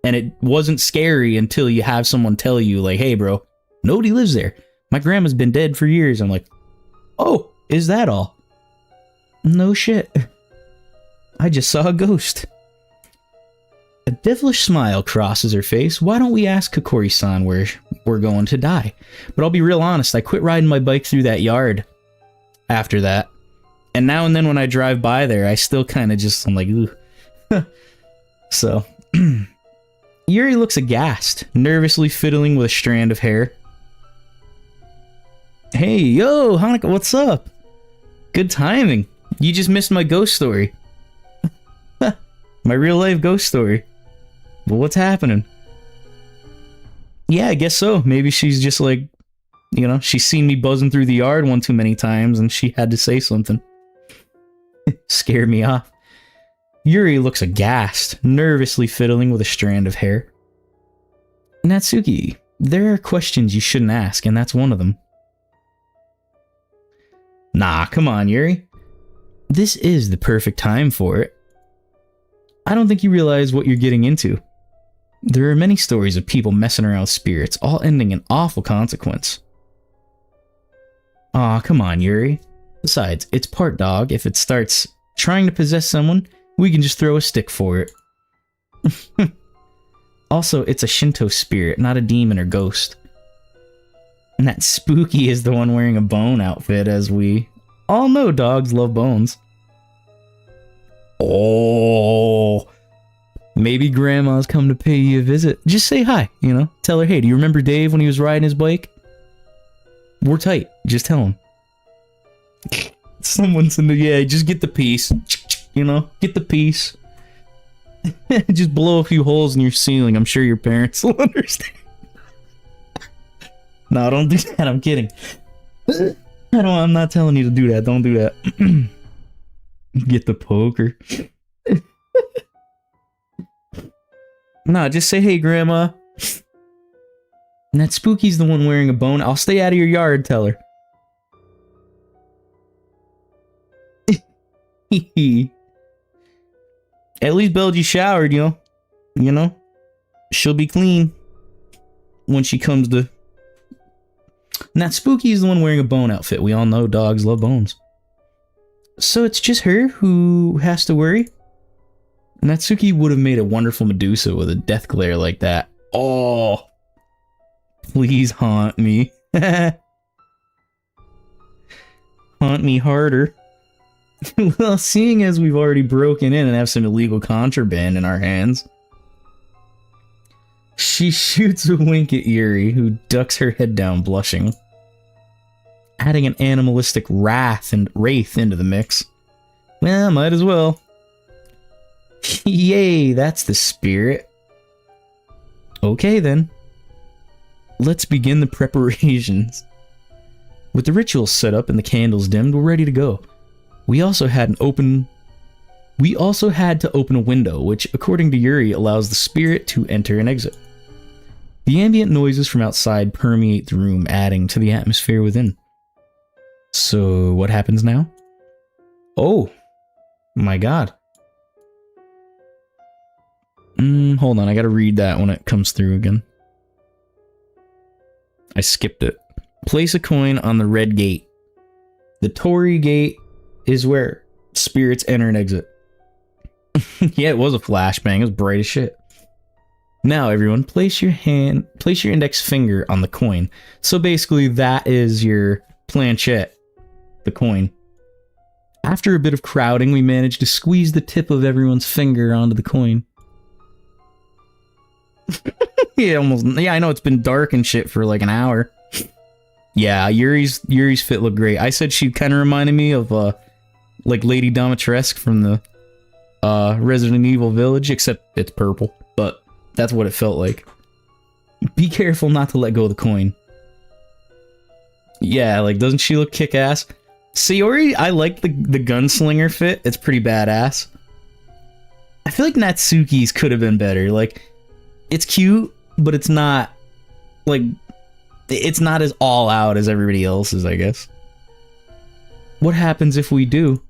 A: And it wasn't scary until you have someone tell you, like, hey, bro, nobody lives there. My grandma's been dead for years. I'm like, oh, is that all? No shit. I just saw a ghost. A devilish smile crosses her face. Why don't we ask Hikori-san where we're going to die? But I'll be real honest, I quit riding my bike through that yard after that. And now and then when I drive by there, I still kind of just, I'm like, ooh. So... Yuri looks aghast, nervously fiddling with a strand of hair. Hey, yo, Hanukkah, what's up? Good timing. You just missed my ghost story. My real life ghost story. Well, what's happening? Yeah, I guess so. Maybe she's just like, You know, she's seen me buzzing through the yard one too many times and she had to say something. Scared me off. Yuri looks aghast, nervously fiddling with a strand of hair. Natsuki, there are questions you shouldn't ask, and that's one of them. Nah, come on, Yuri. This is the perfect time for it. I don't think you realize what you're getting into. There are many stories of people messing around with spirits, all ending in awful consequence. Aw, come on, Yuri. Besides, it's part dog. If it starts trying to possess someone, we can just throw a stick for it. Also, it's a Shinto spirit, not a demon or ghost. And that Spooky is the one wearing a bone outfit, as we all know dogs love bones. Oh, maybe Grandma's come to pay you a visit. Just say hi, you know? Tell her, hey, do you remember Dave when he was riding his bike? We're tight. Just tell him. Someone's in the... Yeah, just get the piece. You know? Get the piece. Just blow a few holes in your ceiling. I'm sure your parents will understand. No, don't do that. I'm kidding. I'm not telling you to do that. Don't do that. Get the poker. Nah, just say, hey, Grandma. And that Spooky's the one wearing a bone. I'll stay out of your yard, tell her. At least Belgie showered, you know? You know? She'll be clean when she comes to... And that Spooky's the one wearing a bone outfit. We all know dogs love bones. So it's just her who has to worry? Natsuki would have made a wonderful Medusa with a death glare like that. Oh, please haunt me. Haunt me harder. Well, seeing as we've already broken in and have some illegal contraband in our hands, she shoots a wink at Yuri, who ducks her head down, blushing, adding an animalistic wraith into the mix. Well, might as well. Yay, that's the spirit. Okay then. Let's begin the preparations. With the rituals set up and the candles dimmed, we're ready to go. We also had to open a window, which, according to Yuri, allows the spirit to enter and exit. The ambient noises from outside permeate the room, adding to the atmosphere within. So, what happens now? Oh, my god. Hold on, I gotta read that when it comes through again. I skipped it. Place a coin on the red gate. The Torii gate is where spirits enter and exit. Yeah, it was a flashbang. It was bright as shit. Now, everyone, place your index finger on the coin. So basically, that is your planchette, the coin. After a bit of crowding, we managed to squeeze the tip of everyone's finger onto the coin. Yeah, I know it's been dark and shit for like an hour. Yeah, Yuri's fit looked great. I said she kind of reminded me of like Lady Domitresque from the Resident Evil Village, except it's purple. But that's what it felt like. Be careful not to let go of the coin. Yeah, like, doesn't she look kick-ass? Sayori, I like the gunslinger fit. It's pretty badass. I feel like Natsuki's could have been better. Like, it's cute, but it's not, like, it's not as all out as everybody else's, I guess. What happens if we do?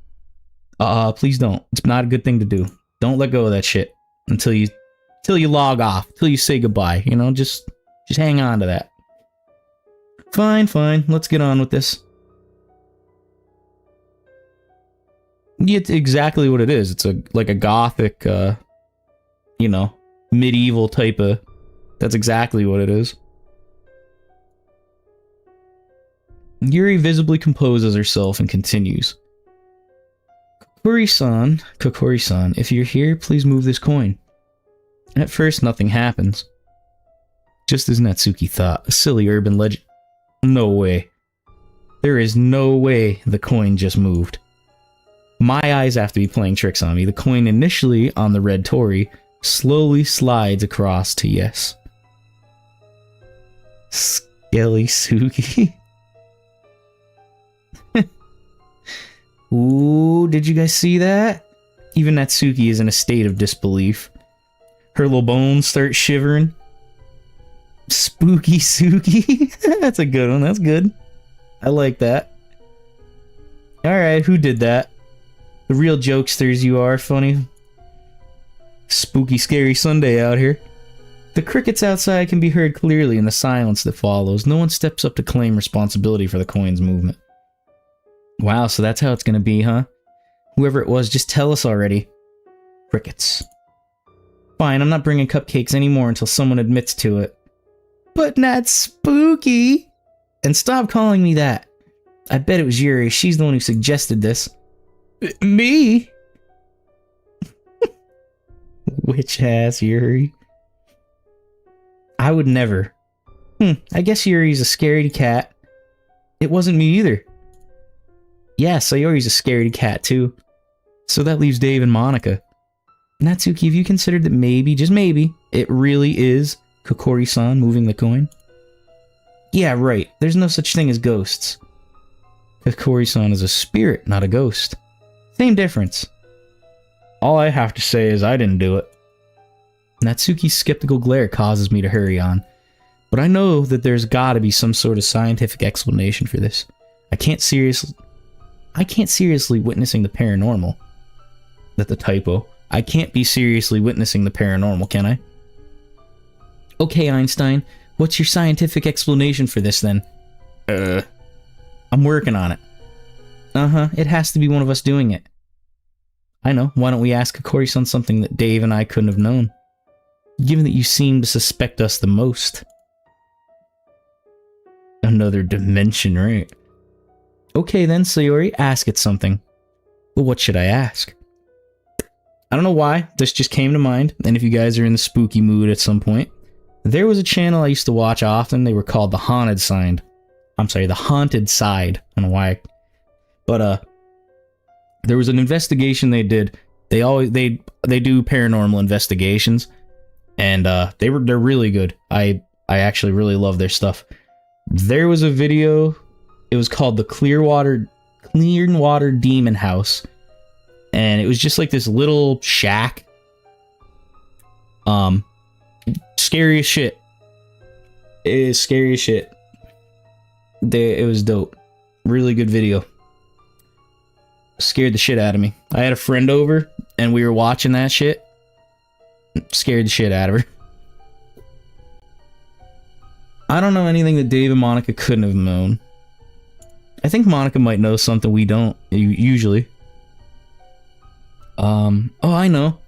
A: Please don't. It's not a good thing to do. Don't let go of that shit until you log off, till you say goodbye, you know, just hang on to that. Fine, let's get on with this. Yeah, it's exactly what it is. It's like a gothic, you know, medieval type of... That's exactly what it is. Yuri visibly composes herself and continues. Kokori-san, if you're here, please move this coin. At first, nothing happens. Just as Natsuki thought, a silly urban legend. No way. There is no way the coin just moved. My eyes have to be playing tricks on me. The coin initially on the red Torii slowly slides across to yes. Skelly Suki. Ooh, did you guys see that? Even Natsuki is in a state of disbelief. Her little bones start shivering. Spooky Suki. That's a good one. That's good. I like that. Alright, who did that? The real jokesters you are, funny. Spooky, scary Sunday out here. The crickets outside can be heard clearly in the silence that follows. No one steps up to claim responsibility for the coin's movement. Wow, so that's how it's gonna be, huh? Whoever it was, just tell us already. Crickets. Fine, I'm not bringing cupcakes anymore until someone admits to it. But not spooky! And stop calling me that. I bet it was Yuri. She's the one who suggested this. Me? Witch ass Yuri. I would never. I guess Yuri's a scaredy cat. It wasn't me either. Yeah, Sayori's a scaredy cat too. So that leaves Dave and Monica. Natsuki, have you considered that maybe, just maybe, it really is Kokori-san moving the coin? Yeah, right. There's no such thing as ghosts. Kokori-san is a spirit, not a ghost. Same difference. All I have to say is I didn't do it. Natsuki's skeptical glare causes me to hurry on. But I know that there's gotta be some sort of scientific explanation for this. I can't seriously witnessing the paranormal. That's a typo. I can't be seriously witnessing the paranormal, can I? Okay, Einstein, what's your scientific explanation for this then? I'm working on it. Uh-huh, it has to be one of us doing it. I know, why don't we ask Kokori-san something that Dave and I couldn't have known? Given that you seem to suspect us the most. Another dimension, right? Okay then, Sayori, ask it something. But what should I ask? I don't know why, this just came to mind, and if you guys are in the spooky mood at some point, there was a channel I used to watch often. They were called The Haunted Side. I'm sorry, The Haunted Side. I don't know why. But, there was an investigation they did. They do paranormal investigations, and they're really good. I actually really love their stuff. There was a video. It was called the Clearwater Demon House, and it was just like this little shack. Scary as shit. It is scary as shit. It was dope. Really good video. Scared the shit out of me. I had a friend over, and we were watching that shit. Scared the shit out of her. I don't know anything that Dave and Monica couldn't have known. I think Monica might know something we don't, usually. Oh, I know.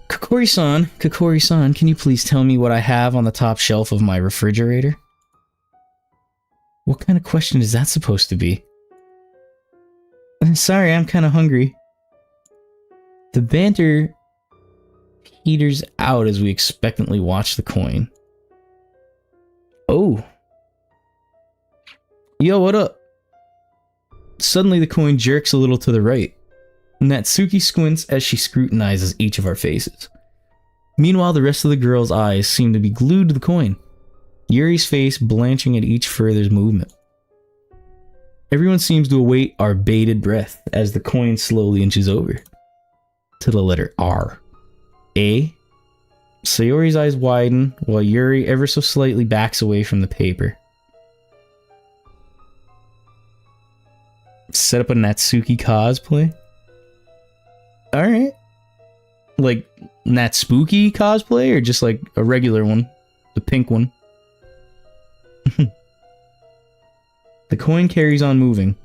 A: Kokori-san, can you please tell me what I have on the top shelf of my refrigerator? What kind of question is that supposed to be? Sorry, I'm kind of hungry. The banter peters out as we expectantly watch the coin. Oh. Yo, what up? Suddenly the coin jerks a little to the right. Natsuki squints as she scrutinizes each of our faces. Meanwhile, the rest of the girl's eyes seem to be glued to the coin. Yuri's face blanching at each further movement. Everyone seems to await our bated breath as the coin slowly inches over to the letter R. A. Sayori's eyes widen while Yuri ever so slightly backs away from the paper. Set up a Natsuki cosplay? Alright. Like, Natspooky cosplay or just like a regular one? The pink one? The coin carries on moving.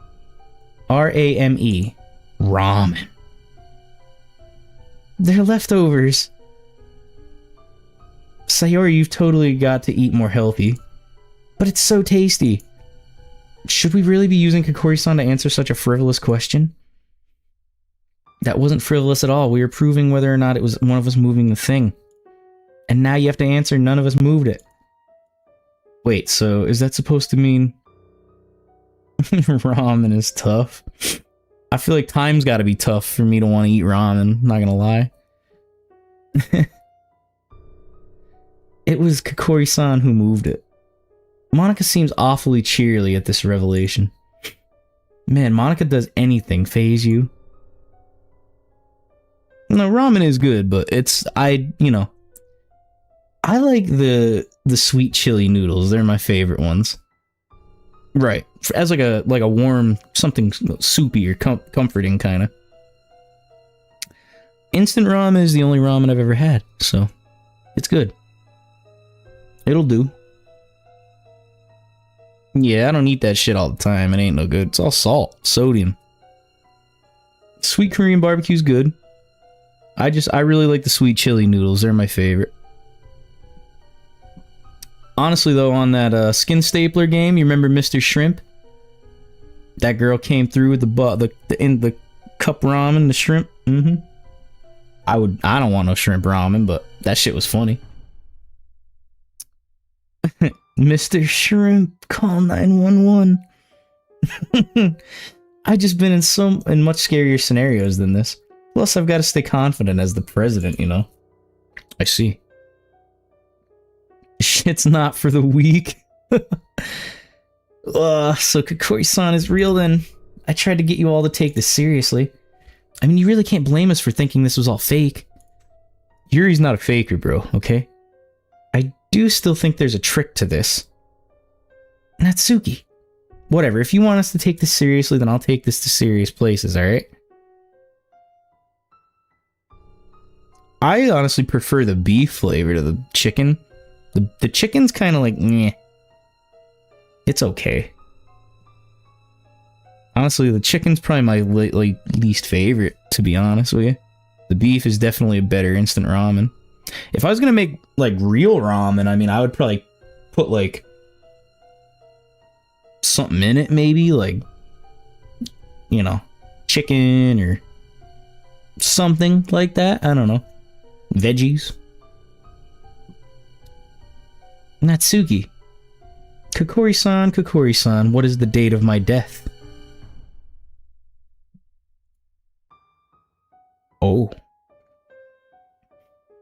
A: R-A-M-E. Ramen. They're leftovers. Sayori, you've totally got to eat more healthy. But it's so tasty. Should we really be using Kokori-san to answer such a frivolous question? That wasn't frivolous at all. We were proving whether or not it was one of us moving the thing. And now you have to answer none of us moved it. Wait, so is that supposed to mean... ramen is tough? I feel like time's gotta be tough for me to want to eat ramen, not gonna lie. It was Kokori-san who moved it. Monica seems awfully cheerily at this revelation. Man, Monica does anything faze you. No, ramen is good, but I like the sweet chili noodles. They're my favorite ones. Right. As like a warm, something soupy or comforting kind of. Instant ramen is the only ramen I've ever had, so it's good. It'll do. Yeah, I don't eat that shit all the time. It ain't no good. It's all salt, sodium. Sweet Korean barbecue's good. I really like the sweet chili noodles. They're my favorite. Honestly, though, on that skin stapler game, you remember Mr. Shrimp? That girl came through with the cup ramen, the shrimp. I don't want no shrimp ramen, but that shit was funny. Mr. Shrimp, call 911. I've just been in much scarier scenarios than this. Plus, I've got to stay confident as the president, you know? I see. Shit's not for the weak. So Kokori-san is real then. I tried to get you all to take this seriously. I mean, you really can't blame us for thinking this was all fake. Yuri's not a faker, bro, okay? I do still think there's a trick to this. Natsuki. Whatever, if you want us to take this seriously, then I'll take this to serious places, alright? I honestly prefer the beef flavor to the chicken. The chicken's kind of like, meh. It's okay. Honestly, the chicken's probably my least favorite, to be honest with you. The beef is definitely a better instant ramen. If I was gonna make, like, real ramen, I mean, I would probably put, like, something in it, maybe, like, you know, chicken or something like that. I don't know. Veggies. Natsuki. Kokori-san, what is the date of my death? Oh.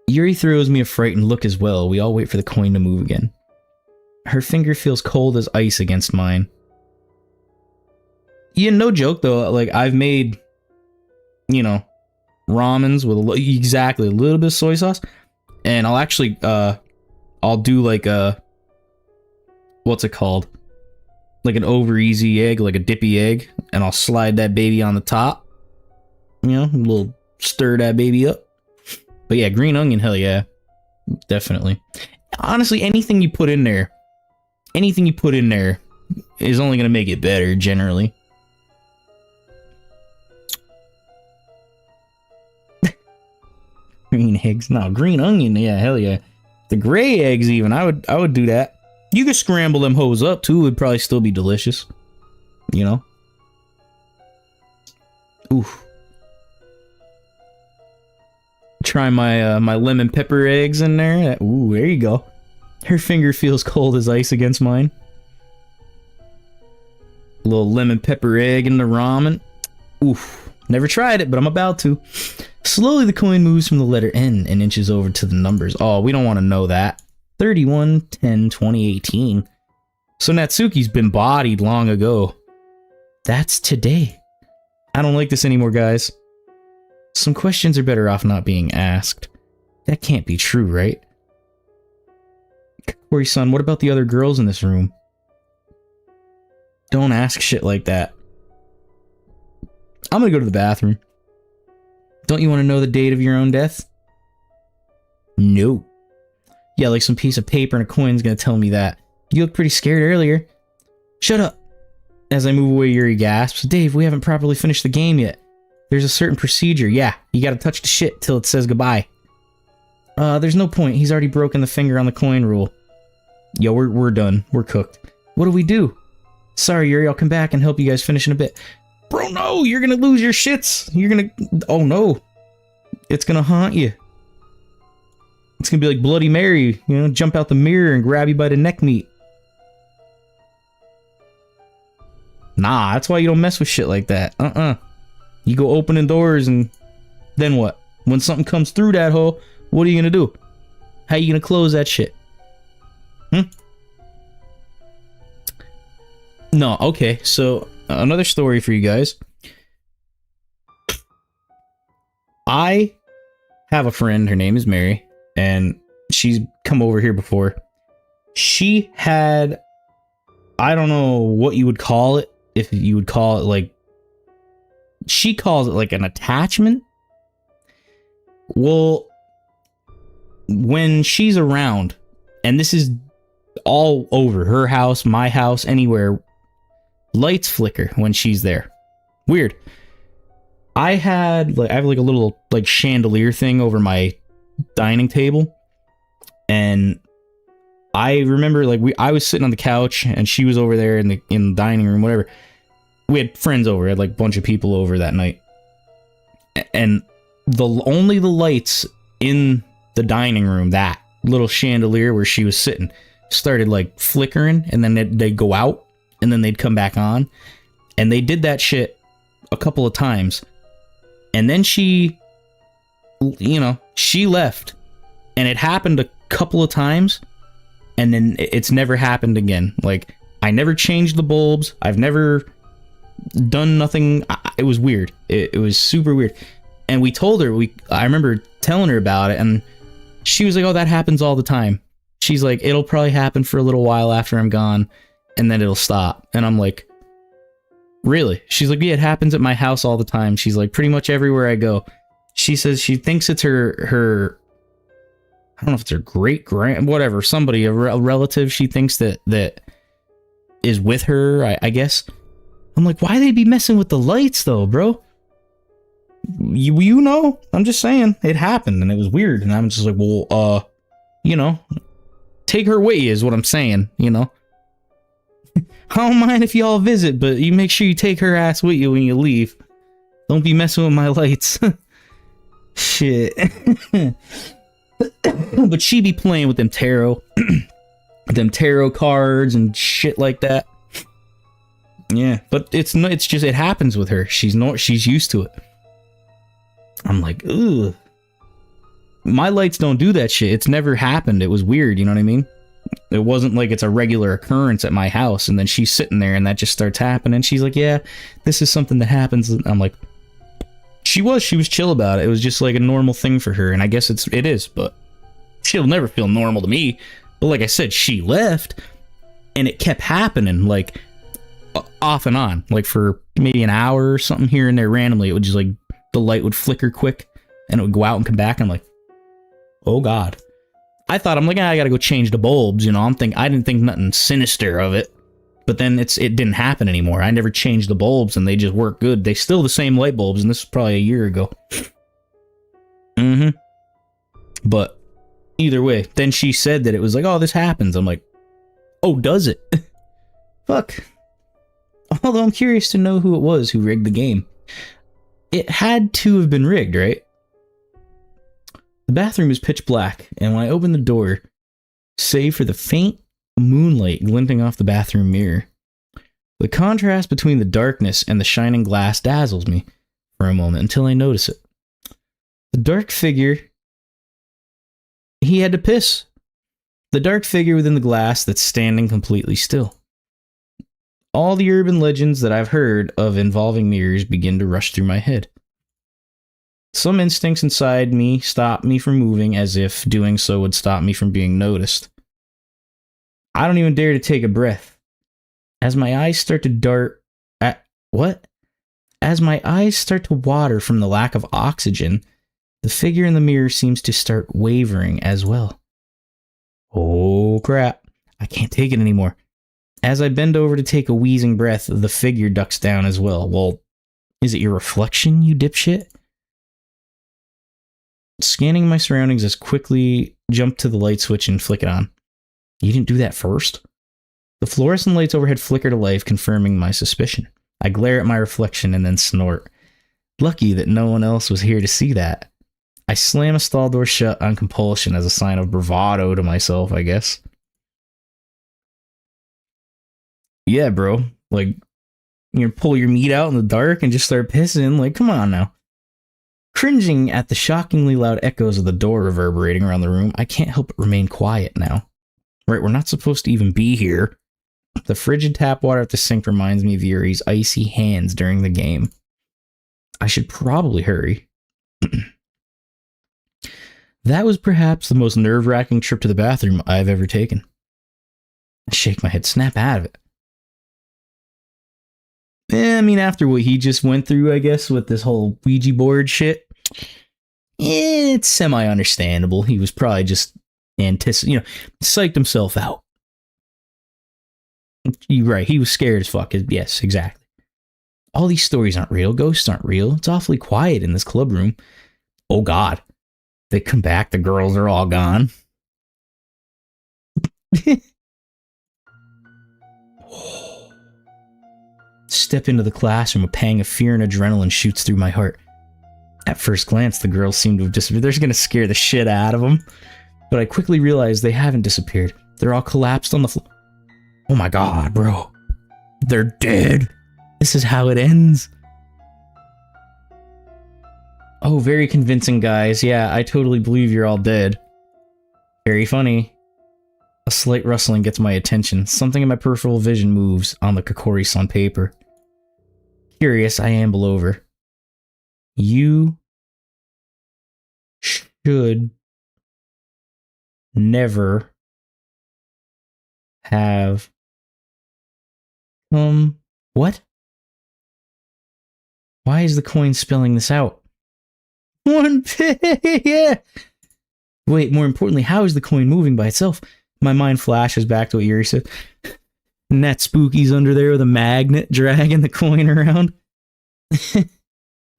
A: Yuri throws me a frightened look as well. We all wait for the coin to move again. Her finger feels cold as ice against mine. Yeah, no joke though, like, I've made, you know, ramens with exactly a little bit of soy sauce, and I'll actually, I'll do like a, what's it called? Like an over easy egg, like a dippy egg, and I'll slide that baby on the top. You know, a little stir that baby up. But yeah, green onion, hell yeah. Definitely. Honestly, anything you put in there is only going to make it better, generally. Green eggs? No, green onion, yeah, hell yeah. The gray eggs even, I would do that. You could scramble them hoes up too, it would probably still be delicious. You know? Oof. Try my my lemon pepper eggs in there. Ooh, there you go. Her finger feels cold as ice against mine. A little lemon pepper egg in the ramen. Oof. Never tried it, but I'm about to. Slowly the coin moves from the letter N and inches over to the numbers. Oh, we don't want to know that. 31/10/2018. So Natsuki's been bodied long ago. That's today. I don't like this anymore, guys. Some questions are better off not being asked. That can't be true, right? Kokori-san, what about the other girls in this room? Don't ask shit like that. I'm gonna go to the bathroom. Don't you want to know the date of your own death? No. Yeah, like some piece of paper and a coin's gonna tell me that. You looked pretty scared earlier. Shut up. As I move away, Yuri gasps. Dave, we haven't properly finished the game yet. There's a certain procedure. Yeah, you gotta touch the shit till it says goodbye. There's no point. He's already broken the finger on the coin rule. Yo, we're done. We're cooked. What do we do? Sorry, Yuri, I'll come back and help you guys finish in a bit. Bro, no! You're gonna lose your shits! You're gonna... Oh, no. It's gonna haunt you. It's gonna be like Bloody Mary, you know, jump out the mirror and grab you by the neck meat. Nah, that's why you don't mess with shit like that. You go opening doors and... Then what? When something comes through that hole, what are you gonna do? How you gonna close that shit? No, okay. So another story for you guys. I have a friend. Her name is Mary, and she's come over here before. She had, I don't know what you would call it. If you would call it like, she calls it like an attachment. Well, when she's around, and this is all over her house, my house, anywhere, lights flicker when she's there. Weird. I have like a little like chandelier thing over my dining table, and I remember like I was sitting on the couch and she was over there in the dining room, whatever. We had friends over, we had like a bunch of people over that night, and only the lights in the dining room, that little chandelier where she was sitting, started like flickering, and then they'd go out and then they'd come back on, and they did that shit a couple of times, and then she left, and it happened a couple of times, and then it's never happened again. Like, I never changed the bulbs, I've never done nothing. It was weird. It was super weird. And we told her, I remember telling her about it, and she was like, oh, that happens all the time. She's like, it'll probably happen for a little while after I'm gone, and then it'll stop. And I'm like, really? She's like, yeah, it happens at my house all the time. She's like, pretty much everywhere I go. She says she thinks it's her I don't know if it's her great-grand, whatever, somebody, a relative she thinks that is with her, I guess. I'm like, why they be messing with the lights, though, bro? You know? I'm just saying. It happened, and it was weird, and I'm just like, well, take her with you is what I'm saying, I don't mind if y'all visit, but you make sure you take her ass with you when you leave. Don't be messing with my lights. Shit. But she be playing with them tarot cards and shit like that. Yeah, but it's just, it happens with her. She's used to it. I'm like, ugh. My lights don't do that shit. It's never happened. It was weird, you know what I mean? It wasn't like it's a regular occurrence at my house, and then she's sitting there and that just starts happening. She's like, yeah, this is something that happens. And I'm like, she was chill about it. It was just like a normal thing for her, and I guess it is, but she'll never feel normal to me. But like I said, she left, and it kept happening, like, off and on, like for maybe an hour or something here and there randomly. It would just like, the light would flicker quick, and it would go out and come back, and I'm like, oh god. I'm like, I gotta go change the bulbs, I didn't think nothing sinister of it. But then it didn't happen anymore. I never changed the bulbs, and they just work good. They still the same light bulbs, and this was probably a year ago. But either way, then she said that it was like, oh, this happens. I'm like, oh, does it? Fuck. Although I'm curious to know who it was who rigged the game. It had to have been rigged, right? The bathroom is pitch black, and when I open the door, save for the faint moonlight glinting off the bathroom mirror, the contrast between the darkness and the shining glass dazzles me for a moment until I notice it. The dark figure... He had to piss. The dark figure within the glass that's standing completely still. All the urban legends that I've heard of involving mirrors begin to rush through my head. Some instincts inside me stop me from moving, as if doing so would stop me from being noticed. I don't even dare to take a breath. As my eyes start to dart at... What? As my eyes start to water from the lack of oxygen, the figure in the mirror seems to start wavering as well. Oh crap. I can't take it anymore. As I bend over to take a wheezing breath, the figure ducks down as well. Well, is it your reflection, you dipshit? Scanning my surroundings as quickly jump to the light switch and flick it on. You didn't do that first? The fluorescent lights overhead flicker to life, confirming my suspicion. I glare at my reflection and then snort. Lucky that no one else was here to see that. I slam a stall door shut on compulsion as a sign of bravado to myself, I guess. Yeah, bro. Like, you pull your meat out in the dark and just start pissing. Like, come on now. Cringing at the shockingly loud echoes of the door reverberating around the room, I can't help but remain quiet now. Right, we're not supposed to even be here. The frigid tap water at the sink reminds me of Yuri's icy hands during the game. I should probably hurry. That was perhaps the most nerve-wracking trip to the bathroom I've ever taken. I shake my head, snap out of it. I mean, after what he just went through, I guess, with this whole Ouija board shit, it's semi-understandable. He was probably just psyched himself out. You're right, he was scared as fuck. Yes, exactly. All these stories aren't real. Ghosts aren't real. It's awfully quiet in this club room. Oh, God. They come back, the girls are all gone. Step into the classroom, a pang of fear and adrenaline shoots through my heart. At first glance, the girls seem to have disappeared. They're going to scare the shit out of them. But I quickly realize they haven't disappeared. They're all collapsed on the floor. Oh my God, bro. They're dead. This is how it ends. Oh, very convincing, guys. Yeah, I totally believe you're all dead. Very funny. A slight rustling gets my attention. Something in my peripheral vision moves on the Kokori-san paper. Curious, I amble over. You should never have what? Why is the coin spelling this out? One pig, yeah. Wait, more importantly, how is the coin moving by itself? My mind flashes back to what Yuri said. And that spooky's under there with a magnet dragging the coin around.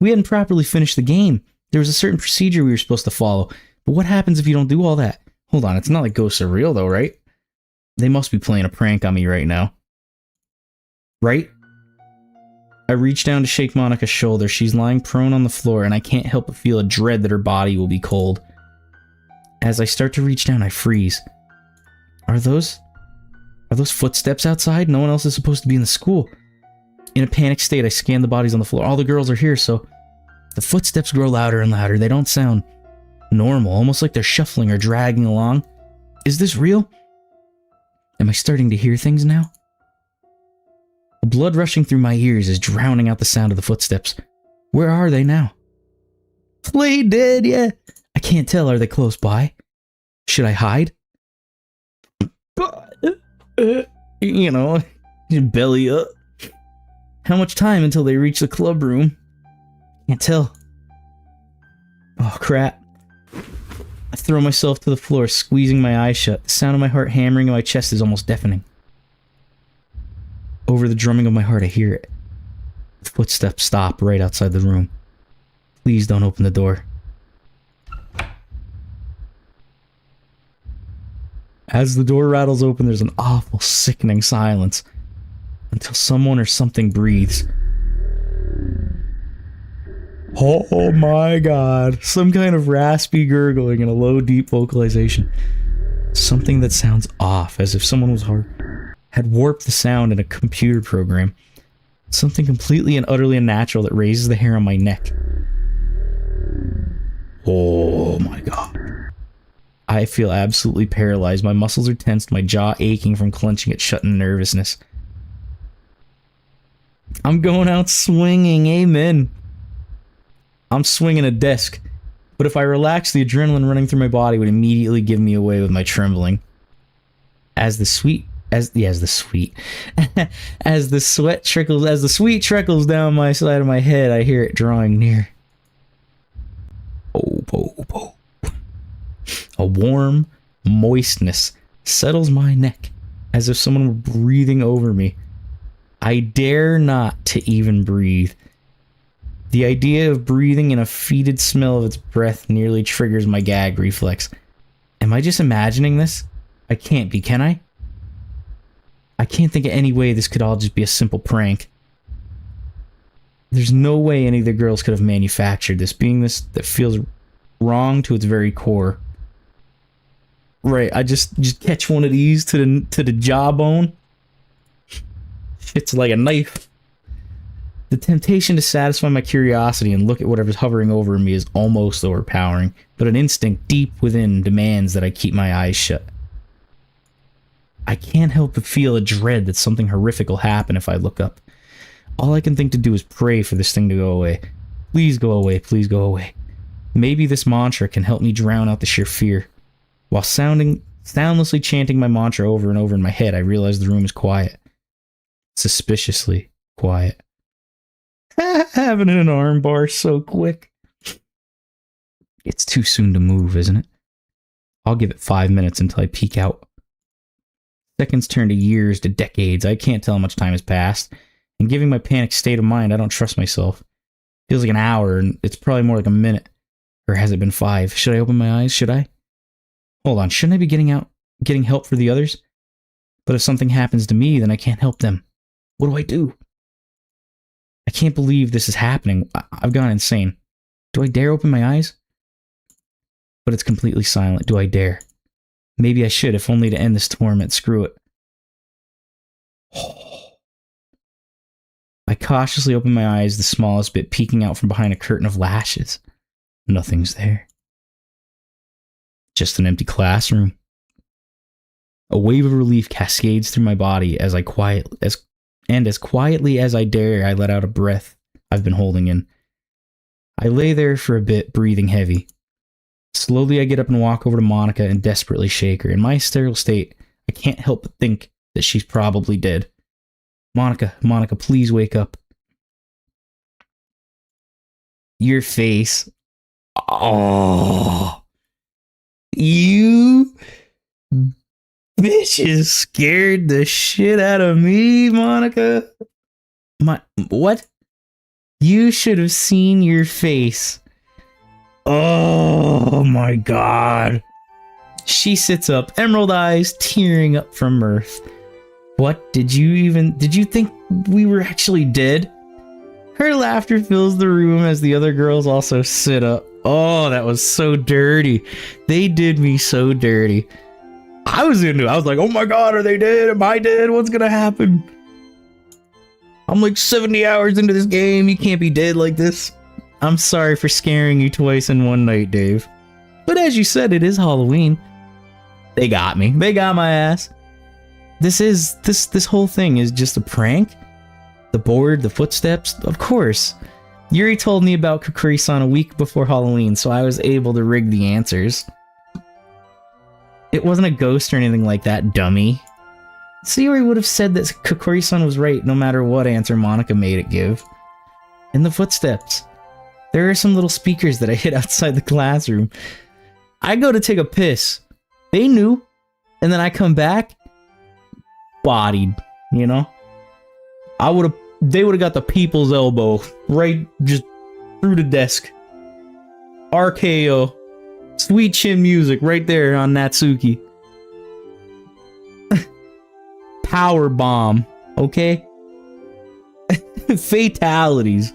A: We hadn't properly finished the game. There was a certain procedure we were supposed to follow. But what happens if you don't do all that? Hold on, it's not like ghosts are real though, right? They must be playing a prank on me right now. Right? I reach down to shake Monica's shoulder. She's lying prone on the floor, and I can't help but feel a dread that her body will be cold. As I start to reach down, I freeze. Are those footsteps outside? No one else is supposed to be in the school. In a panicked state, I scan the bodies on the floor. All the girls are here, so the footsteps grow louder and louder. They don't sound normal, almost like they're shuffling or dragging along. Is this real? Am I starting to hear things now? The blood rushing through my ears is drowning out the sound of the footsteps. Where are they now? Play dead, yeah. I can't tell. Are they close by? Should I hide? Belly up. How much time until they reach the club room? Can't tell. Oh, crap. I throw myself to the floor, squeezing my eyes shut. The sound of my heart hammering in my chest is almost deafening. Over the drumming of my heart, I hear it. The footsteps stop right outside the room. Please don't open the door. As the door rattles open, there's an awful, sickening silence. Until someone or something breathes. Oh my God. Some kind of raspy gurgling and a low, deep vocalization. Something that sounds off, as if someone had warped the sound in a computer program. Something completely and utterly unnatural that raises the hair on my neck. Oh my God. I feel absolutely paralyzed. My muscles are tensed, my jaw aching from clenching it shut in nervousness. I'm going out swinging, amen. I'm swinging a desk, but if I relax, the adrenaline running through my body would immediately give me away with my trembling. As the sweat trickles down my side of my head, I hear it drawing near. Oh, oh, oh. A warm moistness settles my neck, as if someone were breathing over me. I dare not to even breathe. The idea of breathing in a fetid smell of its breath nearly triggers my gag reflex. Am I just imagining this? I can't be, can I? I can't think of any way this could all just be a simple prank. There's no way any of the girls could have manufactured this, being this that feels wrong to its very core. Right, I just catch one of these to the jawbone. It's like a knife. The temptation to satisfy my curiosity and look at whatever's hovering over me is almost overpowering, but an instinct deep within demands that I keep my eyes shut. I can't help but feel a dread that something horrific will happen if I look up. All I can think to do is pray for this thing to go away. Please go away, please go away. Maybe this mantra can help me drown out the sheer fear. While soundlessly chanting my mantra over and over in my head, I realize the room is quiet. Suspiciously quiet. Having an arm bar so quick. It's too soon to move, isn't it? I'll give it 5 minutes until I peek out. Seconds turn to years, to decades. I can't tell how much time has passed. And given my panicked state of mind, I don't trust myself. Feels like an hour, and it's probably more like a minute. Or has it been 5? Should I open my eyes? Should I? Hold on, shouldn't I be getting help for the others? But if something happens to me, then I can't help them. What do I do? I can't believe this is happening. I've gone insane. Do I dare open my eyes? But it's completely silent. Do I dare? Maybe I should, if only to end this torment. Screw it. I cautiously open my eyes, the smallest bit peeking out from behind a curtain of lashes. Nothing's there. Just an empty classroom. A wave of relief cascades through my body as as quietly as I dare, I let out a breath I've been holding in. I lay there for a bit, breathing heavy. Slowly, I get up and walk over to Monica and desperately shake her. In my hysterical state, I can't help but think that she's probably dead. Monica, please wake up. Your face. Oh. You bitches scared the shit out of me, Monica. What? You should have seen your face. Oh my god. She sits up, emerald eyes tearing up from mirth. What? Did you think we were actually dead? Her laughter fills the room as the other girls also sit up. Oh, that was so dirty. They did me so dirty. I was into it. I was like, oh my god, are they dead? Am I dead? What's gonna happen? I'm like 70 hours into this game. You can't be dead like this. I'm sorry for scaring you twice in one night, Dave. But as you said, it is Halloween. They got me. They got my ass. This whole thing is just a prank? The board, the footsteps? Of course. Yuri told me about Kokiri-san a week before Halloween, so I was able to rig the answers. It wasn't a ghost or anything like that, dummy. So Yuri would have said that Kokiri-san was right no matter what answer Monica made it give. And the footsteps. There are some little speakers that I hid outside the classroom. I go to take a piss. They knew. And then I come back. Bodied, you know? They would have got the people's elbow right just through the desk. RKO. Sweet chin music right there on Natsuki. Power bomb, okay? Fatalities.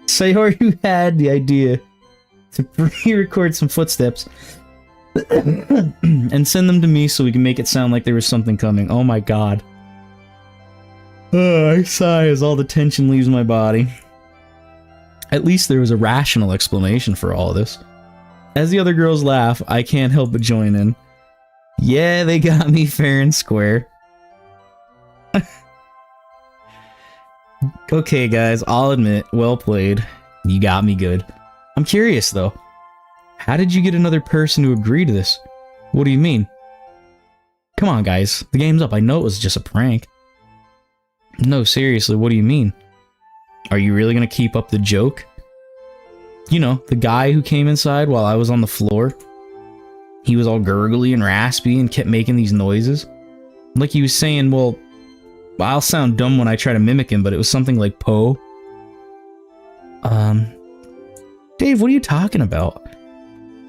A: Sayori had the idea to pre-record some footsteps and send them to me so we can make it sound like there was something coming. Oh my god. I sigh as all the tension leaves my body. At least there was a rational explanation for all of this. As the other girls laugh, I can't help but join in. Yeah, they got me fair and square. Okay, guys, I'll admit, well played. You got me good. I'm curious, though. How did you get another person to agree to this? What do you mean? Come on, guys. The game's up. I know it was just a prank. No, seriously, what do you mean? Are you really gonna keep up the joke? You know, the guy who came inside while I was on the floor. He was all gurgly and raspy and kept making these noises. Like he was saying, well, I'll sound dumb when I try to mimic him, but it was something like Poe. Dave, what are you talking about?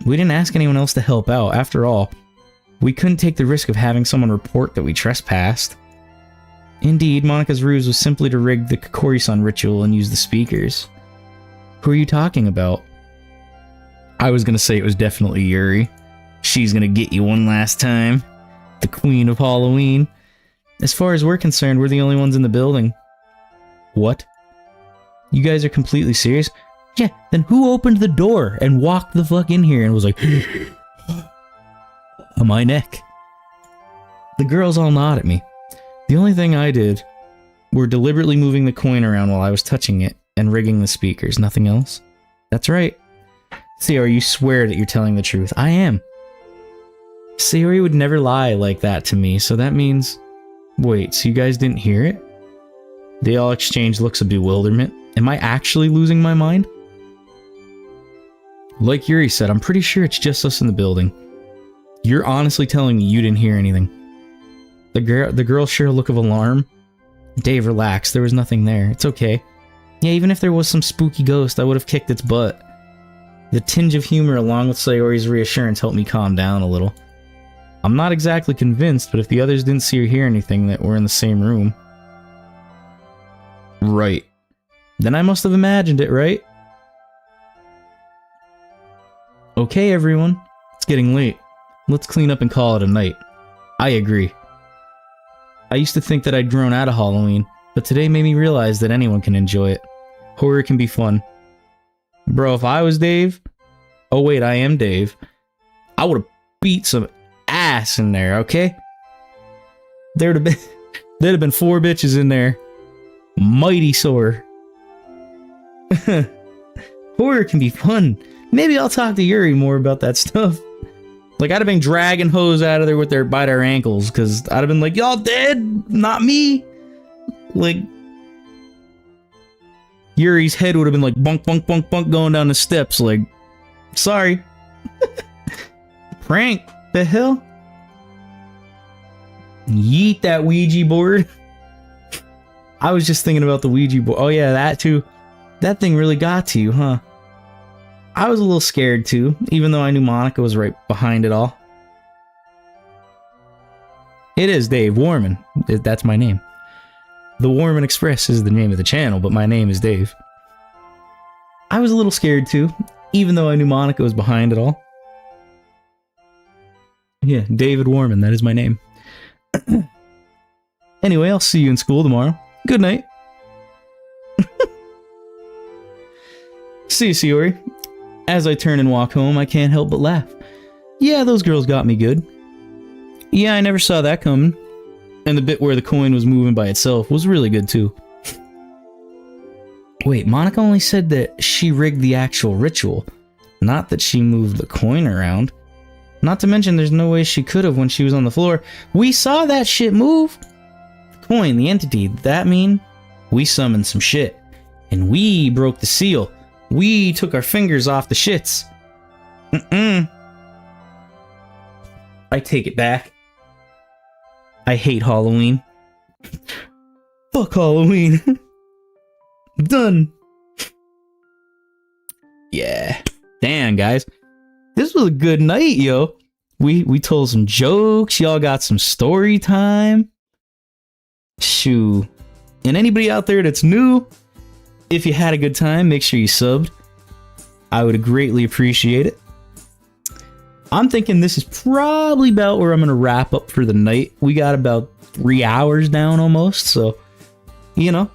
A: We didn't ask anyone else to help out. After all, we couldn't take the risk of having someone report that we trespassed. Indeed, Monica's ruse was simply to rig the Kokiri-san ritual and use the speakers. Who are you talking about? I was gonna say it was definitely Yuri. She's gonna get you one last time. The Queen of Halloween. As far as we're concerned, we're the only ones in the building. What? You guys are completely serious? Yeah, then who opened the door and walked the fuck in here and was like, on my neck? The girls all nod at me. The only thing I did were deliberately moving the coin around while I was touching it and rigging the speakers. Nothing else? That's right. Sayori, you swear that you're telling the truth. I am. Sayori would never lie like that to me, so that means... Wait, so you guys didn't hear it? They all exchanged looks of bewilderment. Am I actually losing my mind? Like Yuri said, I'm pretty sure it's just us in the building. You're honestly telling me you didn't hear anything? The girl shared a look of alarm. Dave, relax. There was nothing there. It's okay. Yeah, even if there was some spooky ghost, I would have kicked its butt. The tinge of humor along with Sayori's reassurance helped me calm down a little. I'm not exactly convinced, but if the others didn't see or hear anything, that we're in the same room. Right. Then I must have imagined it, right? Okay, everyone. It's getting late. Let's clean up and call it a night. I agree. I used to think that I'd grown out of Halloween, but today made me realize that anyone can enjoy it. Horror can be fun. Bro, if I was Dave... Oh wait, I am Dave. I would have beat some ass in there, okay? There'd have been 4 bitches in there. Mighty sore. Horror can be fun. Maybe I'll talk to Yuri more about that stuff. Like, I'd have been dragging hoes out of there by their ankles, because I'd have been like, y'all dead? Not me? Like, Yuri's head would have been like, bunk, bunk, bunk, bunk, going down the steps, like, sorry. Prank? The hell? Yeet that Ouija board. I was just thinking about the Ouija board. Oh yeah, that too. That thing really got to you, huh? I was a little scared too, even though I knew Monica was right behind it all. It is Dave Warman. That's my name. The Warman Express is the name of the channel, but my name is Dave. I was a little scared too, even though I knew Monica was behind it all. Yeah, David Warman, that is my name. Anyway, I'll see you in school tomorrow. Good night. See you, Sayori. As I turn and walk home, I can't help but laugh. Yeah, those girls got me good. Yeah, I never saw that coming. And the bit where the coin was moving by itself was really good too. Wait, Monica only said that she rigged the actual ritual, not that she moved the coin around. Not to mention there's no way she could have when she was on the floor. We saw that shit move! The coin, the entity, that mean? We summoned some shit. And we broke the seal. We took our fingers off the shits. I take it back. I hate Halloween. Fuck Halloween. Done. Yeah. Damn, guys. This was a good night, yo. We told some jokes. Y'all got some story time. Shoo. And anybody out there that's new, if you had a good time, make sure you subbed. I would greatly appreciate it. I'm thinking this is probably about where I'm going to wrap up for the night. We got about 3 hours down almost, so, you know.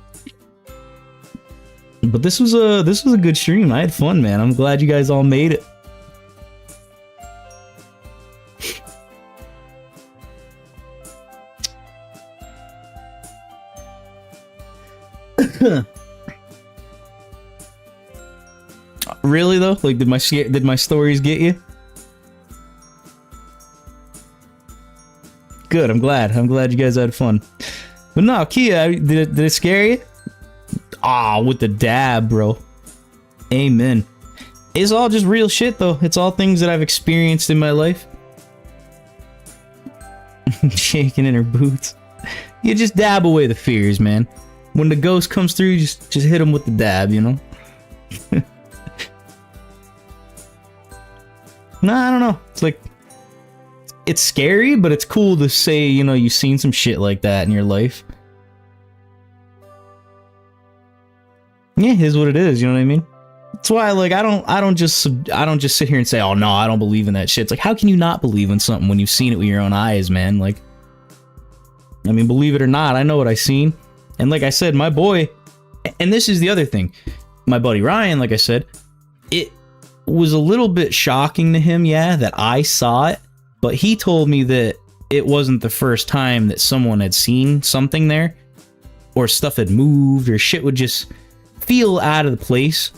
A: But this was a good stream. I had fun, man. I'm glad you guys all made it. Really though? Like, did my stories get you? Good, I'm glad. I'm glad you guys had fun. But no, Kia, did it scare you? Ah, with the dab, bro. Amen. It's all just real shit though. It's all things that I've experienced in my life. Shaking in her boots. You just dab away the fears, man. When the ghost comes through, just hit him with the dab, you know? Nah, I don't know. It's like, it's scary, but it's cool to say, you know, you've seen some shit like that in your life. Yeah, it is what it is, you know what I mean? That's why, like, I don't just sit here and say, oh no, I don't believe in that shit. It's like, how can you not believe in something when you've seen it with your own eyes, man? Like, I mean, believe it or not, I know what I seen. And like I said, my boy, and this is the other thing, my buddy Ryan, like I said, it was a little bit shocking to him, yeah, that I saw it, but he told me that it wasn't the first time that someone had seen something there, or stuff had moved, or shit would just feel out of the place.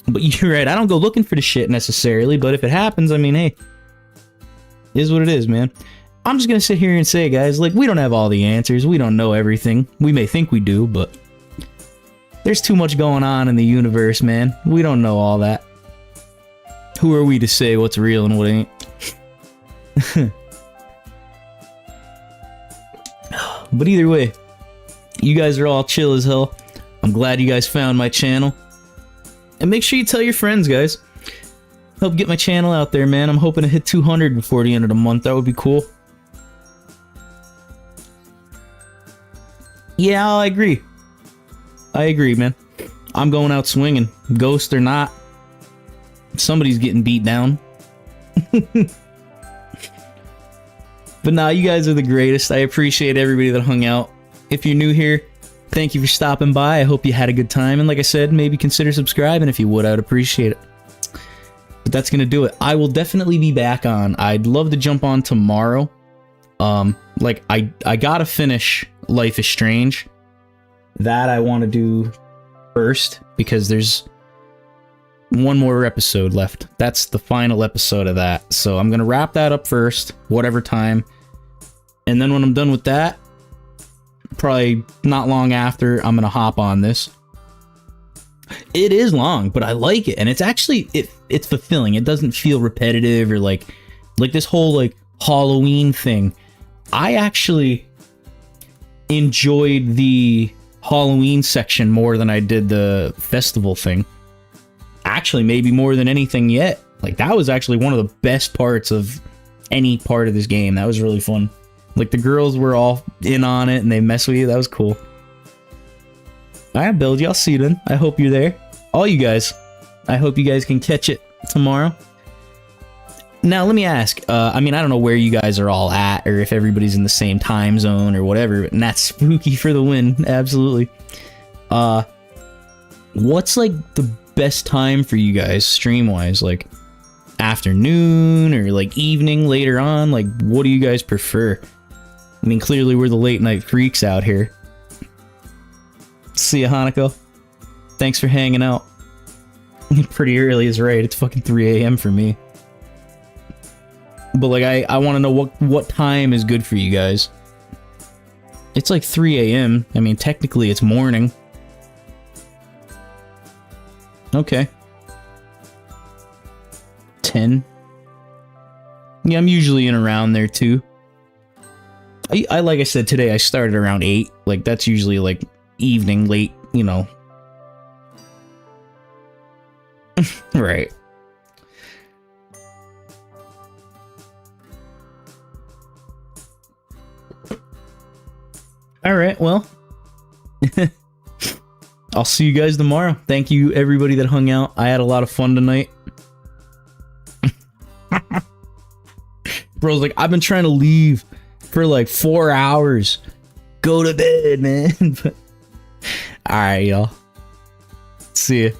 A: But you're right, I don't go looking for the shit necessarily, but if it happens, I mean, hey, it is what it is, man. I'm just gonna sit here and say, guys, like, we don't have all the answers, we don't know everything. We may think we do, but there's too much going on in the universe, man. We don't know all that. Who are we to say what's real and what ain't? But either way, you guys are all chill as hell. I'm glad you guys found my channel. And make sure you tell your friends, guys. Help get my channel out there, man. I'm hoping to hit 200 before the end of the month. That would be cool. Yeah, I agree. I agree, man. I'm going out swinging. Ghost or not. Somebody's getting beat down. But nah, you guys are the greatest. I appreciate everybody that hung out. If you're new here, thank you for stopping by. I hope you had a good time. And like I said, maybe consider subscribing if you would. I would appreciate it. But that's going to do it. I will definitely be back on. I'd love to jump on tomorrow. Like, I gotta finish Life is Strange. That I want to do first, because there's one more episode left. That's the final episode of that. So I'm going to wrap that up first, whatever time. And then when I'm done with that, probably not long after, I'm going to hop on this. It is long, but I like it. And it's actually, it's fulfilling. It doesn't feel repetitive or like this whole like Halloween thing. I actually enjoyed the Halloween section more than I did the festival thing. Actually, maybe more than anything yet. Like, that was actually one of the best parts of any part of this game. That was really fun. Like, the girls were all in on it and they mess with you. That was cool. Alright, Bill, y'all see you then. I hope you're there. All you guys. I hope you guys can catch it tomorrow. Now, let me ask. I mean, I don't know where you guys are all at, or if everybody's in the same time zone or whatever, and that's spooky for the win. Absolutely. What's, like, the best time for you guys, stream-wise? Like, afternoon, or, like, evening, later on? Like, what do you guys prefer? I mean, clearly we're the late-night freaks out here. See ya, Hanako. Thanks for hanging out. Pretty early is right. It's fucking 3 a.m. for me. But, like, I want to know what time is good for you guys. It's like 3 a.m. I mean, technically it's morning. Okay. 10. Yeah, I'm usually in around there, too. I like I said, today I started around 8. Like, that's usually, like, evening, late, you know. Right. Alright, well. I'll see you guys tomorrow. Thank you, everybody that hung out. I had a lot of fun tonight. Bro's like, I've been trying to leave for like 4 hours. Go to bed, man. Alright, y'all. See ya.